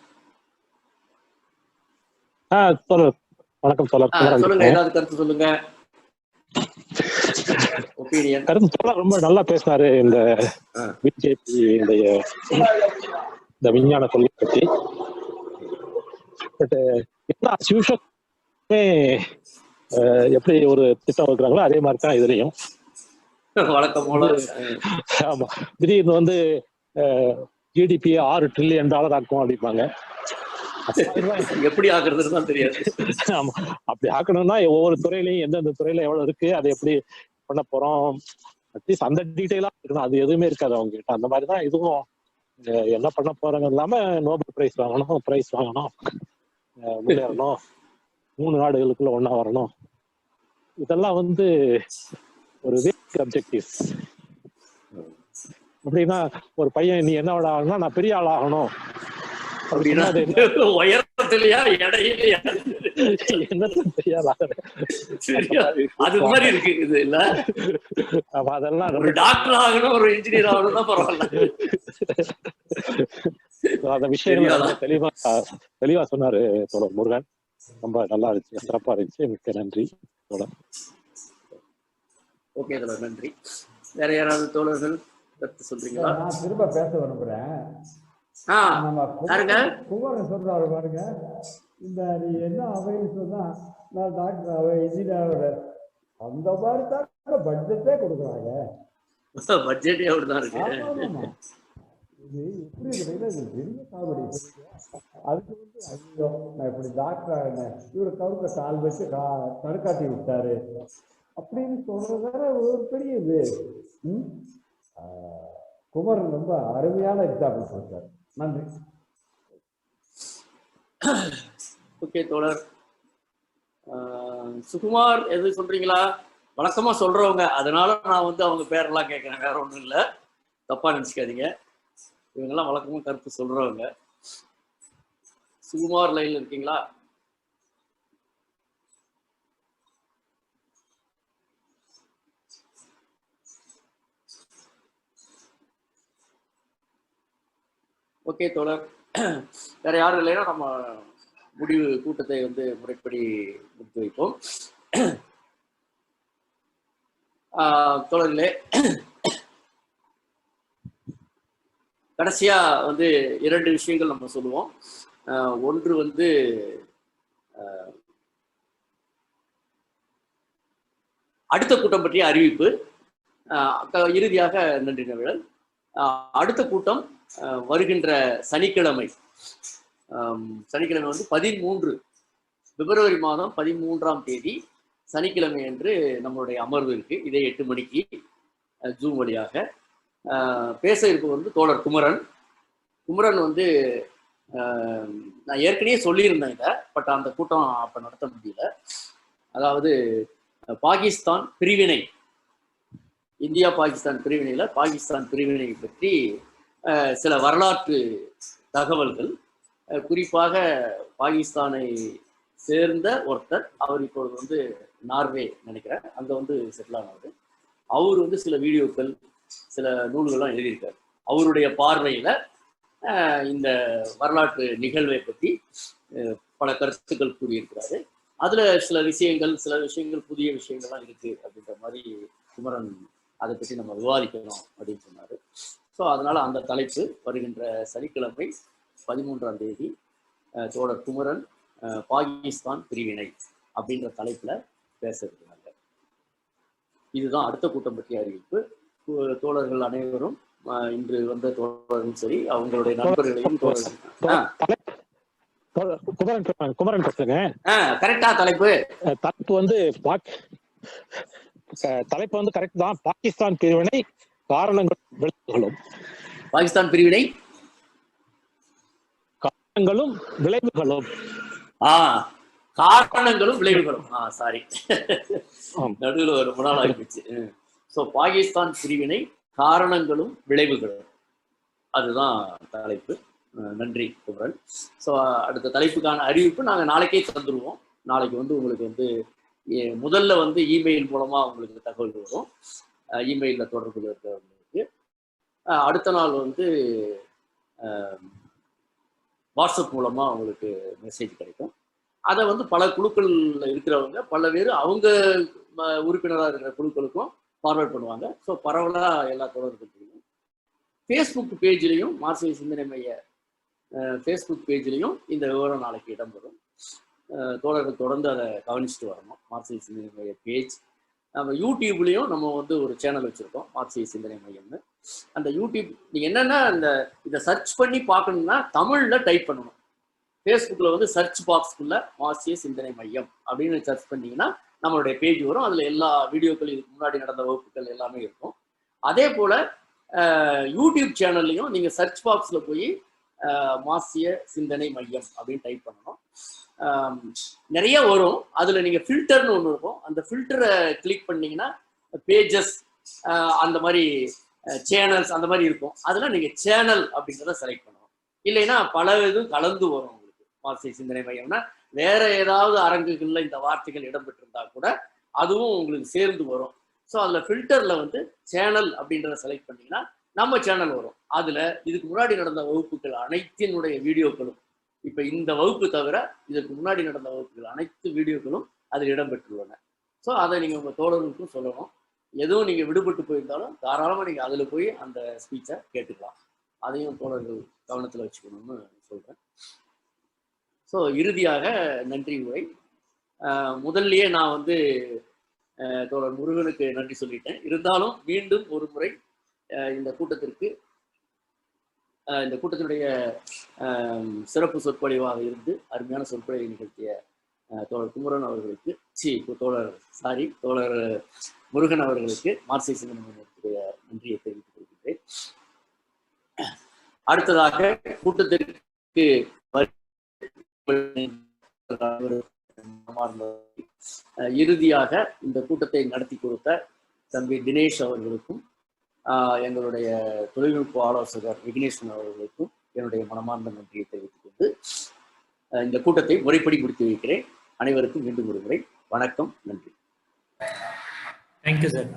வணக்கம் தோழர். சொல்லுங்க, ஏதாவது கருத்து சொல்லுங்க. ஒப்பீனியன். கருத்து ரொம்ப நல்லா பேசினாரு இந்த பிஜேபி இந்த விஞ்ஞான கொள்கை பற்றி. பட் எப்படி ஒரு திட்டம் வைக்கிறாங்களோ அதே மாதிரி தான் இதுலயும் வழக்கம் போல. ஆமா, திடீர்னு வந்து ஜிடிபி $6 trillion ஆக்கும் அப்படிப்பாங்க. எப்படி ஆக்குறதுன்னு தான் தெரியாது. ஆமா, அப்படி ஆக்கணும்னா ஒவ்வொரு துறையிலையும் எந்தெந்த துறையில எவ்வளவு இருக்கு, அதை எப்படி பண்ண போறோம், அட்லீஸ்ட் அந்த டீட்டெயிலா இருக்கணும். அது எதுவுமே இருக்காது அவங்க கிட்ட. அந்த மாதிரிதான் இதுவும் என்ன பண்ண போறாங்க இல்லாம நோபல் பிரைஸ் வாங்கணும், முன்னேறணும், 3 நாடுகளுக்குள்ள ஒன்னா வரணும். இதெல்லாம் வந்து ஒரு வேக் அப்ஜெக்டிவ்ஸ். அப்படின்னா ஒரு பையன் நீ என்ன ஆகணும்னா நான் பெரிய ஆள் ஆகணும் அப்படின்னா உயரத்திலயா இடையிலயா என்ன பெரிய ஆள் அது மாதிரி இருக்கு இது இல்ல. அதெல்லாம் ஒரு டாக்டர் ஆகணும், ஒரு இன்ஜினியர் ஆகணும் தான் பரவாயில்ல. அந்த விஷயம் தெளிவா சொன்னாரு தோழர் முருகன். ரொம்ப நல்லா இருந்துச்சு, சிறப்பா இருந்துச்சு. மிக்க நன்றி தோழர். ஓகே தோழர், நன்றி. வேற யாராவது தோழர்கள் கருத்து சொல்றீங்களா? நான் திரும்ப பேச விரும்புறேன். குமாரன் சொல்றாரு பாருங்க, இந்த நீ என்ன அவைன்னு சொன்னா நான் டாக்டர் அவை இன்ஜினியர், அந்த மாதிரி தான் பட்ஜெட்டே கொடுக்குறாங்க. பட்ஜெட்டே அப்படிதான் இருக்கு. இது எப்படி இருக்குன்னா இது பெரிய காமெடி. அதுக்கு வந்து ஐயோ நான் இப்படி டாக்டர் ஆகினேன், இவரு கவுக்க கால் வச்சு கருக்காட்டி விட்டாரு அப்படின்னு சொல்றது வேற ஒரு பெரிய இது. குமரன் ரொம்ப அருமையான எக்ஸாம்பிள் கொடுத்தார். நன்றி. ஓகே தோழர். சுகுமார் எது சொல்றீங்களா? வழக்கமா சொல்றவங்க, அதனால நான் வந்து அவங்க பேரெல்லாம் கேட்கிறேன், வேற ஒண்ணும் இல்லை, தப்பா நினைச்சுக்காதீங்க. இவங்கெல்லாம் வழக்கமாக கருத்து சொல்றவங்க. சுகுமார் லைன்ல இருக்கீங்களா? ஓகே தோழர், வேற யாரும் இல்லைன்னா நம்ம முடிவு கூட்டத்தை வந்து முறைப்படி முடித்து வைப்போம். தோழர்களே, கடைசியா வந்து 2 விஷயங்கள் நம்ம சொல்லுவோம். ஒன்று வந்து அடுத்த கூட்டம் பற்றிய அறிவிப்பு. இறுதியாக நன்றி நவிழல். அடுத்த கூட்டம் வருகின்ற சனிக்கிழமை வந்து 13 பிப்ரவரி மாதம் 13ஆம் தேதி சனிக்கிழமை அன்று நம்மளுடைய அமர்வு இருக்கு. இதே 8 மணிக்கு ஜூம் வழியாக. பேச இருப்பவர் வந்து தோழர் குமரன் வந்து நான் ஏற்கனவே சொல்லியிருந்தேன் இதை, பட் அந்த கூட்டம் அப்ப நடத்த முடியல. அதாவது பாகிஸ்தான் பிரிவினை, இந்தியா பாகிஸ்தான் பிரிவினையில பாகிஸ்தான் பிரிவினை பற்றி சில வரலாற்று தகவல்கள், குறிப்பாக பாகிஸ்தானை சேர்ந்த ஒருத்தர், அவர் இப்பொழுது வந்து நார்வே நினைக்கிறேன், அங்க வந்து செட்டில் ஆனவர். அவர் வந்து சில வீடியோக்கள், சில நூல்கள்லாம் எழுதியிருக்காரு. அவருடைய பார்வையில இந்த வரலாற்று நிகழ்வை பற்றி பல கருத்துக்கள் கூறியிருக்கிறாரு. அதுல சில விஷயங்கள் புதிய விஷயங்கள்லாம் இருக்கு அப்படின்ற மாதிரி குமரன் அதை பற்றி நம்ம விவாதிக்கணும் அப்படின்னு சொன்னாரு. ஸோ அதனால அந்த தலைப்பு வருகின்ற சனிக்கிழமை 13ஆம் தேதி தோழர் குமரன் பாகிஸ்தான் பிரிவினை அப்படின்ற தலைப்புல பேச இருக்கிறாங்க. இதுதான் அடுத்த கூட்டம் பற்றிய அறிவிப்பு. தோழர்கள் அனைவரும் இன்று வந்த தோழர்களும் சரி, அவங்களுடைய நண்பர்களையும் குமரன் பேசுங்க. கரெக்டா தலைப்பு வந்து கரெக்ட் தான். பாகிஸ்தான் பிரிவினை காரணங்களும் விளைவுகளும். பாகிஸ்தான் பிரிவினை காரணங்களும் விளைவுகளும். காரணங்களும் விளைவுகளும். சாரி, நடுவில் ஒரு முன்னாள் ஆகிடுச்சு. ஸோ பாகிஸ்தான் பிரிவினை காரணங்களும் விளைவுகளும், அதுதான் தலைப்பு. நன்றி குமரன். ஸோ அடுத்த தலைப்புக்கான அறிவிப்பு நாங்கள் நாளைக்கே தந்துடுவோம். நாளைக்கு வந்து உங்களுக்கு வந்து முதல்ல வந்து இமெயில் மூலமா உங்களுக்கு தகவல் வரும், இமெயிலில் தொடர்பு இருக்கிறவங்களுக்கு. அடுத்த நாள் வந்து வாட்ஸ்அப் மூலமா உங்களுக்கு மெசேஜ் கிடைக்கும். அதை வந்து பல குழுக்களில் இருக்கிறவங்க பல பேர் அவங்க உறுப்பினராக இருக்கிற குழுக்களுக்கும் ஃபார்வர்ட் பண்ணுவாங்க. ஸோ பரவலாக எல்லா தொடர்புகளையும் ஃபேஸ்புக் பேஜ்லையும், மார்க்சிய சிந்தனை மைய ஃபேஸ்புக் பேஜ்லையும் இந்த விவரம் நாளைக்கு இடம்பெறும். தோழர்கள் தொடர்ந்து அதை கவனிச்சுட்டு வரணும். மார்க்சிய சிந்தனை மைய பேஜ், நம்ம யூடியூப்லேயும் நம்ம வந்து ஒரு சேனல் வச்சுருக்கோம், மார்க்சிய சிந்தனை மையம்னு. அந்த யூடியூப் நீங்கள் என்னென்னா இதை சர்ச் பண்ணி பார்க்கணுன்னா தமிழில் டைப் பண்ணணும். ஃபேஸ்புக்கில் வந்து சர்ச் பாக்ஸ்க்குள்ள மார்க்சிய சிந்தனை மையம் அப்படின்னு சர்ச் பண்ணிங்கன்னா நம்மளுடைய பேஜ் வரும். அதில் எல்லா வீடியோக்கள், இதுக்கு முன்னாடி நடந்த வகுப்புகள் எல்லாமே இருக்கும். அதே போல் யூடியூப் சேனல்லையும் நீங்கள் சர்ச் பாக்ஸில் போய் மார்க்சிய சிந்தனை மையம் அப்படின்னு டைப் பண்ணணும். நிறைய வரும். அதில் நீங்கள் ஃபில்டர்னு ஒன்று இருக்கும். அந்த ஃபில்டரை கிளிக் பண்ணிங்கன்னா பேஜஸ், அந்த மாதிரி சேனல்ஸ் அந்த மாதிரி இருக்கும். அதில் நீங்கள் சேனல் அப்படிங்கிறத செலக்ட் பண்ணணும். இல்லைன்னா பல இதுவும் கலந்து வரும் உங்களுக்கு. மார்க்சிய சிந்தனை மையம்னா வேற ஏதாவது அரங்குகளில் இந்த வார்த்தைகள் இடம்பெற்றிருந்தா கூட அதுவும் உங்களுக்கு சேர்ந்து வரும். ஸோ அதில் ஃபில்டரில் வந்து சேனல் அப்படின்றத செலக்ட் பண்ணிங்கன்னா நம்ம சேனல் வரும். அதில் இதுக்கு முன்னாடி நடந்த வகுப்புகள் அனைத்தினுடைய வீடியோக்களும், இப்போ இந்த வகுப்பு தவிர இதற்கு முன்னாடி நடந்த வகுப்புகள் அனைத்து வீடியோக்களும் அதில் இடம்பெற்றுள்ளன. ஸோ அதை நீங்கள் உங்கள் தோழர்களுக்கும் சொல்லணும். எதுவும் நீங்கள் விடுபட்டு போயிருந்தாலும் தாராளமாக நீங்கள் அதில் போய் அந்த ஸ்பீச்சை கேட்டுக்கலாம். அதையும் தோழர்கள் கவனத்தில் வச்சுக்கணும்னு சொல்கிறேன். ஸோ இறுதியாக நன்றி உரை. முதல்லையே நான் வந்து தோழர் முருகனுக்கு நன்றி சொல்லிட்டேன். இருந்தாலும் மீண்டும் ஒரு முறை இந்த கூட்டத்தினுடைய சிறப்பு சொற்பொழிவாக இருந்து அருமையான சொற்பொழிவை நிகழ்த்திய தோழர் குமரன் அவர்களுக்கு, தோழர் முருகன் அவர்களுக்கு மார்க்சிய சிந்தனை மையத்துடைய நன்றியை தெரிவித்துக் கொள்கின்றேன். அடுத்ததாக கூட்டத்திற்கு இறுதியாக இந்த கூட்டத்தை நடத்தி கொடுத்த தம்பி தினேஷ் அவர்களுக்கும், எங்களுடைய தொழில்நுட்ப ஆலோசகர் விக்னேஸ்வரன் அவர்களுக்கும் என்னுடைய மனமார்ந்த நன்றியை தெரிவித்துக் கொண்டு இந்த கூட்டத்தை முறைப்படி முடித்து வைக்கிறேன். அனைவருக்கும் மீண்டும் ஒரு முறை வணக்கம், நன்றி. Thank you sir.